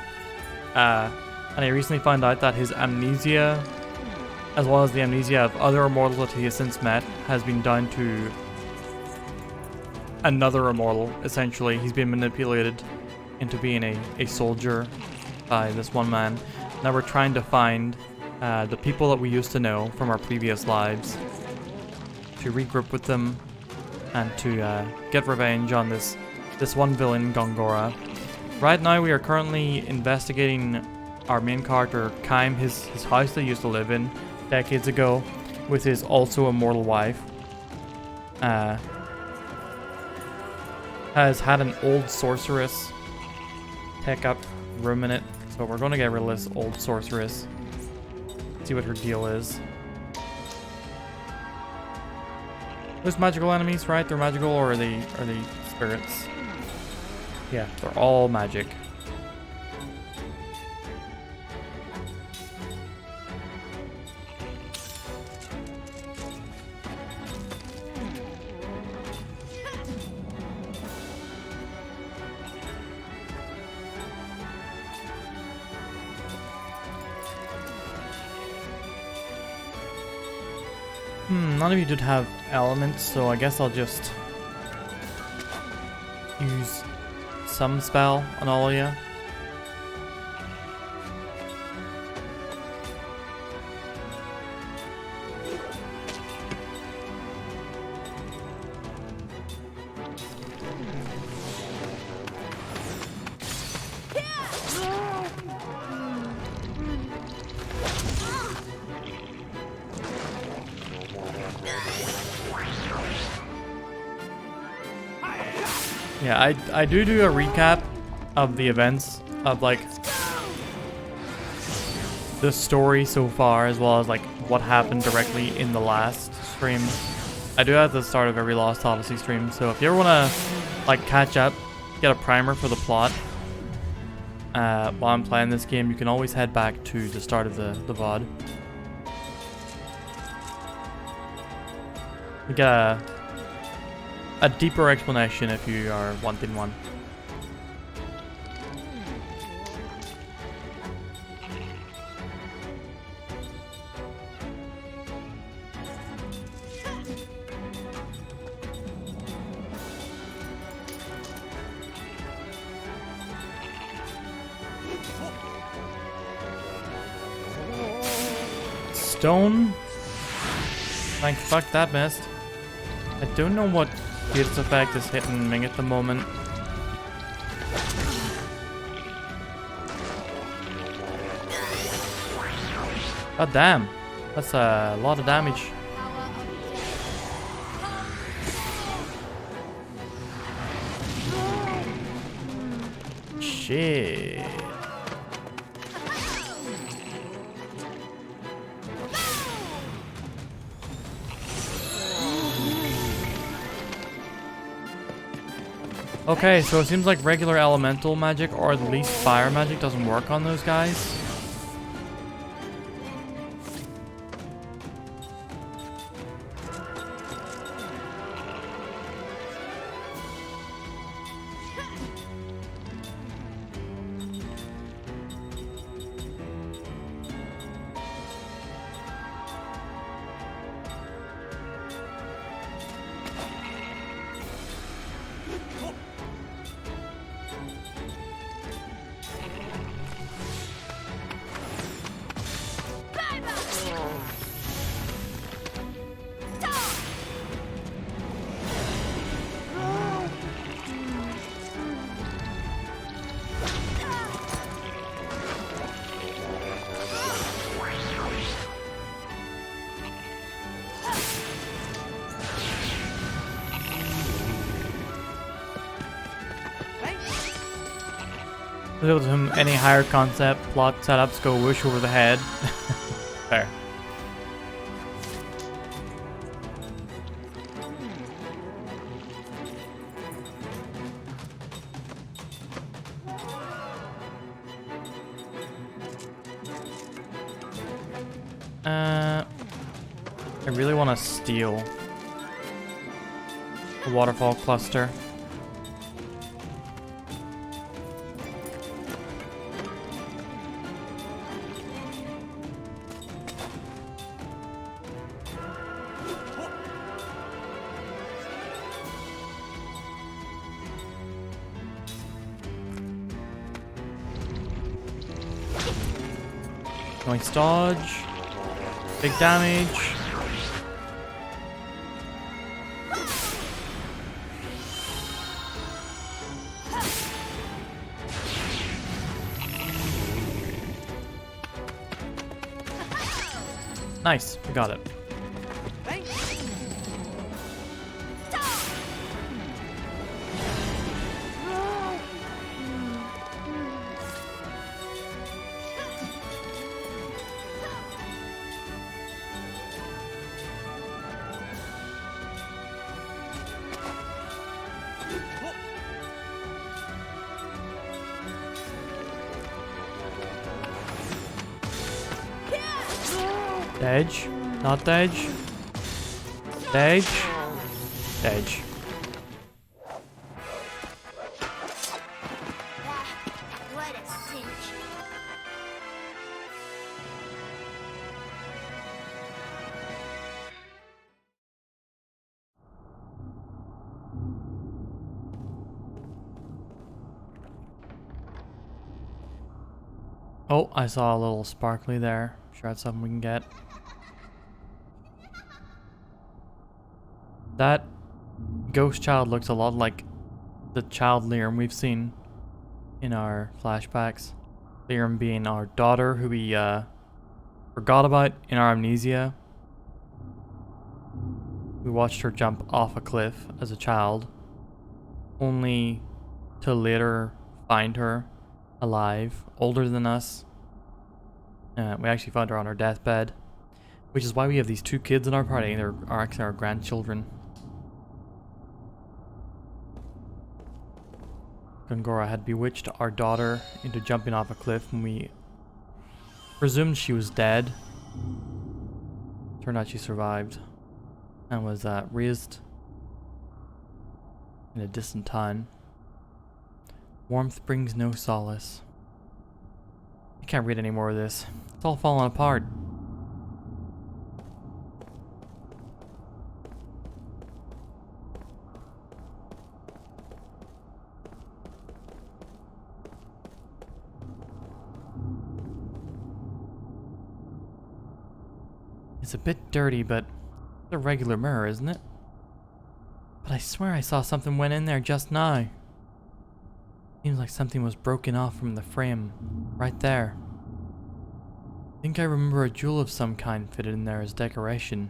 and he recently found out that his amnesia, as well as the amnesia of other immortals that he has since met, has been down to another immortal. Essentially, he's been manipulated into being a soldier by this one man. Now we're trying to find the people that we used to know from our previous lives, to regroup with them and to get revenge on this one villain, Gongora. Right now we are currently investigating our main character, Kaim, his house that he used to live in decades ago with his also immortal wife. Has had an old sorceress take up room in it, so we're going to get rid of this old sorceress, see what her deal is. There's magical enemies, right? They're magical, or are they spirits? Yeah, they're all magic. None of you did have elements, so I guess I'll just use some spell on all of you. Yeah, I do a recap of the events of like the story so far, as well as like what happened directly in the last stream. I do at the start of every Lost Odyssey stream, so if you ever want to like catch up, get a primer for the plot while I'm playing this game, you can always head back to the start of the VOD. You get a deeper explanation if you are wanting one. stone. Like, fuck, that missed. I don't know what its effect is hitting me at the moment. God damn. That's a lot of damage. Shit. Okay, so it seems like regular elemental magic, or at least fire magic, doesn't work on those guys. With him, any higher concept plot setups go whoosh over the head. Fair. I really want to steal the waterfall cluster. Nice dodge. Big damage. Nice, we got it. Edge, not edge. Edge. Edge. What a cinch. Oh, I saw a little sparkly there. Sure, that's something we can get. That ghost child looks a lot like the child Liam we've seen in our flashbacks. Liam being our daughter who we forgot about in our amnesia. We watched her jump off a cliff as a child, only to later find her alive, older than us. We actually found her on her deathbed, which is why we have these two kids in our party. They're actually our grandchildren. Gongora had bewitched our daughter into jumping off a cliff when we presumed she was dead. Turned out she survived and was raised in a distant time. Warmth brings no solace. I can't read any more of this. It's all falling apart. It's a bit dirty, but it's a regular mirror, isn't it? But I swear I saw something went in there just now. Seems like something was broken off from the frame. Right there. I think I remember a jewel of some kind fitted in there as decoration.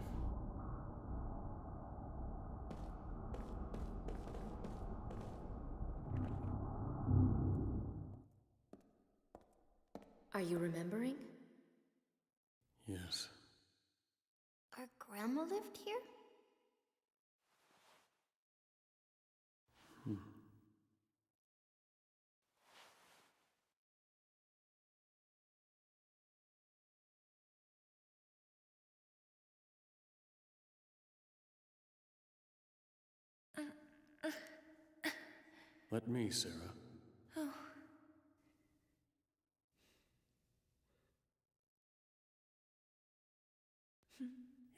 Are you remembering? Yes. Our grandma lived here? Let me, Sarah. Oh.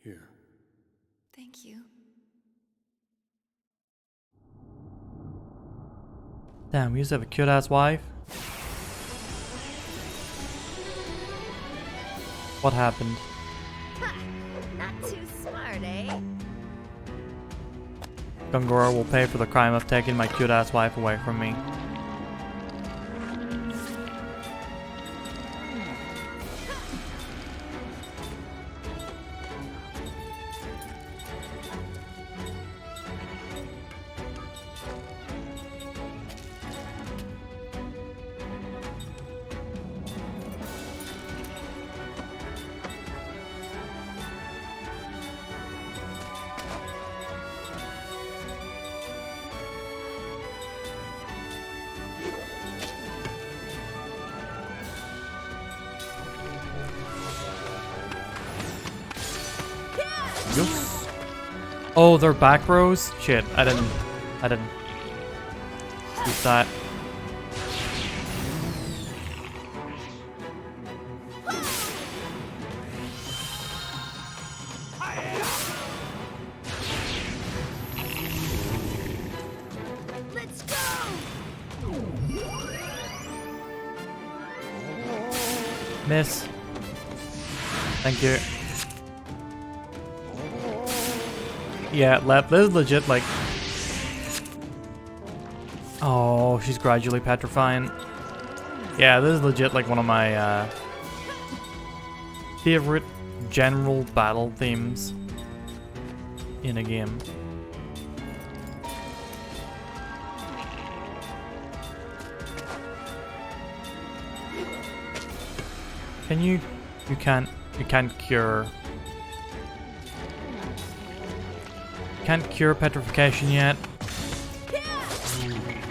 Here. Thank you. Damn, we used to have a cute ass wife. What happened? Not too smart, eh? Gungora will pay for the crime of taking my cute ass wife away from me. Oh, they're back rows? Shit, I didn't use that. Let's go! Miss. Thank you. Yeah, this is legit, like... Oh, she's gradually petrifying. Yeah, this is legit, like, one of my, favorite general battle themes in a game. Can you can't cure... Can't cure petrification yet.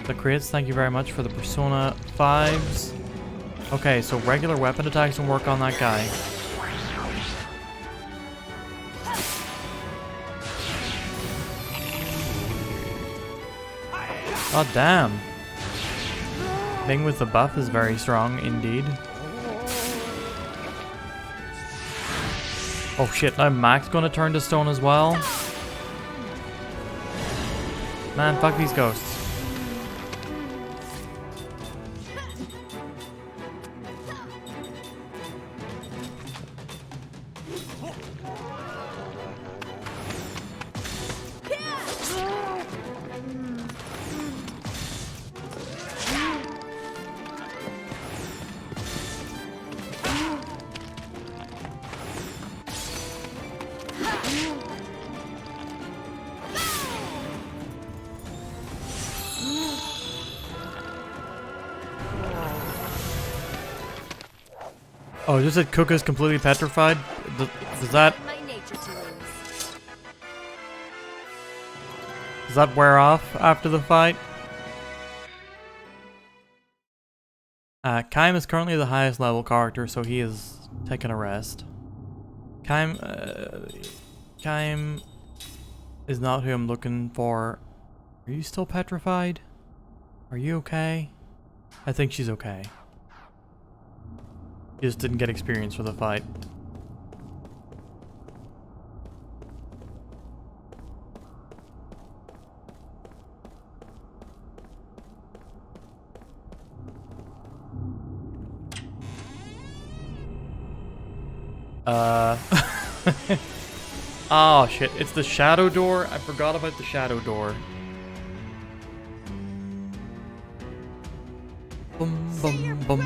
The crits, thank you very much for the Persona 5s. Okay, so regular weapon attacks will work on that guy. God damn. Thing with the buff is very strong indeed. Oh shit, now Mac's gonna turn to stone as well. Man, fuck these ghosts. Oh, just said Cook is completely petrified? Does that wear off after the fight? Kaim is currently the highest level character, so he is taking a rest. Kaim is not who I'm looking for. Are you still petrified? Are you okay? I think she's okay. She just didn't get experience for the fight. Oh shit, it's the shadow door. I forgot about the shadow door. Boom, boom, boom.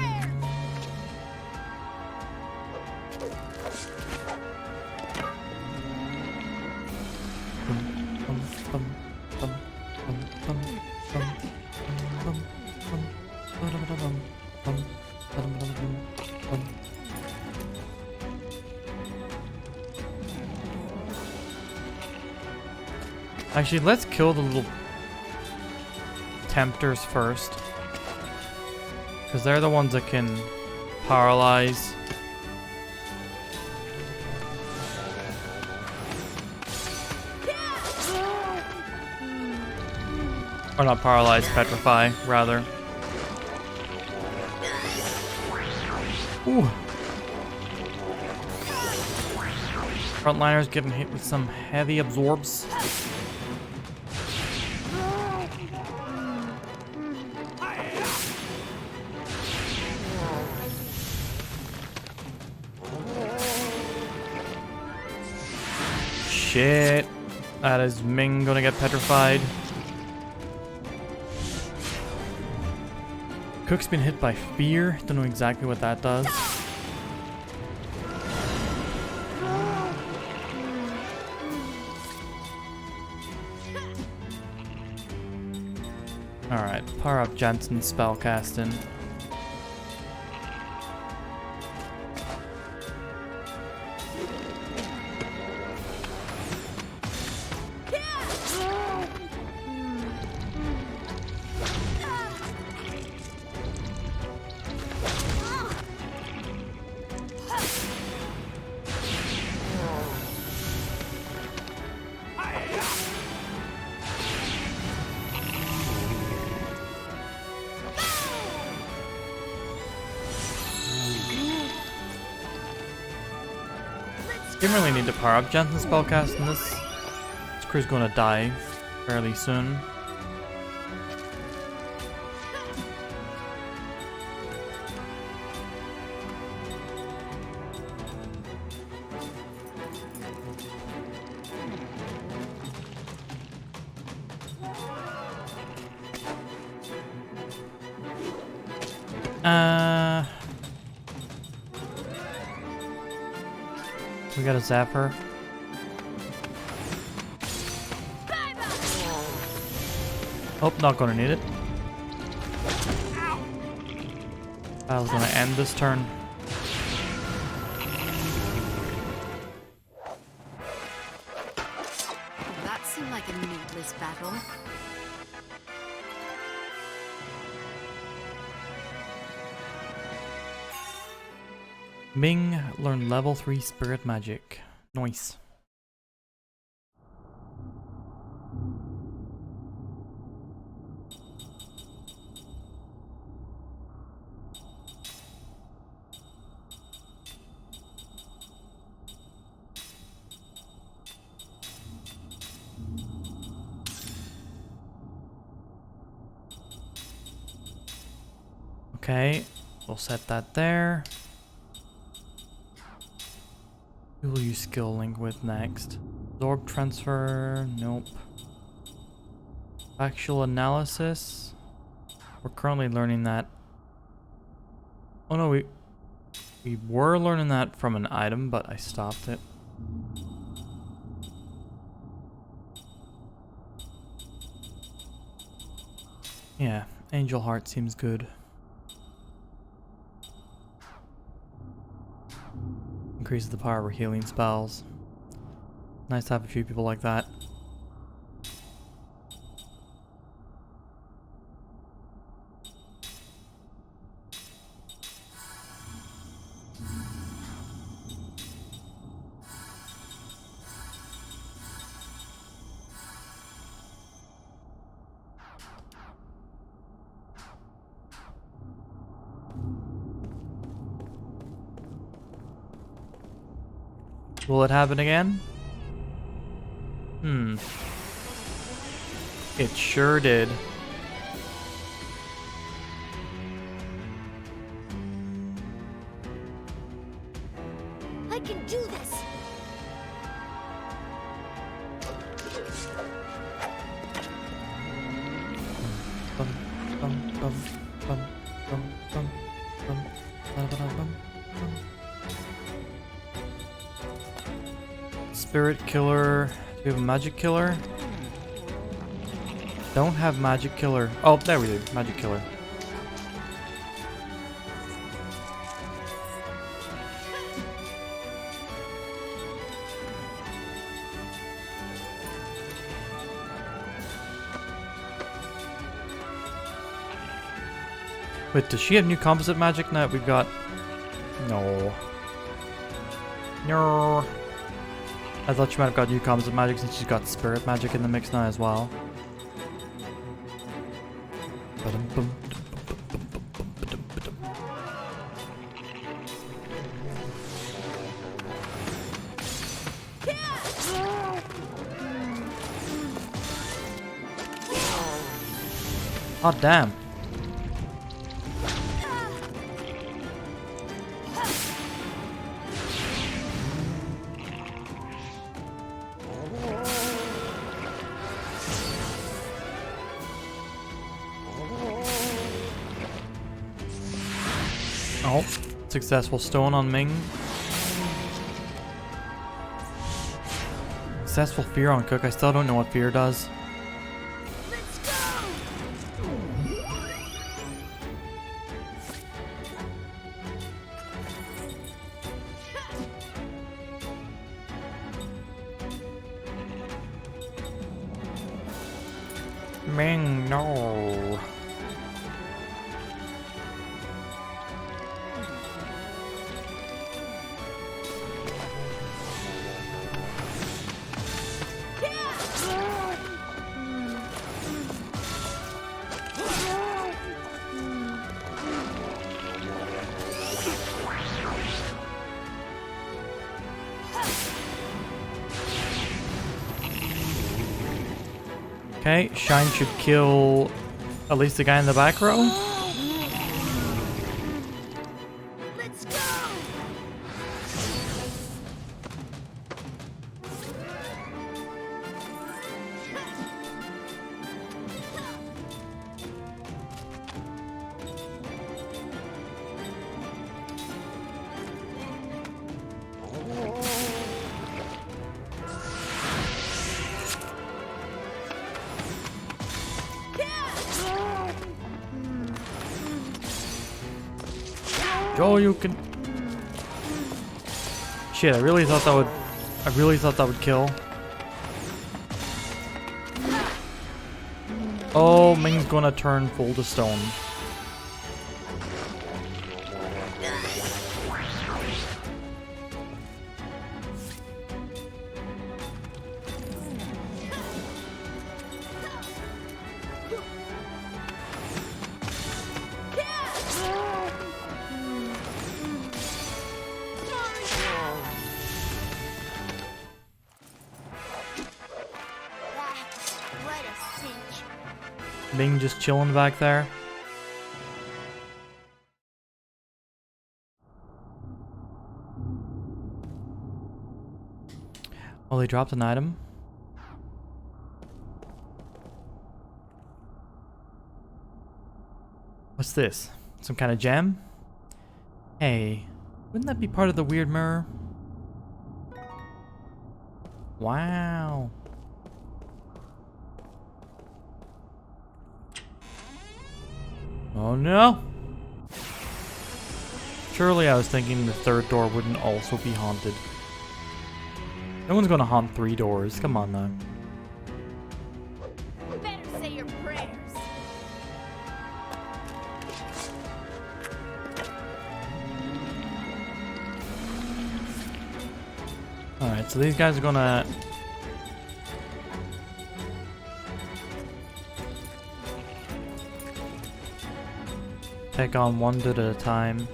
Actually, let's kill the little tempters first. Because they're the ones that can paralyze. Or not paralyze, petrify, rather. Ooh. Frontliners getting hit with some heavy absorbs. Shit. That is Ming gonna get petrified. Cook's been hit by fear. Don't know exactly what that does. Alright, power up Jensen's spellcasting. Didn't really need to power up Jensen's spellcasting this. This crew's gonna die fairly soon. We got a zapper. Oh, not gonna need it. Battle's gonna end this turn. That seemed like a needless battle. Ming learned level 3 spirit magic. Nice. Okay, we'll set that there. Who will you skill link with next? Absorb transfer? Nope. Factual analysis? We're currently learning that. Oh no, we were learning that from an item, but I stopped it. Yeah, Angel Heart seems good. Increases the power of our healing spells. Nice to have a few people like that. Will it happen again? It sure did. I can do this. bum, bum, bum, bum, bum, ba-da-ba-da-bum, bum. Spirit killer. Do we have a magic killer? Don't have magic killer. Oh, there we do. Magic killer. Wait, does she have new composite magic now? We've got... No. No. I thought she might have got new composite magic since she's got spirit magic in the mix now as well. Oh damn. Oh, successful stone on Ming. Successful fear on Cook. I still don't know what fear does. Let's go! Ming, no. Okay, Shine should kill at least the guy in the back row. Let's go! Oh, you can. Shit, I really thought that would kill. Oh, Ming's gonna turn full to stone. What a cinch. Ming just chilling back there. Oh, they dropped an item. What's this? Some kind of gem? Hey, wouldn't that be part of the weird mirror? Wow. Oh no! Surely I was thinking the third door wouldn't also be haunted. No one's gonna haunt 3 doors, come on now. Better say your prayers. Alright, so these guys are gonna... take on one dude at a time.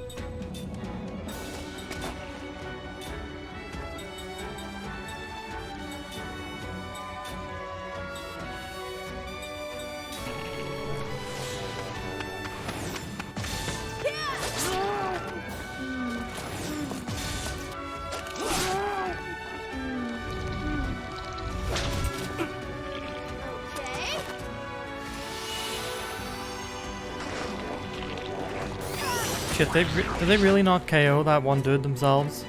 Okay. Shit, did they really not KO that one dude themselves?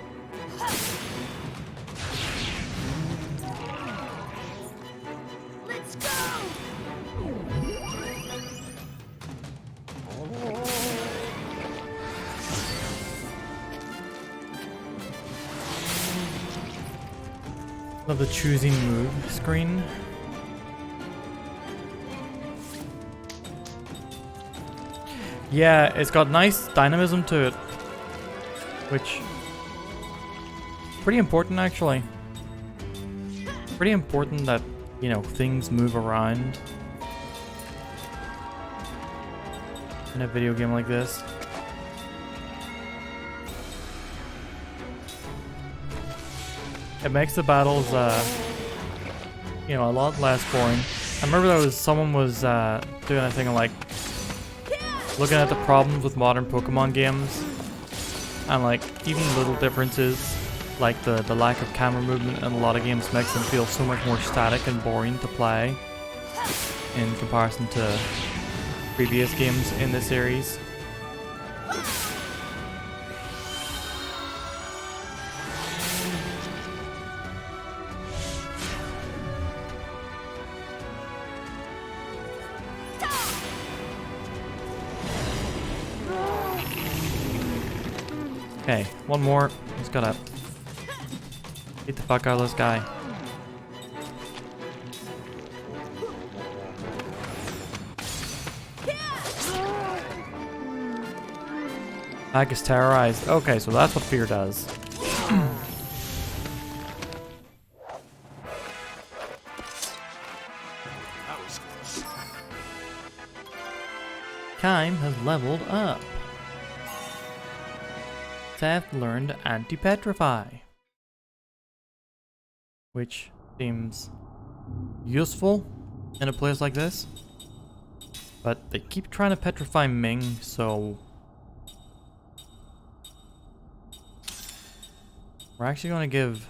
Let's go! Love the choosing move screen. Yeah, it's got nice dynamism to it, which is pretty important actually. Pretty important that, you know, things move around in a video game like this. It makes the battles, you know, a lot less boring. I remember someone was doing a thing like looking at the problems with modern Pokemon games, and like even little differences like the lack of camera movement in a lot of games makes them feel so much more static and boring to play in comparison to previous games in the series. Okay, one more. Just gotta get the fuck out of this guy. Bag is terrorized. Okay, so that's what fear does. Kime has leveled up. Seth learned anti-petrify, which seems useful in a place like this, but they keep trying to petrify Ming, so we're actually going to give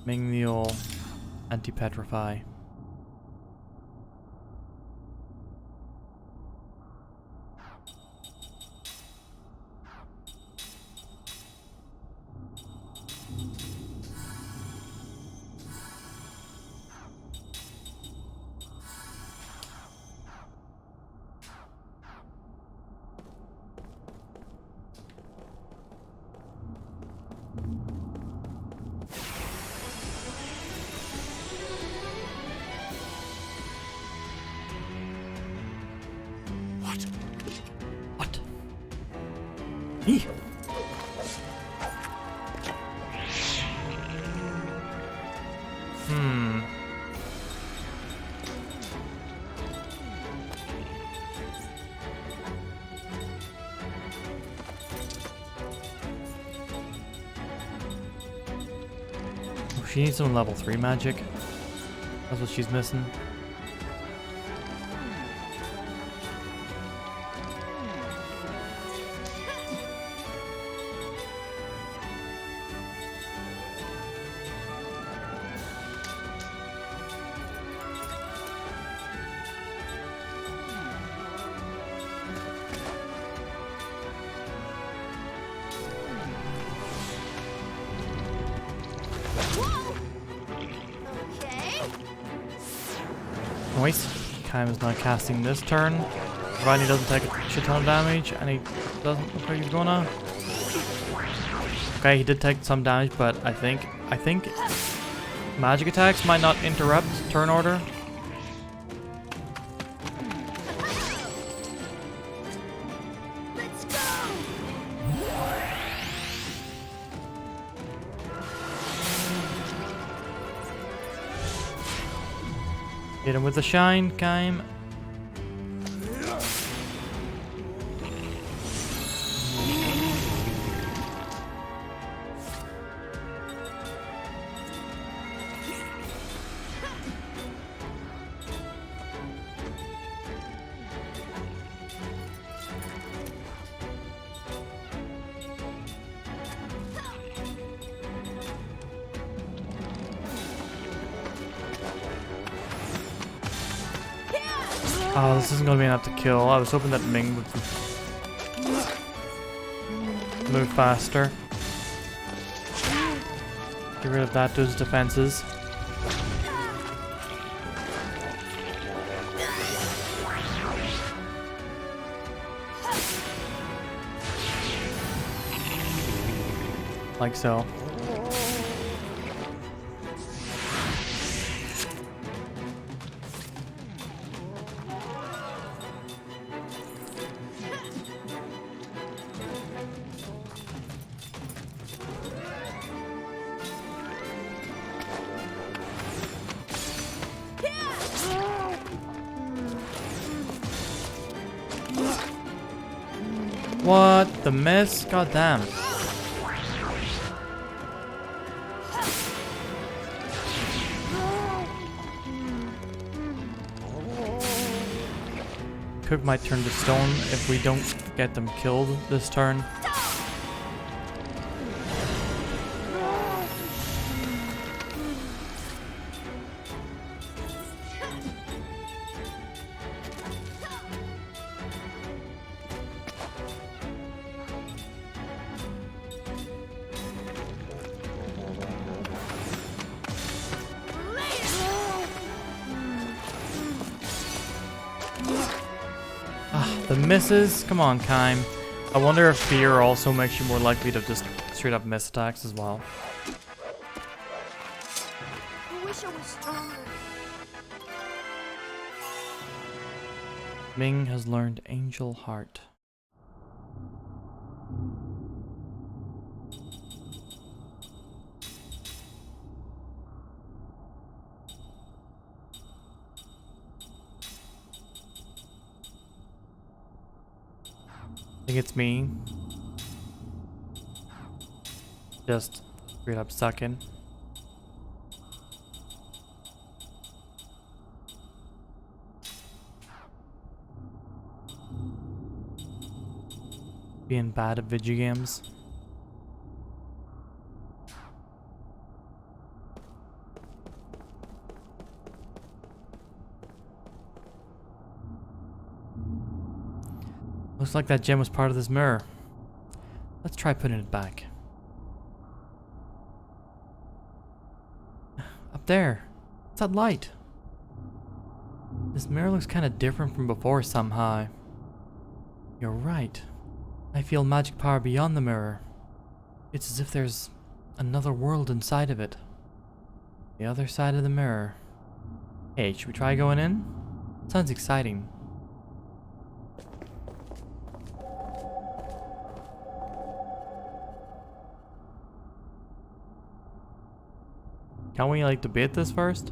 Ming the old anti-petrify. What? Eee. Oh, she needs some level 3 magic. That's what she's missing. Noise. Kime is not casting this turn. Provided he doesn't take a shit ton of damage, and he doesn't look like he's gonna. Okay, he did take some damage, but I think magic attacks might not interrupt turn order. Let's go! Hit him with the shine, Kime. Oh, this isn't gonna be enough to kill. I was hoping that Ming would Move faster. Get rid of that, those defenses. Like so. What the mess? God damn. Cook might turn to stone if we don't get them killed this turn. The misses? Come on, Kime. I wonder if fear also makes you more likely to just straight up miss attacks as well. I wish I was stronger. Ming has learned Angel Heart. I think it's me. Just straight up sucking. Being bad at video games. Looks like that gem was part of this mirror. Let's try putting it back. Up there. What's that light? This mirror looks kind of different from before somehow. You're right. I feel magic power beyond the mirror. It's as if there's another world inside of it. The other side of the mirror. Hey, should we try going in? Sounds exciting. Can we like debate this first?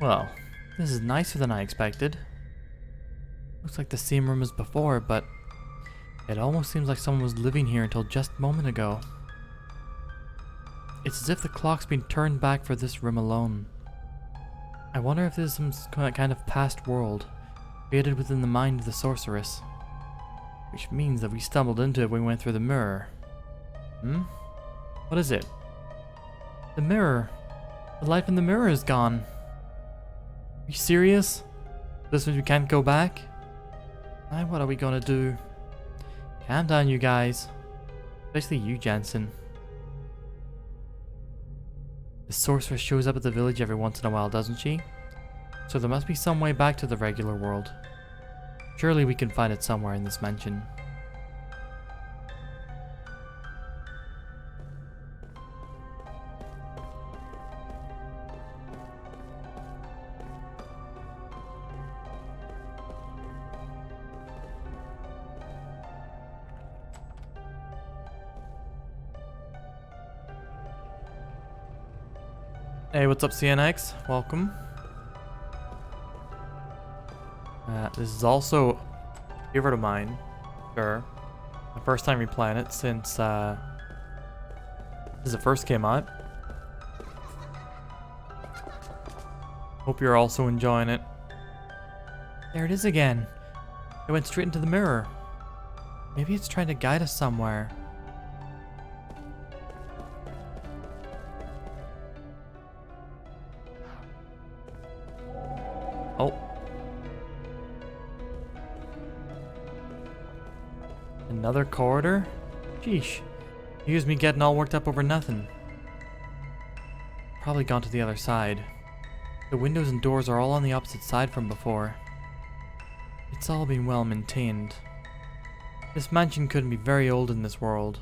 Well, this is nicer than I expected. Looks like the same room as before, but it almost seems like someone was living here until just a moment ago. It's as if the clock's been turned back for this room alone. I wonder if this is some kind of past world, created within the mind of the sorceress. Which means that we stumbled into it when we went through the mirror. What is it? The mirror. The light in the mirror is gone. Are you serious? This means we can't go back? What are we gonna do? Calm down, you guys. Especially you, Jensen. The sorceress shows up at the village every once in a while, doesn't she? So there must be some way back to the regular world. Surely we can find it somewhere in this mansion. Hey, what's up, CNX? Welcome. This is also a favorite of mine. Sure. The first time replaying it since it first came out. Hope you're also enjoying it. There it is again. It went straight into the mirror. Maybe it's trying to guide us somewhere. Oh. Another corridor? Sheesh. Here's me getting all worked up over nothing. Probably gone to the other side. The windows and doors are all on the opposite side from before. It's all been well maintained. This mansion couldn't be very old in this world.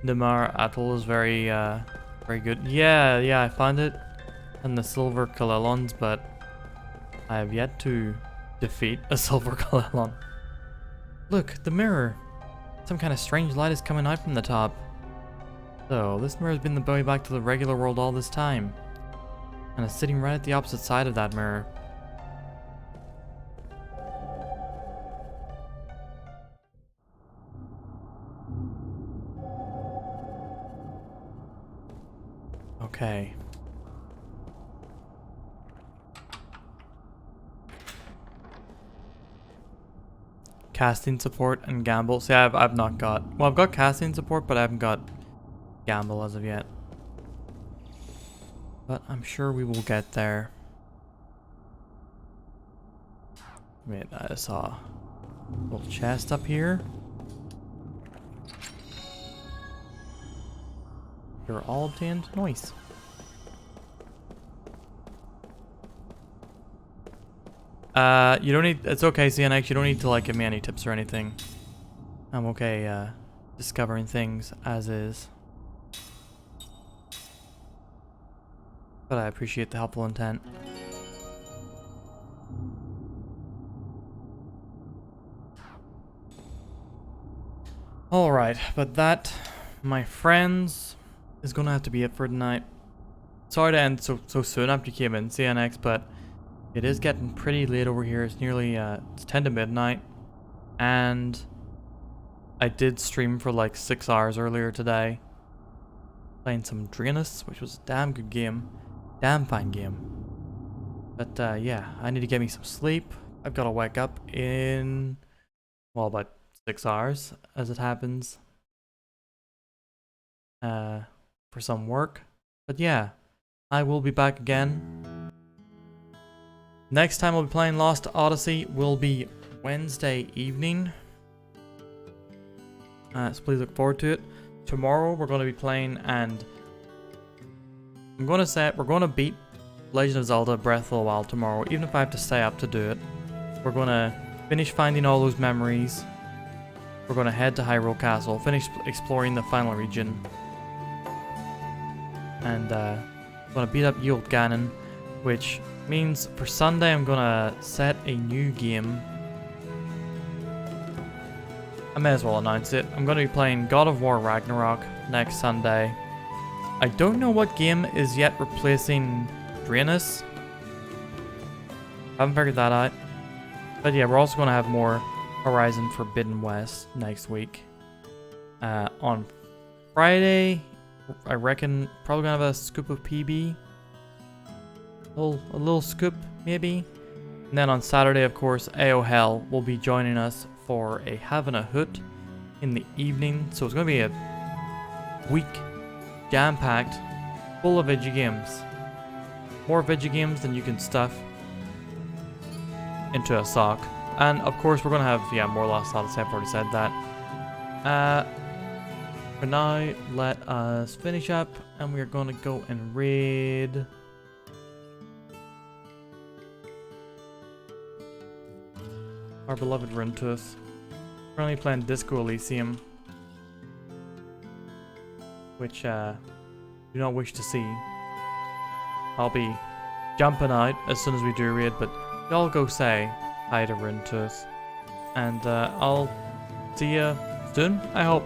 Damar Atoll is very good. Yeah, I found it. And the silver Kalelons, but I have yet to defeat a silver Kalelon. Look, the mirror. Some kind of strange light is coming out from the top. So, this mirror has been the way back to the regular world all this time. And it's sitting right at the opposite side of that mirror. Okay. Casting support and gamble. See, I've not got... Well, I've got casting support, but I haven't got gamble as of yet. But I'm sure we will get there. Wait, I saw a little chest up here. You're all obtained. Nice. You don't need... It's okay, CNX. You don't need to, like, give me any tips or anything. I'm okay, discovering things as is. But I appreciate the helpful intent. Alright, but that, my friends, is gonna have to be it for tonight. Sorry to end so soon after you came in, CNX, but it is getting pretty late over here. It's nearly, it's 10 to midnight. And I did stream for like 6 hours earlier today. Playing some Draenus, which was a damn good game. Damn fine game. But yeah, I need to get me some sleep. I've got to wake up in, well, about 6 hours as it happens. For some work. But yeah, I will be back again. Next time we'll be playing Lost Odyssey will be Wednesday evening. So please look forward to it. Tomorrow we're going to be playing, and I'm going to say we're going to beat Legend of Zelda Breath of the Wild tomorrow, even if I have to stay up to do it. We're going to finish finding all those memories. We're going to head to Hyrule Castle, finish exploring the final region. And going to beat up Yult Ganon, which means for Sunday I'm going to set a new game. I may as well announce it. I'm going to be playing God of War Ragnarok next Sunday. I don't know what game is yet replacing Draenus. Haven't figured that out. But yeah, we're also going to have more Horizon Forbidden West next week. On Friday, I reckon probably going to have a scoop of PB. A little scoop, maybe. And then on Saturday, of course, AO Hell will be joining us for a Having a Hoot in the evening. So it's going to be a week jam-packed, full of video games. More video games than you can stuff into a sock. And of course we're going to have, yeah, more Lost Odyssey, I've already said that. For now, let us finish up, and we're going to go and raid our beloved Runetuth. Currently playing Disco Elysium, which do not wish to see. I'll be jumping out as soon as we do raid, but y'all go say hi to Runetuth, and I'll see you soon, I hope.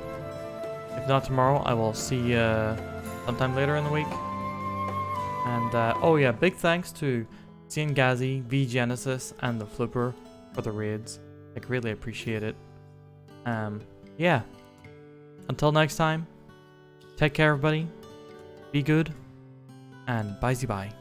If not tomorrow, I will see you sometime later in the week. And oh yeah, big thanks to Cian Gazi, V Genesis, and the Flipper for the raids. I greatly appreciate it. Yeah. Until next time, take care everybody, be good, and bye-bye.